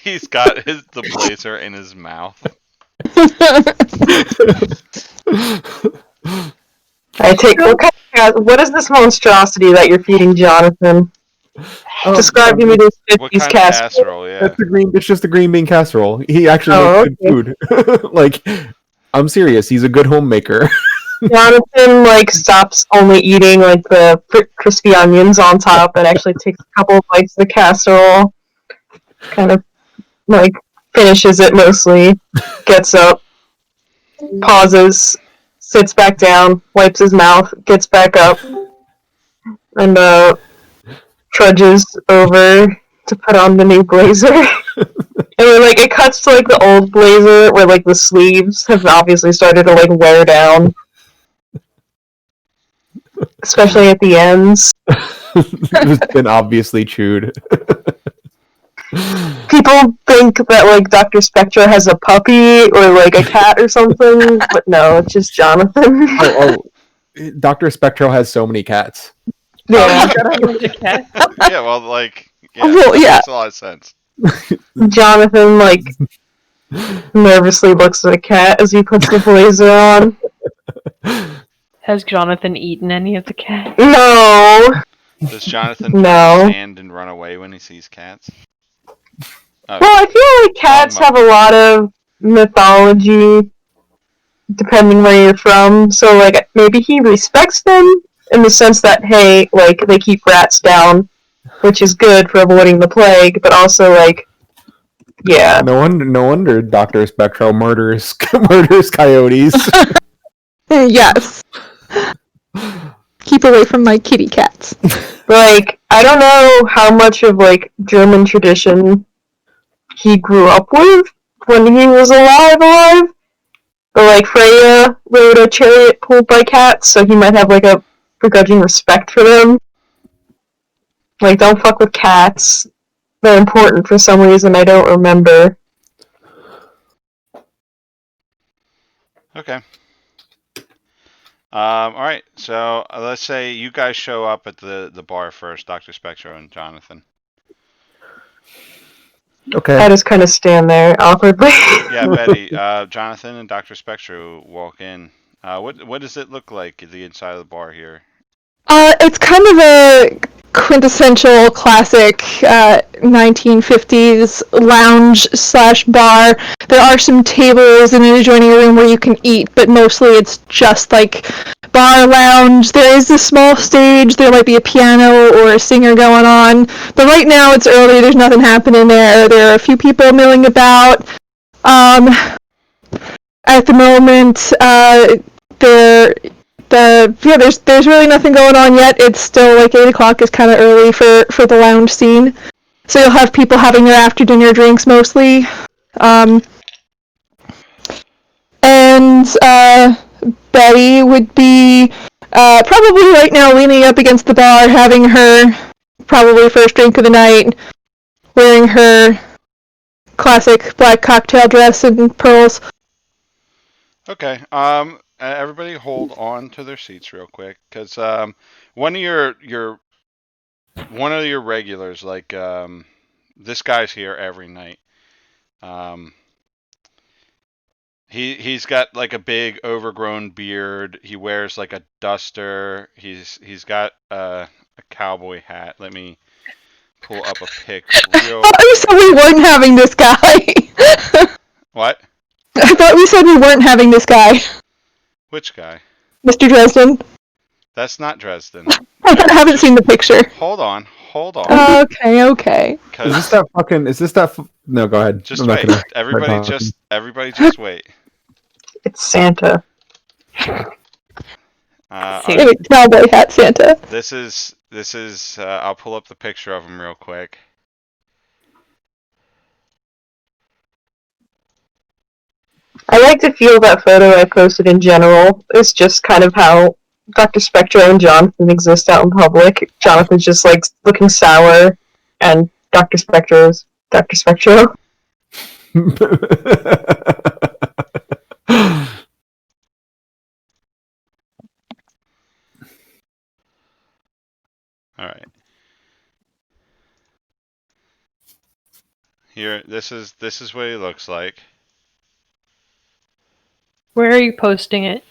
He's got the blazer in his mouth. I take what is this monstrosity that you're feeding Jonathan? Describe to me this What 50s kind of casserole. casserole? Yeah. It's just a green bean casserole. He actually makes good food. Like, I'm serious. He's a good homemaker. Jonathan stops only eating the crispy onions on top and actually takes a couple of bites of the casserole. Kind of finishes it mostly. Gets up, pauses, sits back down, wipes his mouth, gets back up, and trudges over to put on the new blazer And like it cuts to like the old blazer where like the sleeves have obviously started to like wear down, especially at the ends. It's been obviously chewed. People think that like Dr. Spectra has a puppy or like a cat or something, but no, it's just Jonathan. Oh, Dr. Spectro has so many cats. Yeah, Yeah, well, like, yeah, Well, that yeah. makes a lot of sense. Jonathan like nervously looks at a cat as he puts the blazer on. Has Jonathan eaten any of the cats? No. Does Jonathan No. stand and run away when he sees cats? Oh, Well, I feel like cats have a lot of mythology depending where you're from. So, like, maybe he respects them in the sense that, hey, like, they keep rats down, which is good for avoiding the plague, but also, like, yeah. No wonder Dr. Spectro murders coyotes. Yes. Keep away from my kitty cats. Like, I don't know how much of, like, German tradition he grew up with when he was alive. But, like, Freya rode a chariot pulled by cats, so he might have, like, a begrudging respect for them. Like, don't fuck with cats. They're important for some reason I don't remember. okay. All right. So let's say you guys show up at the bar first, Dr. Spectro and Jonathan. Okay. I just kind of stand there awkwardly. Yeah, Betty. Jonathan and Dr. Spectro walk in. What does it look like at the inside of the bar here? It's kind of a quintessential classic 1950s lounge / bar. There are some tables in an adjoining room where you can eat, but mostly it's just like bar lounge. There is a small stage. There might be a piano or a singer going on, but right now it's early. There's nothing happening there. There are a few people milling about. At the moment, there's really nothing going on yet. It's still like 8 o'clock is kind of early for the lounge scene. So you'll have people having their after dinner drinks mostly. And Betty would be probably right now leaning up against the bar, having her probably first drink of the night, wearing her classic black cocktail dress and pearls. Okay. Everybody hold on to their seats real quick, because one of your regulars, like this guy's here every night. He's got like a big overgrown beard. He wears like a duster. He's got a cowboy hat. Let me pull up a pic real I thought we said we weren't having this guy. What? I thought we said we weren't having this guy. Which guy? Mr. Dresden. That's not Dresden. I haven't seen the picture. Hold on. Okay. Is this that no, go ahead. Just wait. Everybody just wait. It's Santa. Cowboy hat Santa. This is I'll pull up the picture of him real quick. I like to feel that photo I posted in general. It's just kind of how Dr. Spectro and Jonathan exist out in public. Jonathan's just like looking sour, and Dr. Spectro's Dr. Spectro. All right. Here, this is what he looks like. Where are you posting it?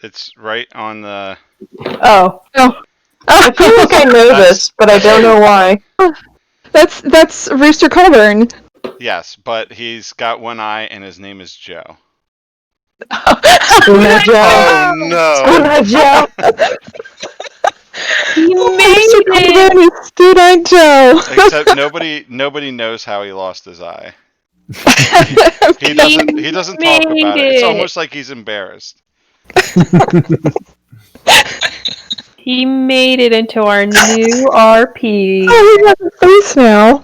It's right on the. Oh. I feel like I know this, but I don't know why. That's Rooster Colburn. Yes, but he's got one eye and his name is Joe. Schooner Joe. Oh no! Schooner Joe. You made it! Student Joe. Except nobody knows how he lost his eye. He doesn't talk about it. It's almost like he's embarrassed. He made it into our new RP. Oh, he has a face now.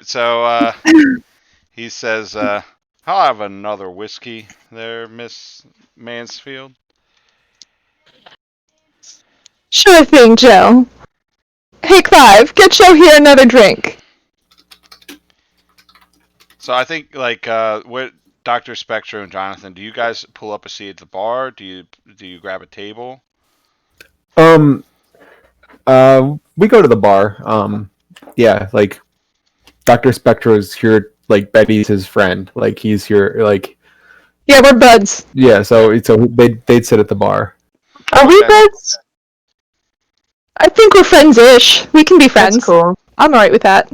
So he says, "I'll have another whiskey there, Miss Mansfield." Sure thing, Joe. Hey, Clive, get Joe here another drink. So I think what Doctor Spectro and Jonathan, do you guys pull up a seat at the bar? Do you grab a table? Um, we go to the bar. Yeah, like Doctor Spectro's here. Like Betty's his friend. Like he's here. Like Yeah, we're buds. yeah. So they'd sit at the bar. Are we Okay. buds? I think we're friends-ish. We can be friends. That's cool. I'm alright with that.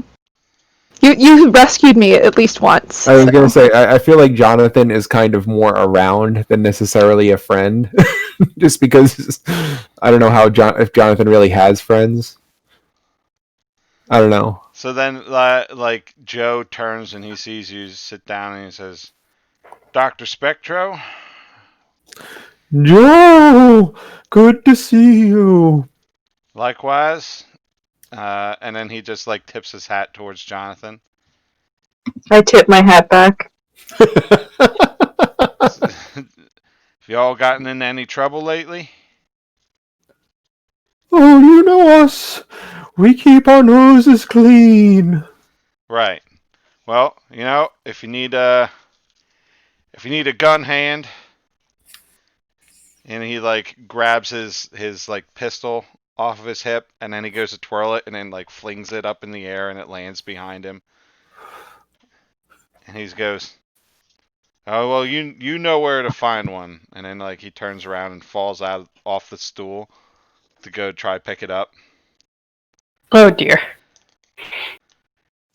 You rescued me at least once. I was so. gonna say I feel like Jonathan is kind of more around than necessarily a friend, just because I don't know if Jonathan really has friends. I don't know. So then, like Joe turns and he sees you sit down and he says, "Doctor Spectro." Joe, good to see you. Likewise. And then he just like tips his hat towards Jonathan. I tip my hat back. Have y'all gotten in any trouble lately? Oh, you know us. We keep our noses clean. Right. Well, if you need a gun hand, and he like grabs his like pistol off of his hip, and then he goes to twirl it, and then like flings it up in the air, and it lands behind him. And he goes, "Oh well, you know where to find one." And then like he turns around and falls out off the stool to go try pick it up. Oh dear.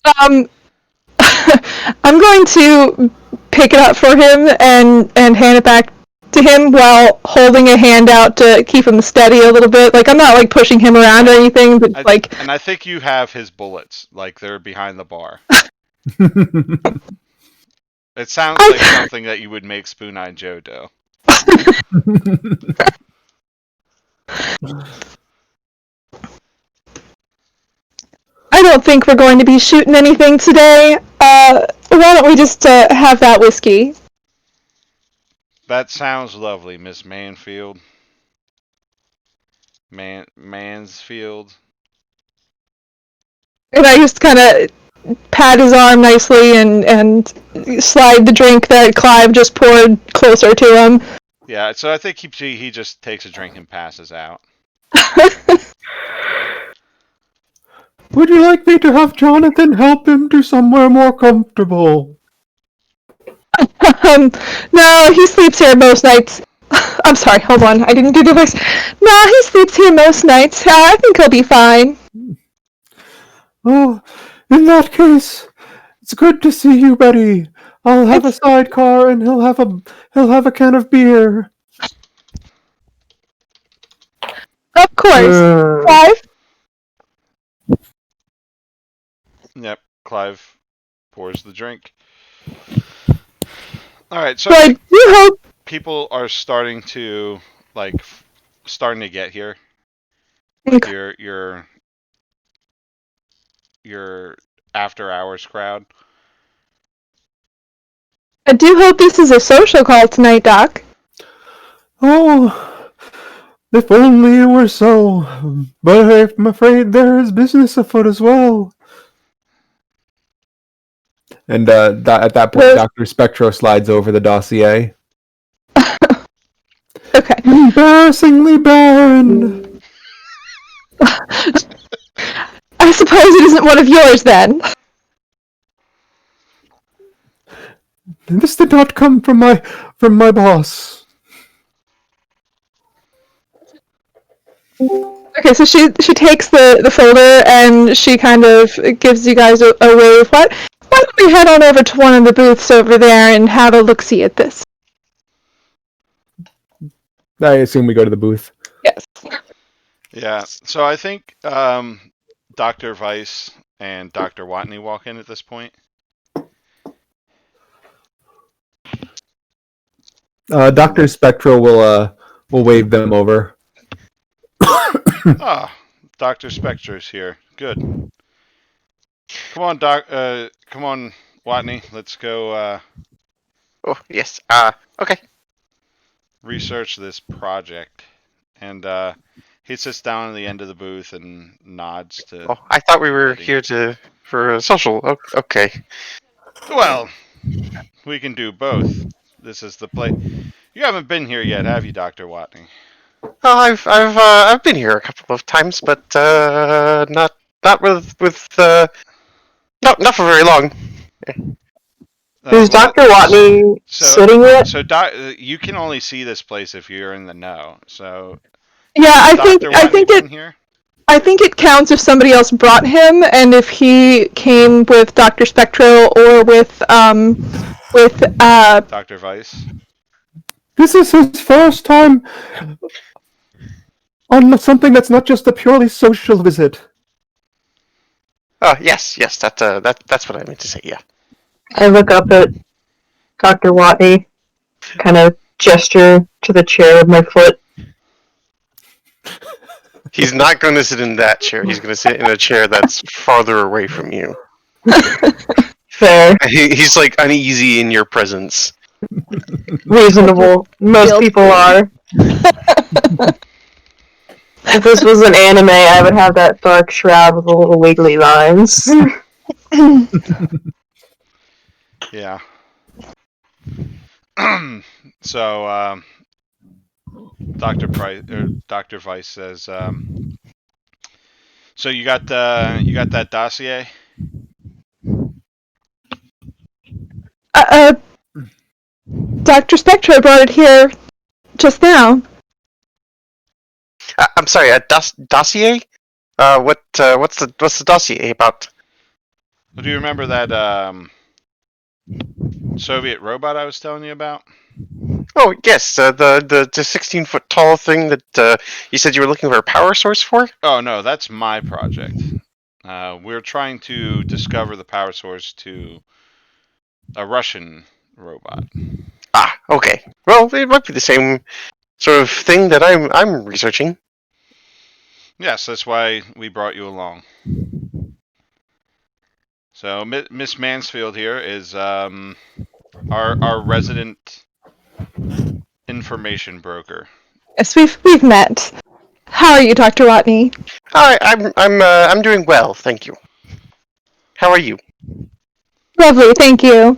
I'm going to pick it up for him and hand it back to him while holding a hand out to keep him steady a little bit. Like I'm not like pushing him around or anything, but And I think you have his bullets, like they're behind the bar. It sounds like something that you would make Spoon-Eyed Joe do. I don't think we're going to be shooting anything today. Why don't we just have that whiskey? That sounds lovely, Miss Manfield. Mansfield. And I just kind of pat his arm nicely and slide the drink that Clive just poured closer to him. Yeah, so I think he just takes a drink and passes out. Would you like me to have Jonathan help him to somewhere more comfortable? No, he sleeps here most nights. I'm sorry, hold on, I didn't do the voice. No, he sleeps here most nights. I think he'll be fine. Oh, in that case, it's good to see you, Betty. I'll have a sidecar, and he'll have a can of beer. Of course. Clive? Yep, Clive pours the drink. All right, so So I do hope. people are starting to get here. Okay. Your after hours crowd. I do hope this is a social call tonight, Doc. Oh, if only it were so. But I'm afraid there is business afoot as well. And at that point, Dr. Spectro slides over the dossier. Okay. Embarrassingly barren. I suppose it isn't one of yours then. This did not come from my boss. Okay, so she takes the folder and she kind of gives you guys a wave. Why don't we head on over to one of the booths over there and have a look-see at this? I assume we go to the booth. Yes. Yeah, so I think Dr. Weiss and Dr. Watney walk in at this point. Dr. Spectro will wave them over. Ah, Dr. Spectro's here. Good. Come on, Doc. Come on, Watney. Let's go Oh, yes. Okay. research this project. And he sits down at the end of the booth and nods to Oh, I thought we were everybody. here for a social. Okay. Well, we can do both. This is the place. You haven't been here yet, have you, Dr. Watney? Oh, I've been here a couple of times, but not not for very long. Is Well, Dr. Watney sitting yet? you can only see this place if you're in the know. So, Yeah, has I think Dr. I Watney think been it here? I think it counts if somebody else brought him, and if he came with Dr. Spectro or with Dr. Weiss? This is his first time on something that's not just a purely social visit. Oh, yes, that's what I meant to say. Yeah. I look up at Dr. Watney, kind of gesture to the chair with my foot. He's not going to sit in that chair. He's going to sit in a chair that's farther away from you. Fair. He's like uneasy in your presence. Reasonable. Most Guilty. people are. If this was an anime, I would have that dark shroud with the little wiggly lines. Yeah. So, Dr. Weiss says, so you got that dossier? uh, Dr. Spectro brought it here just now. I'm sorry, a dossier? What's the dossier about? Do you remember that Soviet robot I was telling you about? Oh, yes, the 16-foot tall thing that you said you were looking for a power source for? Oh no, that's my project. We're trying to discover the power source to a Russian robot. Ah, okay. Well, it might be the same sort of thing that I'm researching. Yes, that's why we brought you along. So Miss Mansfield here is our resident information broker. Yes, we've met. How are you, Dr. Watney? Hi, I'm doing well, thank you. How are you? Lovely, thank you.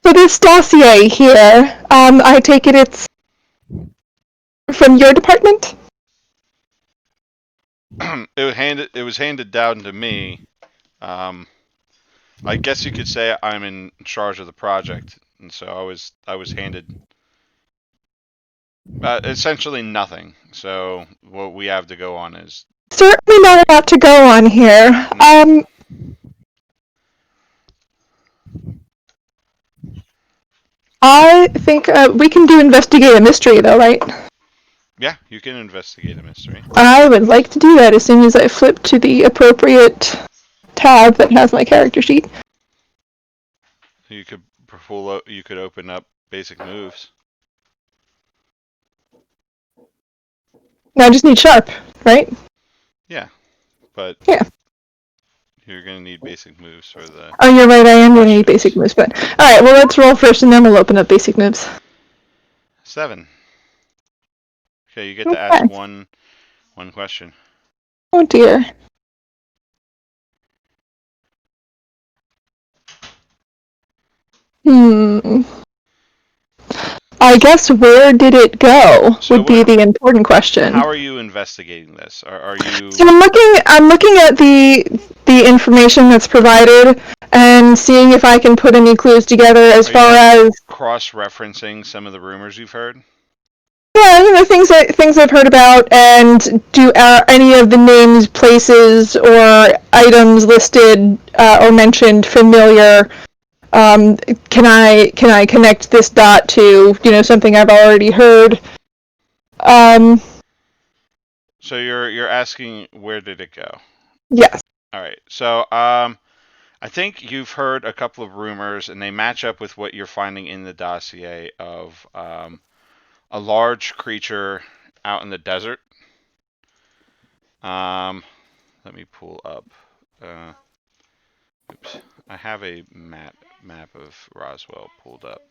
So this dossier here, I take it's from your department? It was handed down to me. I guess you could say I'm in charge of the project, and so I was handed essentially nothing. So what we have to go on is Certainly not a lot to go on here. I think we can investigate a mystery, though, right? yeah, you can investigate a mystery. I would like to do that as soon as I flip to the appropriate tab that has my character sheet. You could you could open up basic moves. No, I just need sharp, right? Yeah, but Yeah. you're gonna need basic moves for the. Oh, you're right. I am going to need questions. basic moves, but all right. Well, let's roll first, and then we'll open up basic moves. 7. Okay, you get to Okay. ask one question. Oh dear. I guess where did it go So would be the important question. How are you investigating this? Are you? So I'm looking at the information that's provided and seeing if I can put any clues together as far as cross-referencing some of the rumors you've heard? yeah, things I've heard about, and do any of the names, places, or items listed or mentioned familiar? Can I connect this dot to something I've already heard? So you're asking where did it go? Yes. All right. So I think you've heard a couple of rumors, and they match up with what you're finding in the dossier of a large creature out in the desert. Let me pull up. Oops. I have a map of Roswell pulled up.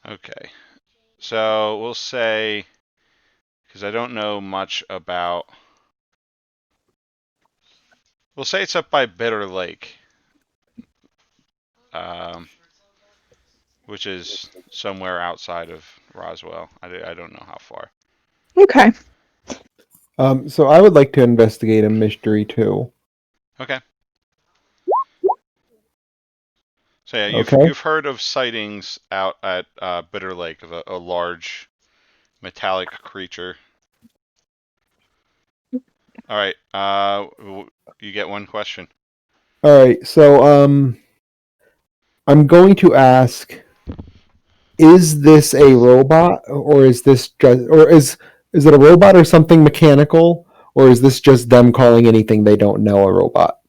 Okay. So we'll say, because I don't know much about. We'll say it's up by Bitter Lake, which is somewhere outside of Roswell. I don't know how far. Okay. So I would like to investigate a mystery too. Okay. So yeah, Okay. you've heard of sightings out at Bitter Lake of a large metallic creature. All right. You get one question. All right. So I'm going to ask: is this a robot, or is this just, or is it a robot or something mechanical, or is this just them calling anything they don't know a robot?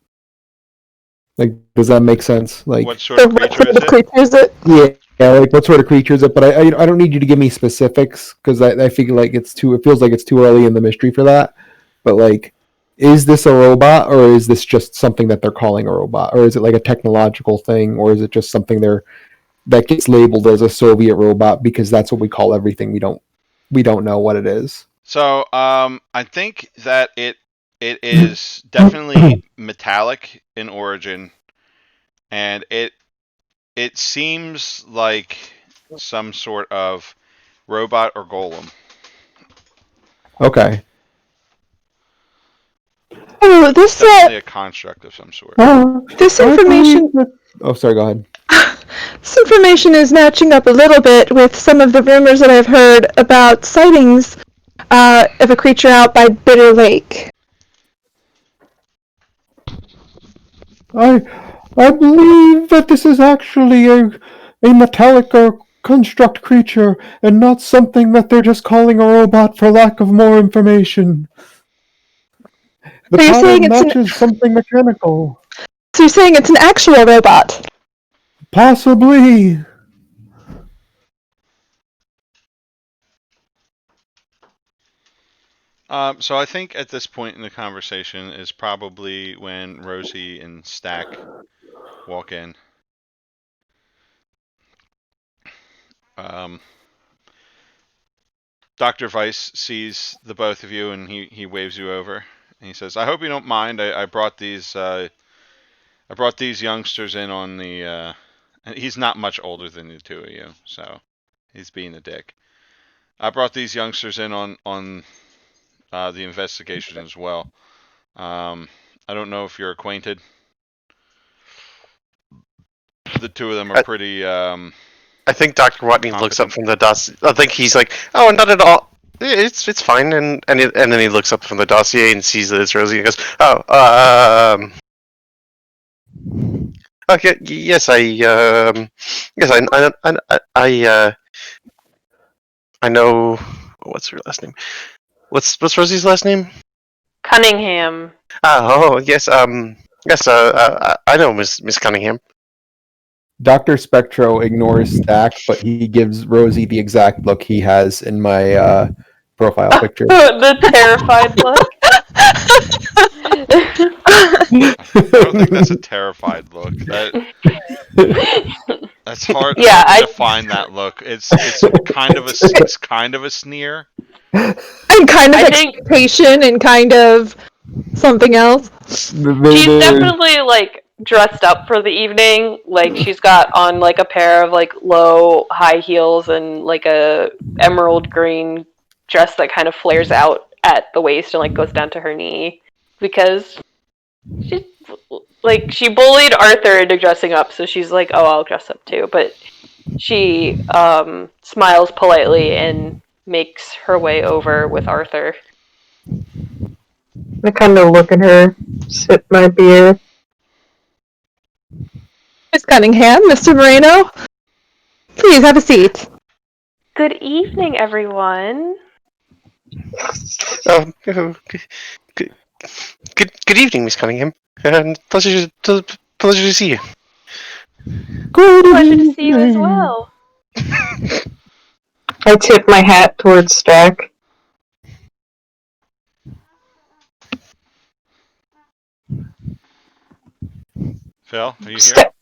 Like, does that make sense? Like, What sort of What creature sort is of it? creature is it? yeah, like what sort of creature is it? But I don't need you to give me specifics because I feel like it feels like it's too early in the mystery for that. But like, is this a robot, or is this just something that they're calling a robot, or is it like a technological thing, or is it just something that gets labeled as a Soviet robot because that's what we call everything we don't know what it is. So I think that it is definitely metallic in origin, and it seems like some sort of robot or golem. Okay. Oh, It's definitely a construct of some sort. this I believe information that. Oh, sorry. Go ahead. this information is matching up a little bit with some of the rumors that I've heard about sightings of a creature out by Bitter Lake. I I believe that this is actually a metallic or construct creature and not something that they're just calling a robot for lack of more information. The So you're saying pattern it's an matches something mechanical. so you're saying it's an actual robot? Possibly. So I think at this point in the conversation is probably when Rosie and Stack walk in. Um, Dr. Weiss sees the both of you and he waves you over. And he says, "I hope you don't mind. I brought these youngsters in on the. And he's not much older than the two of you, so he's being a dick. I brought these youngsters in on the investigation as well. I don't know if you're acquainted. The two of them are pretty. I think Dr. Watney looks up Competent. from the dossier. I think he's like, "Oh, not at all. It's fine." And then he looks up from the dossier and sees that it's Rosie and goes, "Oh, okay, yes, yes, I know. What's her last name? What's Rosie's last name? Cunningham. Oh, yes, yes, I know Miss Cunningham. Dr. Spectro ignores Stack, but he gives Rosie the exact look he has in my profile picture. The terrified look. I don't think that's a terrified look. That's hard Yeah, to define that look. It's kind of a sneer. And kind of I think expectation and kind of something else. she's definitely like dressed up for the evening. Like she's got on like a pair of like low high heels and like a emerald green dress that kind of flares out at the waist and like goes down to her knee because she like she bullied Arthur into dressing up, so she's like, "Oh, I'll dress up too." But she smiles politely and makes her way over with Arthur. I kind of look at her, sip my beer. Miss Cunningham, Mr. Moreno, please have a seat. Good evening, everyone. Oh, good evening, Miss Cunningham. And pleasure to see you. Good Pleasure to see you as evening. well. I tip my hat towards Stack. Phil, are you here? Stack.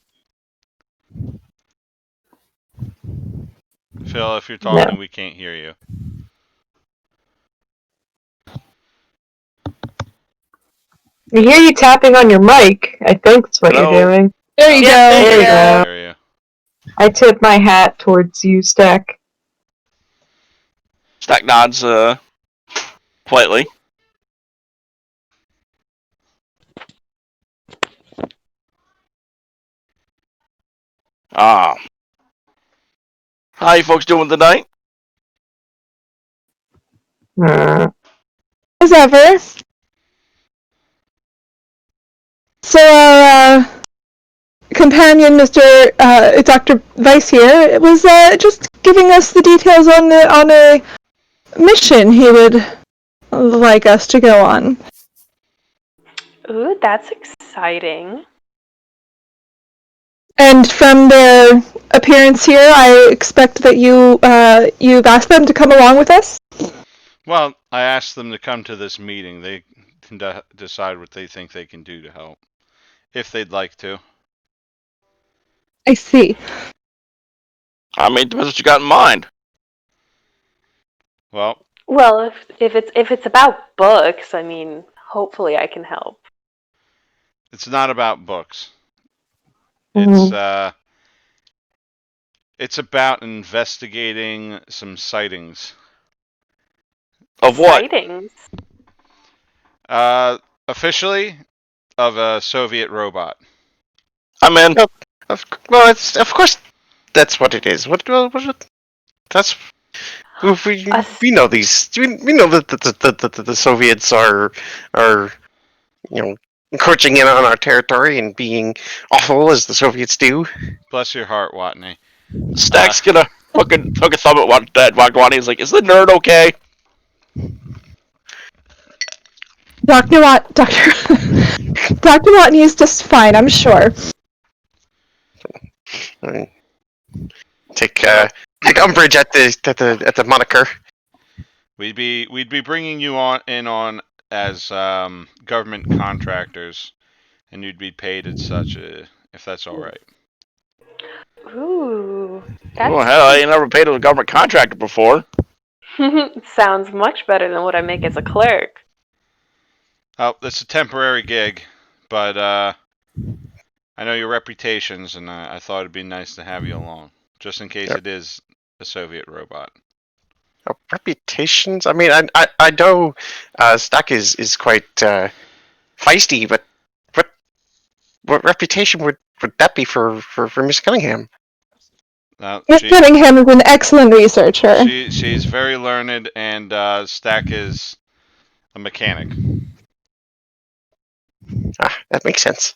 Phil, if you're No. talking, we can't hear you. I hear you tapping on your mic. I think that's what Hello? you're doing. There you Yep, go. there you There you go. go. Hear you. I tip my hat towards you, Stack. Stack nods politely. Ah. How you folks doing tonight? Hmm. As ever. So our companion, Mr. Dr. Weiss here, was just giving us the details on a mission he would like us to go on. Ooh, that's exciting. And from their appearance here, I expect that you've asked them to come along with us. Well, I asked them to come to this meeting. They can decide what they think they can do to help, if they'd like to. I see. I mean, depends what you got in mind. Well, Well, if it's about books, I mean, hopefully I can help. it's not about books. Mhm. It's about investigating some sightings. Of what? Sightings. Officially, of a Soviet robot. I'm in. Well, it's of course that's what it is. That's we know these. We know that the Soviets are encroaching in on our territory and being awful as the Soviets do. Bless your heart, Watney. Stack's gonna fucking hook a thumb at Wagwani. He's like, is the nerd okay? Dr. Dr. Watney is just fine, I'm sure. Take umbrage at the moniker. We'd be bringing you on as government contractors, and you'd be paid as such, if that's all right. Ooh, Oh hell, I ain't never paid a government contractor before. sounds much better than what I make as a clerk. Oh, it's a temporary gig, but I know your reputations, and I thought it'd be nice to have you along, just in case it is a Soviet robot. Reputations. I mean, I know Stack is quite feisty, but what reputation would that be for Miss Cunningham? Miss Cunningham is an excellent researcher. She's very learned, and Stack is a mechanic. That makes sense.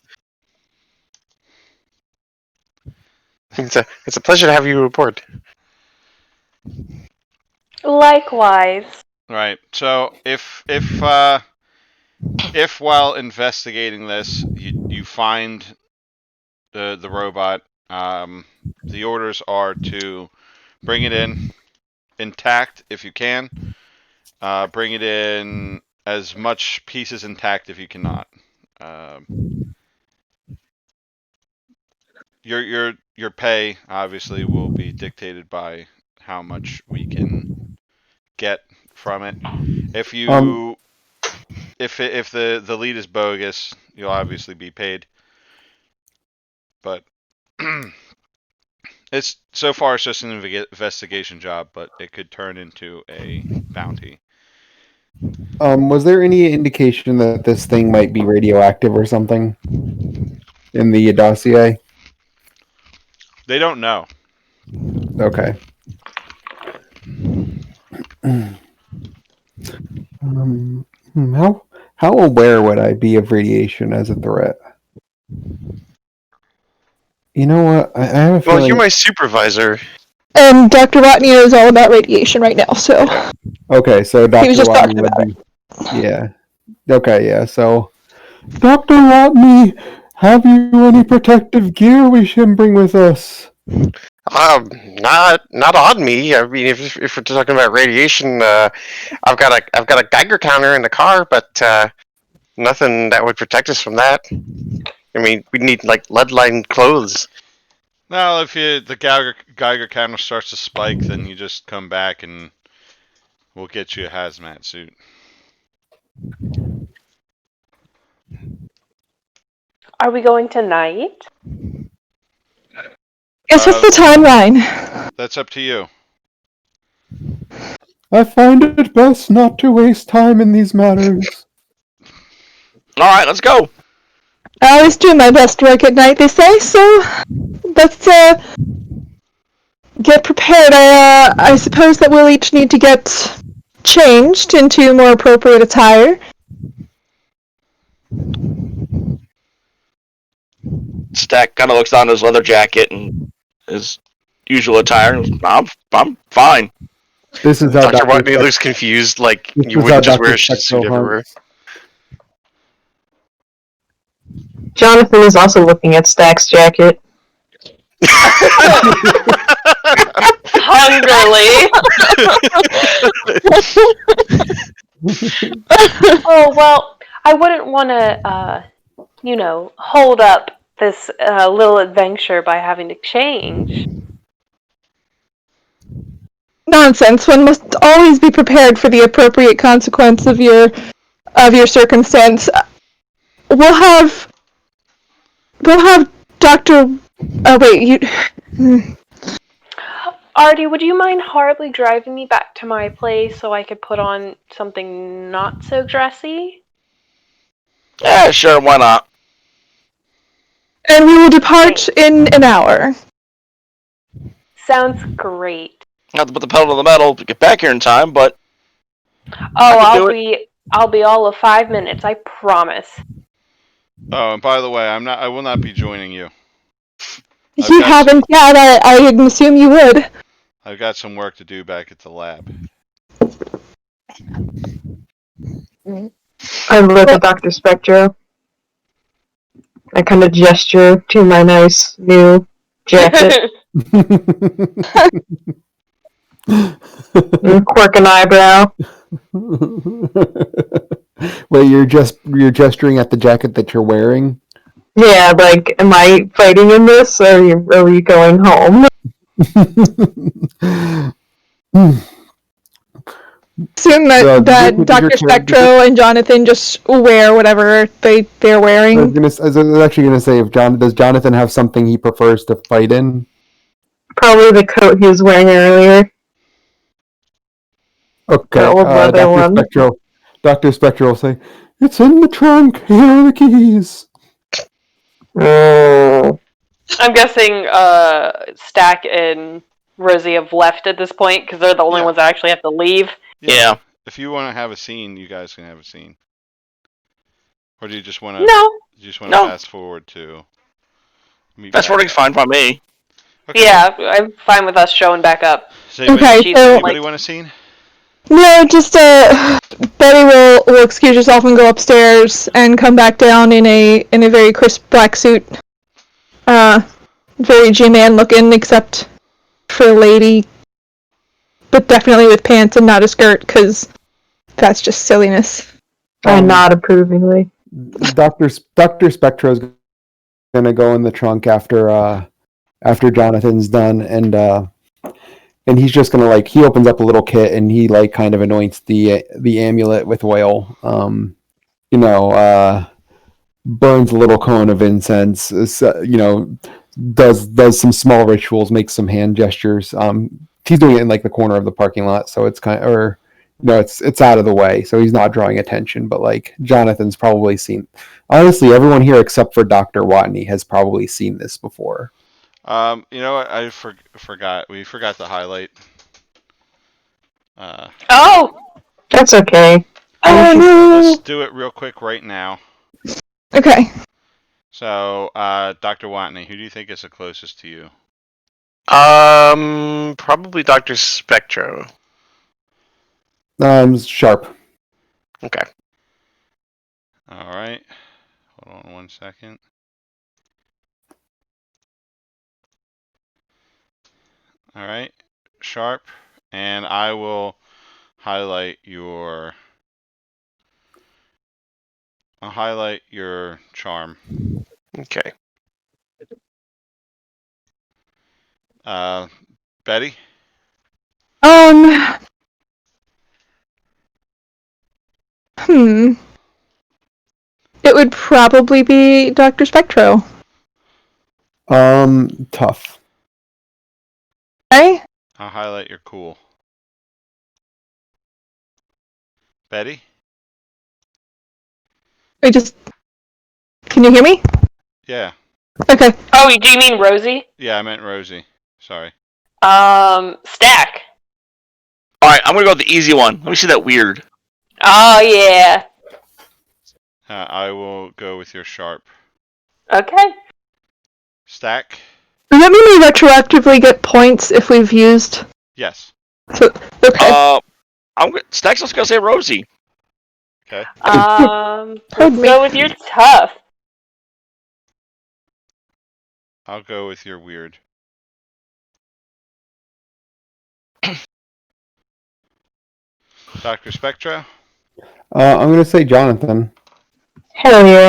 It's a pleasure to have you aboard. Likewise. Right. So if while investigating this you find the robot, the orders are to bring it in intact if you can. Bring it in as much pieces intact if you cannot. Your pay obviously will be dictated by how much we can get from it. If you if the lead is bogus, you'll obviously be paid. But it's so far it's just an investigation job, but it could turn into a bounty. Was there any indication that this thing might be radioactive or something in the dossier? They don't know. Okay. How aware would I be of radiation as a threat? You know what? I have a feeling. Well, you're my supervisor. And Dr. Watney knows all about radiation right now, so Okay, so Dr. he was just Watney talking would about be. Yeah. Okay, yeah. So, Dr. Watney, Have you any protective gear we should bring with us? Not on me. I mean, if we're talking about radiation, I've got a Geiger counter in the car, but nothing that would protect us from that. I mean, we need like lead-lined clothes. Now, if the Geiger counter starts to spike, then you just come back and we'll get you a hazmat suit. Are we going tonight? Guess what's the timeline? That's up to you. I find it best not to waste time in these matters. All right, let's go. I always do my best work at night, they say, so let's get prepared. I suppose that we'll each need to get changed into more appropriate attire. Stack kind of looks down his leather jacket and his usual attire. I'm fine. This is how Dr. Watney looks confused, like This you is wouldn't how just wear a Dr. suit Spectro everywhere. hunts. Jonathan is also looking at Stack's jacket. Hungrily. Oh, well, I wouldn't want to, hold up this little adventure by having to change. Nonsense. One must always be prepared for the appropriate consequence of your circumstance. We'll have Dr. Oh wait, you. Artie, would you mind hardly driving me back to my place so I could put on something not so dressy? Yeah, sure, why not? And we will depart in an hour. Sounds great. Not to put the pedal to the metal to get back here in time, but Oh, I I'll be all of 5 minutes, I promise. Oh, and by the way, I will not be joining you. You haven't yet. I didn't assume you would. I've got some work to do back at the lab. I look at Dr. Spectro. I kind of gesture to my nice new jacket. Quirk an eyebrow. Wait, you're gesturing at the jacket that you're wearing? Yeah, like, am I fighting in this, or are we going home? Assume that Dr. Spectro and Jonathan just wear whatever they're wearing. I was actually going to say, does Jonathan have something he prefers to fight in? Probably the coat he was wearing earlier. Okay, The old leather one. Dr. Spectro will say, "It's in the trunk. Here are the keys." I'm guessing Stack and Rosie have left at this point because they're the only ones that actually have to leave. Yeah. If you want to have a scene, you guys can have a scene. Or do you just want to? No. You just want to fast forward to? Fast forwarding's fine by me. Okay. Yeah, I'm fine with us showing back up. Does anybody, so anybody want a scene? No, just Betty will excuse herself and go upstairs and come back down in a very crisp black suit. Very G-man looking, except for a lady, but definitely with pants and not a skirt, because that's just silliness. I nod approvingly. Dr. Spectro is going to go in the trunk after Jonathan's done, and he's just going to, he opens up a little kit and he kind of anoints the amulet with oil. Burns a little cone of incense, does some small rituals, makes some hand gestures. He's doing it in the corner of the parking lot, so it's it's out of the way, so he's not drawing attention. But Jonathan's probably seen. Honestly, everyone here except for Dr. Watney has probably seen this before. You know what? I forgot. We forgot to highlight. That's okay. Oh no! Let's do it real quick right now. Okay. So, Dr. Watney, who do you think is the closest to you? Probably Dr. Spectro. Sharp. Okay. All right. Hold on 1 second. All right, sharp, and I will highlight your. I'll highlight your charm. Okay. Betty. Um. It would probably be Dr. Spectro. Tough. Okay? I'll highlight your cool. Betty. Wait, just. Can you hear me? Yeah. Okay. Oh, do you mean Rosie? Yeah, I meant Rosie. Sorry. Stack. All right, I'm gonna go with the easy one. Let me see that weird. Oh yeah. I will go with your sharp. Okay. Stack. Does that mean we retroactively get points if we've used? Yes. So, okay. Stack's just gonna say Rosie. Okay. Pardon Let's me. go with your tough. I'll go with your weird. Dr. Spectro. I'm gonna say Jonathan. Hell yeah.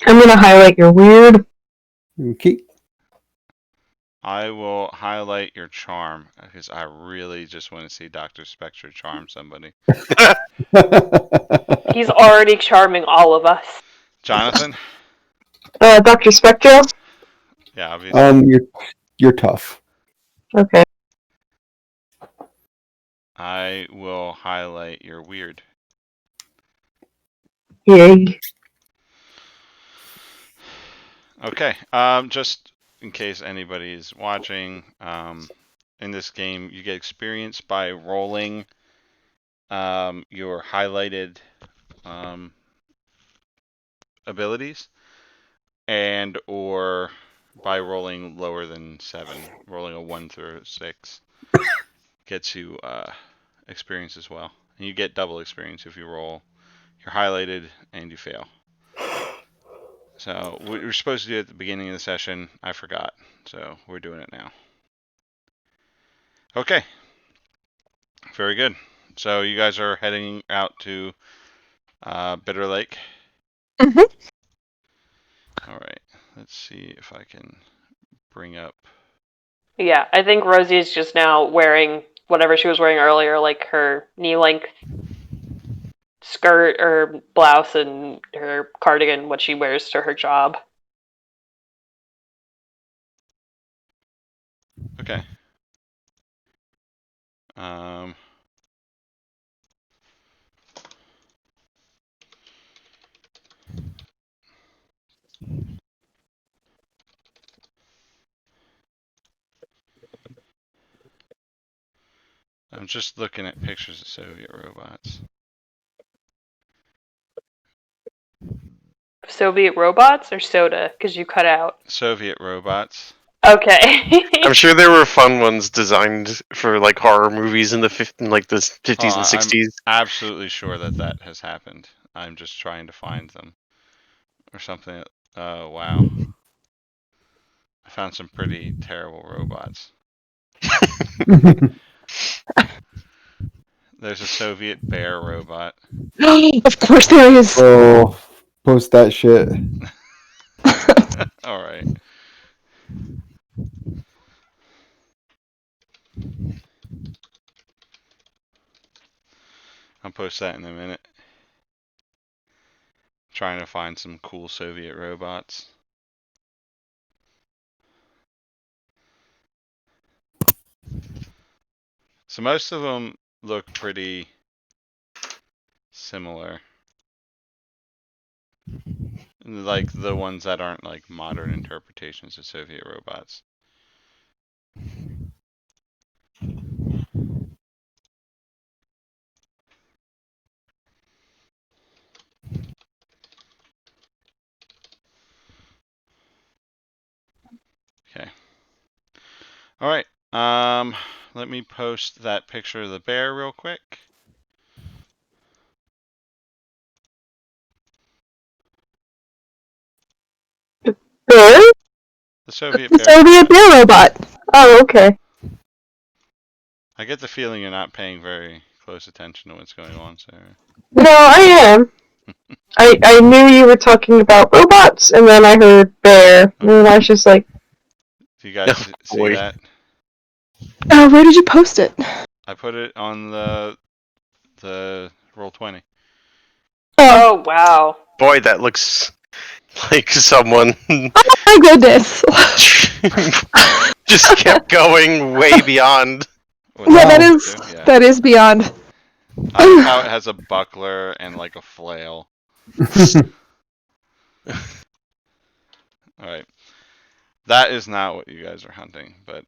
I'm gonna highlight your weird. Okay. I will highlight your charm because I really just want to see Dr. Spectro charm somebody. He's already charming all of us. Jonathan. Dr. Spectro? Yeah, obviously. You're tough. Okay. I will highlight your weird. Yay. Okay. Just in case anybody is watching, in this game, you get experience by rolling your highlighted abilities, and or by rolling lower than 7. Rolling a 1 through 6 gets you experience as well. And you get double experience if you roll. You're highlighted and you fail. So we were supposed to do it at the beginning of the session. I forgot. So we're doing it now. Okay. Very good. So you guys are heading out to Bitter Lake. Mm-hmm. All right. Let's see if I can bring up. Yeah, I think Rosie is just now wearing whatever she was wearing earlier, like her knee-length skirt or blouse and her cardigan, what she wears to her job. Okay. Um, I'm just looking at pictures of Soviet robots. Soviet robots or soda? Because you cut out. Soviet robots. Okay. I'm sure there were fun ones designed for like horror movies in the 50s and I'm 60s. absolutely sure that that has happened. I'm just trying to find them or something. Oh, wow. I found some pretty terrible robots. There's a Soviet bear robot. Of course there is. Oh, post that shit. All right. I'll post that in a minute. Trying to find some cool Soviet robots. So most of them look pretty similar. Like the ones that aren't like modern interpretations of Soviet robots. Okay. All right. Let me post that picture of the bear real quick. Bear? The Soviet The bear. Soviet bear robot. Oh, okay. I get the feeling you're not paying very close attention to what's going on, Sarah. No, I am. I knew you were talking about robots, and then I heard bear, and then I was just like, Do you guys Oh, see boy. that? Where did you post it? I put it on the Roll20. Oh, Oh wow. Boy, that looks like someone my goodness. just kept going way beyond. What, Yeah, that the is Soviet bear? Yeah. that is beyond. I like how it has a buckler and like a flail. Alright. That is not what you guys are hunting, but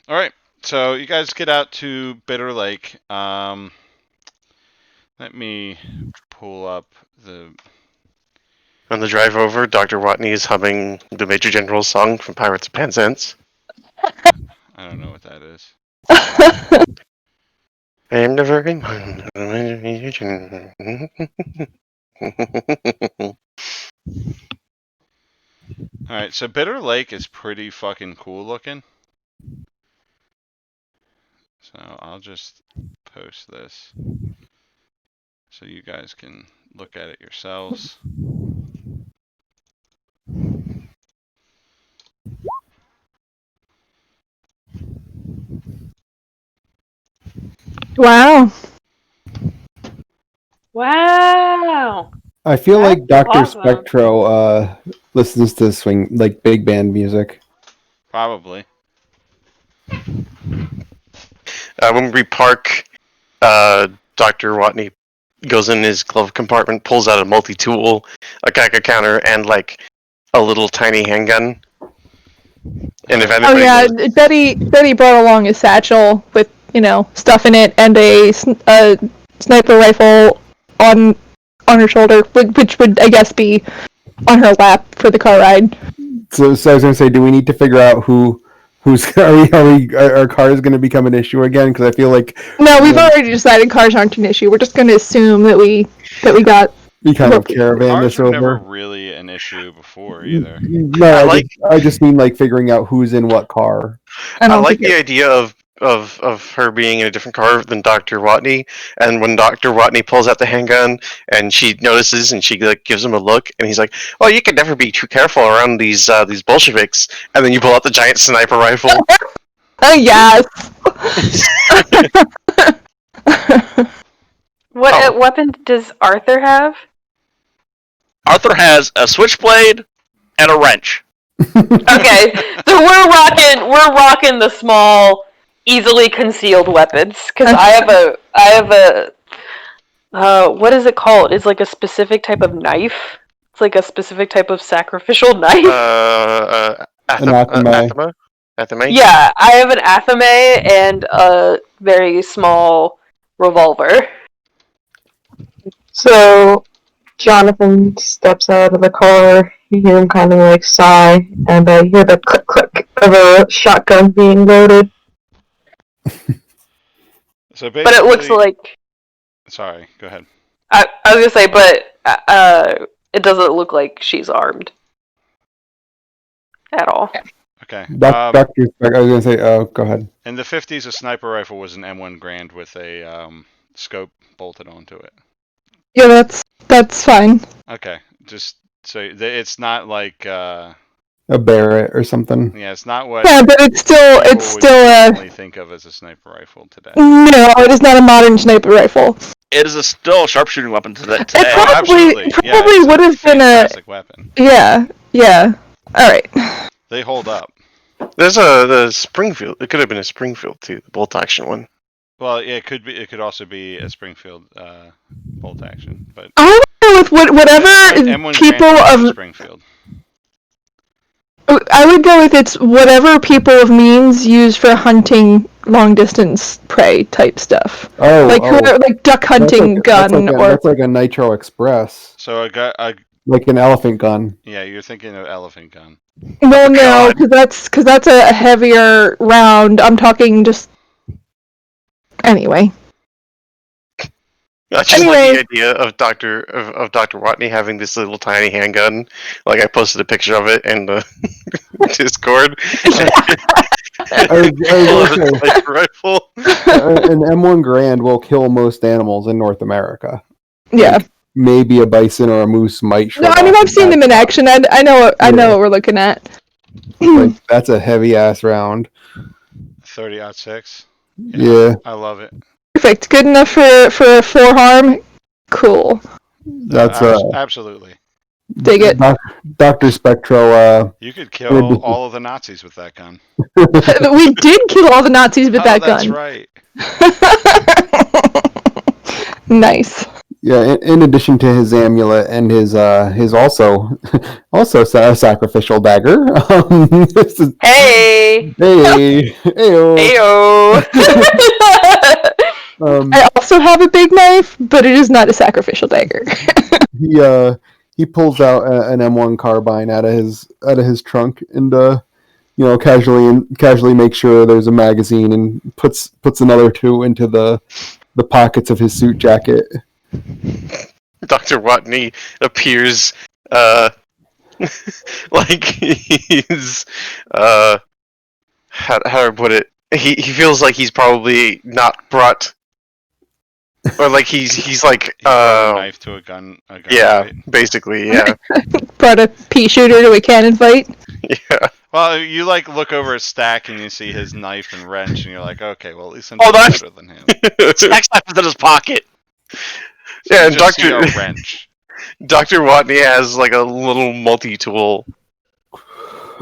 Alright, so you guys get out to Bitter Lake. Let me pull up the On the drive over, Dr. Watney is humming the Major General's song from Pirates of Penzance. I don't know what that is. I am the very man. Major General. Alright, so Bitter Lake is pretty fucking cool looking. So I'll just post this so you guys can look at it yourselves. Wow. Wow. I feel That's like Dr. awesome. Spectro listens to swing like big band music. Probably. When we park, Dr. Watney goes in his glove compartment, pulls out a multi-tool, a Geiger counter, and like a little tiny handgun. And if Oh anybody yeah, knows, Betty brought along a satchel with stuff in it and a sniper rifle on her shoulder, which would I guess be on her lap for the car ride. So I was gonna say, do we need to figure out who's our car is gonna become an issue again? Because I feel like No, we've already decided cars aren't an issue. We're just going to assume that we got. we kind of Well, caravan Cars this were never over. really an issue before either. No, I I just mean like figuring out who's in what car. I I don't like think the idea of her being in a different car than Dr. Watney, and when Dr. Watney pulls out the handgun and she notices and she like gives him a look and he's like, "Oh, you can never be too careful around these Bolsheviks," and then you pull out the giant sniper rifle. Oh yes. What Oh. weapon does Arthur have? Arthur has a switchblade and a wrench. Okay, so we're rocking the small, easily concealed weapons because I have a what is it called? It's like a specific type of knife. It's like a specific type of sacrificial knife. Anathema. Athame? Yeah, I have an athame and a very small revolver. so Jonathan steps out of the car. You hear him kind of like sigh, and you hear the click click of a shotgun being loaded. So basically, But it looks like Sorry, go ahead. I was gonna say, but it doesn't look like she's armed at all. Okay. Dr. Spectro, I was gonna say, oh, go ahead. In the 50s, a sniper rifle was an M1 Grand with a scope bolted onto it. Yeah, that's fine. Okay, just so it's not like A Barrett or something. yeah, it's not what Yeah, but it's still people would normally think of as a sniper rifle today. no, it is not a modern sniper rifle. It is still a sharpshooting weapon today. It Oh, probably absolutely. Yeah, it's would have been a fantastic weapon. yeah. All right. They hold up. There's the Springfield. It could have been a Springfield too, the bolt action one. Well, yeah, it could be. It could also be a Springfield bolt action, but I would go with whatever M1 people Grand is of Springfield. I would go with it's whatever people of means use for hunting long distance prey type stuff. Oh, Like duck hunting gun or that's like a Nitro Express, So like an elephant gun. yeah, you're thinking of elephant gun. well, no, God. because that's a heavier round. I'm talking just anyway. I just like the idea of Dr. Watney having this little tiny handgun. Like I posted a picture of it in the Discord. I will say, Sniper rifle. an M1 Grand will kill most animals in North America. Yeah. Like, maybe a bison or a moose might. No, I mean I've seen them in action. I know what we're looking at. Like, that's a heavy ass round. 30-06. Yeah. I love it. Perfect. Good enough for a 4-harm. Cool. That's absolutely. Dig it. Dr. Spectro. You could kill all of the Nazis with that gun. We did kill all the Nazis with that that's gun. Right. Yeah. Nice. In addition to his amulet and his also a sacrificial dagger. Hey! Hey! Heyo! I also have a big knife, but it is not a sacrificial dagger. He pulls out an M1 carbine out of his trunk and casually makes sure there's a magazine and puts another 2 into the pockets of his suit jacket. Dr. Watney appears like he's how do I put it? He feels like he's probably not brought, or like he's like a knife to a gun. Yeah, fight. basically, yeah. Brought a pea shooter to a cannon fight. Yeah. Well, you look over a stack and you see his knife and wrench, and you're like, okay, well at least I'm that's better than him. Stack's knife is in his pocket. So yeah, and Dr. wrench. Dr. Watney has like a little multi-tool.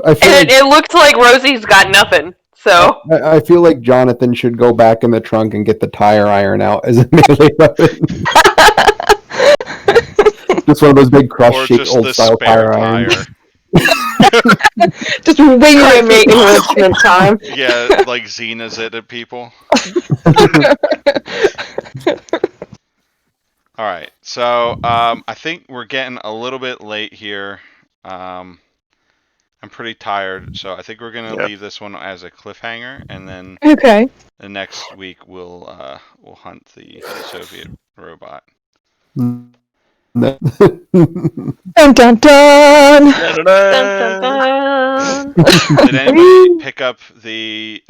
It looked like Rosie's got nothing. So I feel like Jonathan should go back in the trunk and get the tire iron out as a melee weapon. Just one of those big cross-shaped old style tire irons. Just wing Make enrichment time. Yeah, like Xena's it at people. All right, so I think we're getting a little bit late here. I'm pretty tired, so I think we're gonna leave this one as a cliffhanger, and then Okay. the next week we'll hunt the Soviet robot. Dun dun dun. dun, dun, dun. Did anybody pick up the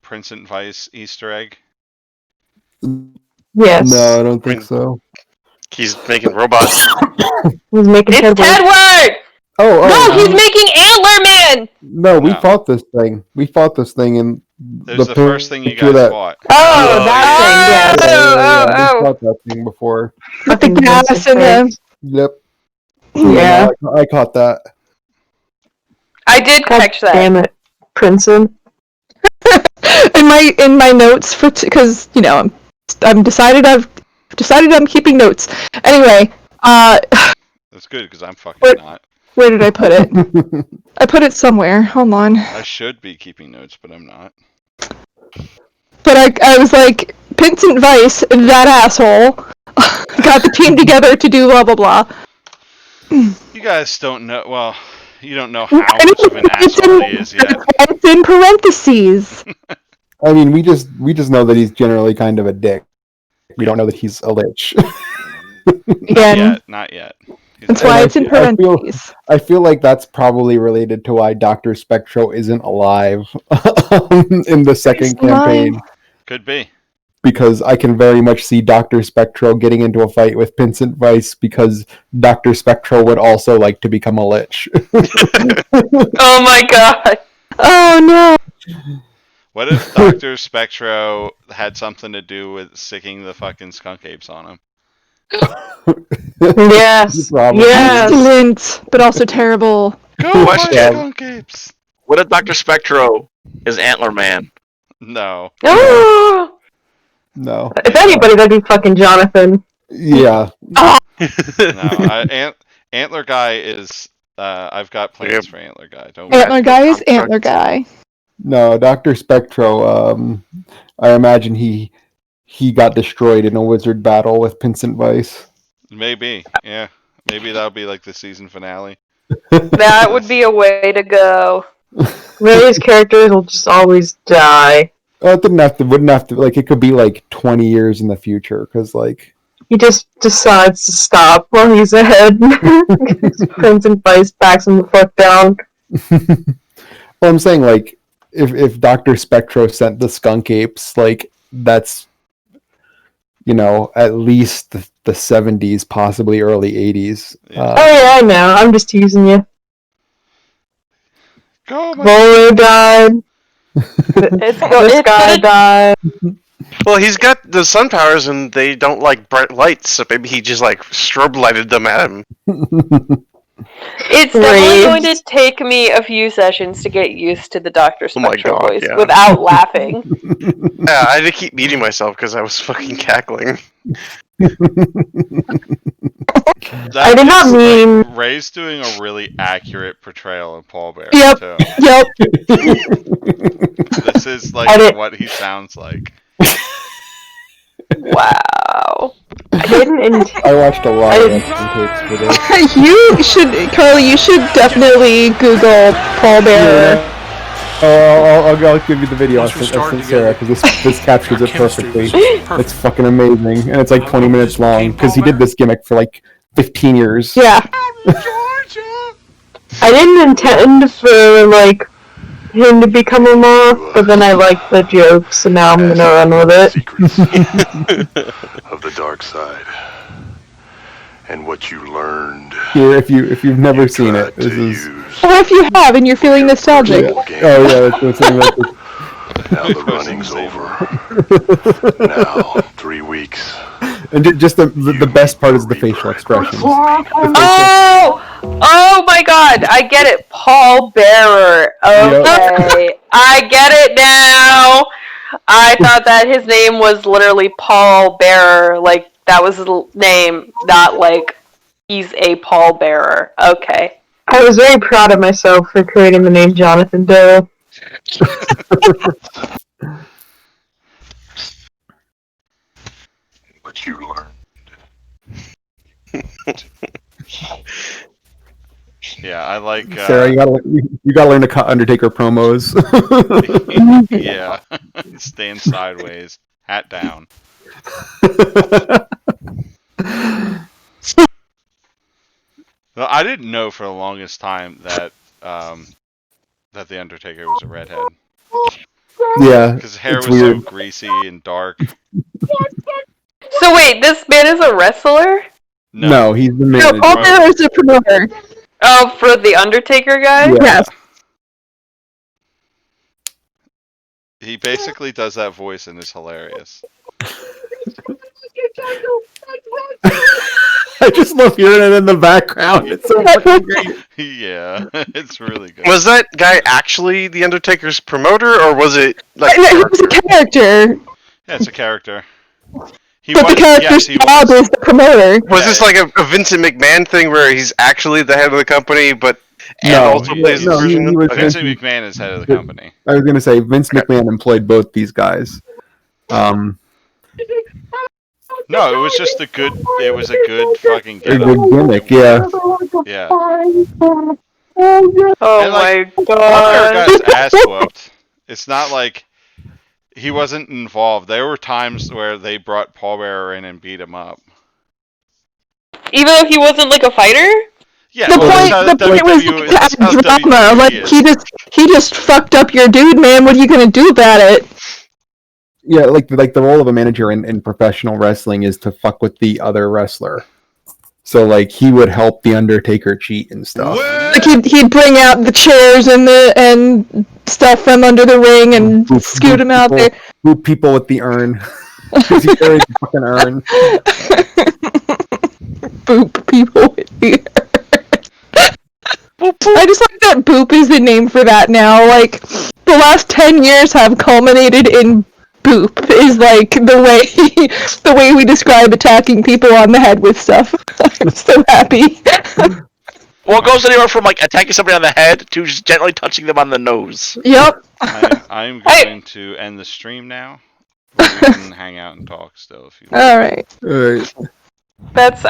Prince and Vice Easter egg? Yes. No, I don't think so. He's making robots. He's making It's Tedward! Oh, No, he's making Antler Man! No, we No. fought this thing. And There's the first thing you guys fought. Oh, that thing, yes. we fought that thing before. With the gas and the. Yep. Yeah. I caught that. I did catch that. Damn it, Princeton. in my notes because I'm decided I'm keeping notes. Anyway, That's good because I'm fucking not. where did I put it? I put it somewhere. Hold on. I should be keeping notes, but I'm not. But I was like, Vincent Vice, that asshole, got the team together to do blah blah blah. You guys don't know. Well, you don't know how much of an asshole he is yet. It's in parentheses. I mean, we just know that he's generally kind of a dick. We don't know that he's a lich. Not yet. That's why it's in parentheses. I feel like that's probably related to why Dr. Spectro isn't alive in the second campaign. Could be. Because I can very much see Dr. Spectro getting into a fight with Vincent Vice because Dr. Spectro would also like to become a lich. Oh my god. Oh no. What if Dr. Spectro had something to do with sicking the fucking skunk apes on him? Yes. Yes. Excellent, but also terrible. Go watch Question. skunk apes! What if Dr. Spectro is Antler Man? No. Oh! No. If anybody, that'd be fucking Jonathan. Yeah. No. Antler Guy is. I've got plans for Antler Guy. Don't worry. Antler guy is antler guy. No, Dr. Spectro, I imagine he got destroyed in a wizard battle with Vincent Vice. Maybe. Yeah. Maybe that'll be like the season finale. That would be a way to go. Ray's characters will just always die. It wouldn't have to, like, it could be like 20 years in the future, because, like, He just decides to stop while he's ahead. Crimson Vice backs him the fuck down. Well, I'm saying, like, if Dr. Spectro sent the skunk apes, like, that's, you know, at least the 70s, possibly early 80s. Yeah. Oh yeah, I know. I'm just teasing you. Go, my Volo died. It's This guy died. Well, he's got the sun powers, and they don't like bright lights, so maybe he just like strobe lighted them at him. It's definitely going to take me a few sessions to get used to the Dr. Oh my Spectro God, voice yeah. without laughing. Yeah, I had to keep muting myself because I was fucking cackling. I did not mean. Ray's doing a really accurate portrayal of Paul Bearer, Yep. too. Yep. This is I like did- what he sounds like. Wow. I didn't intend. I watched a lot I of didn't- wrestling tapes for this. You should, Carly. You should definitely Google Paul Bearer. I'll give you the video. Once I we sent started Sarah together, because this captures our it chemistry perfectly. was perfect. It's fucking amazing, and it's like I 20 love minutes this long King because he Paul did Bearer. this gimmick for like 15 years. Yeah. I didn't intend for like him to become a moth, but then I liked the joke, so now I'm gonna run with it. Secrets of the dark side, and what you learned. Here, if you've never seen it, tried this to is. use Or if you have and you're feeling nostalgic. your game. Oh yeah, that's the thing. Now the running's over. Now 3 weeks. And just the best part is the facial expressions. Oh my God! I get it. Paul Bearer. Okay, I get it now. I thought that his name was literally Paul Bearer. Like that was his name, not like he's a Paul Bearer. Okay. I was very proud of myself for creating the name Jonathan Doe. What you learned. Yeah, I like. Sarah, you gotta learn to cut Undertaker promos. Yeah, stand sideways, hat down. No, I didn't know for the longest time that that the Undertaker was a redhead Yeah, because his hair it's was weird. so greasy and dark. So wait, this man is a wrestler? No, he's the No, manager. Paul Bearer is a promoter. Oh, for the Undertaker guy? Yeah. Yes. He basically does that voice and is hilarious. I just love hearing it in the background. It's so fucking great. Yeah, it's really good. Was that guy actually the Undertaker's promoter, or was it like? No, he was a character, Yeah, it's a character. He but the character's he job was. is the promoter. Was this like a Vincent McMahon thing where he's actually the head of the company, but and No, also plays no, the version? he was Okay. Vincent McMahon is head of the company. I was gonna say Vince McMahon employed both these guys. No, it was just a good. It was a good fucking A get good gimmick, yeah. Yeah. Oh And, like, my Paul God. Bearer got his ass whooped. It's not like he wasn't involved. There were times where they brought Paul Bearer in and beat him up. Even if he wasn't like a fighter? Yeah, The well, point was to that's how add drama. WWE Like is. he just fucked up your dude, man. What are you gonna do about it? Yeah, like the role of a manager in professional wrestling is to fuck with the other wrestler. So like he would help the Undertaker cheat and stuff. Like he'd bring out the chairs and stuff from under the ring and scoot him out there. Boot people with the urn. Because he carried the fucking urn. Boop people with the I just like that Boop is the name for that now. Like the last 10 years have culminated in Boop is like the way we describe attacking people on the head with stuff. I'm so happy. Well, it goes anywhere from like attacking somebody on the head to just gently touching them on the nose. Yep. I'm going to end the stream now. But we can hang out and talk still if you want. All right. Alright. That's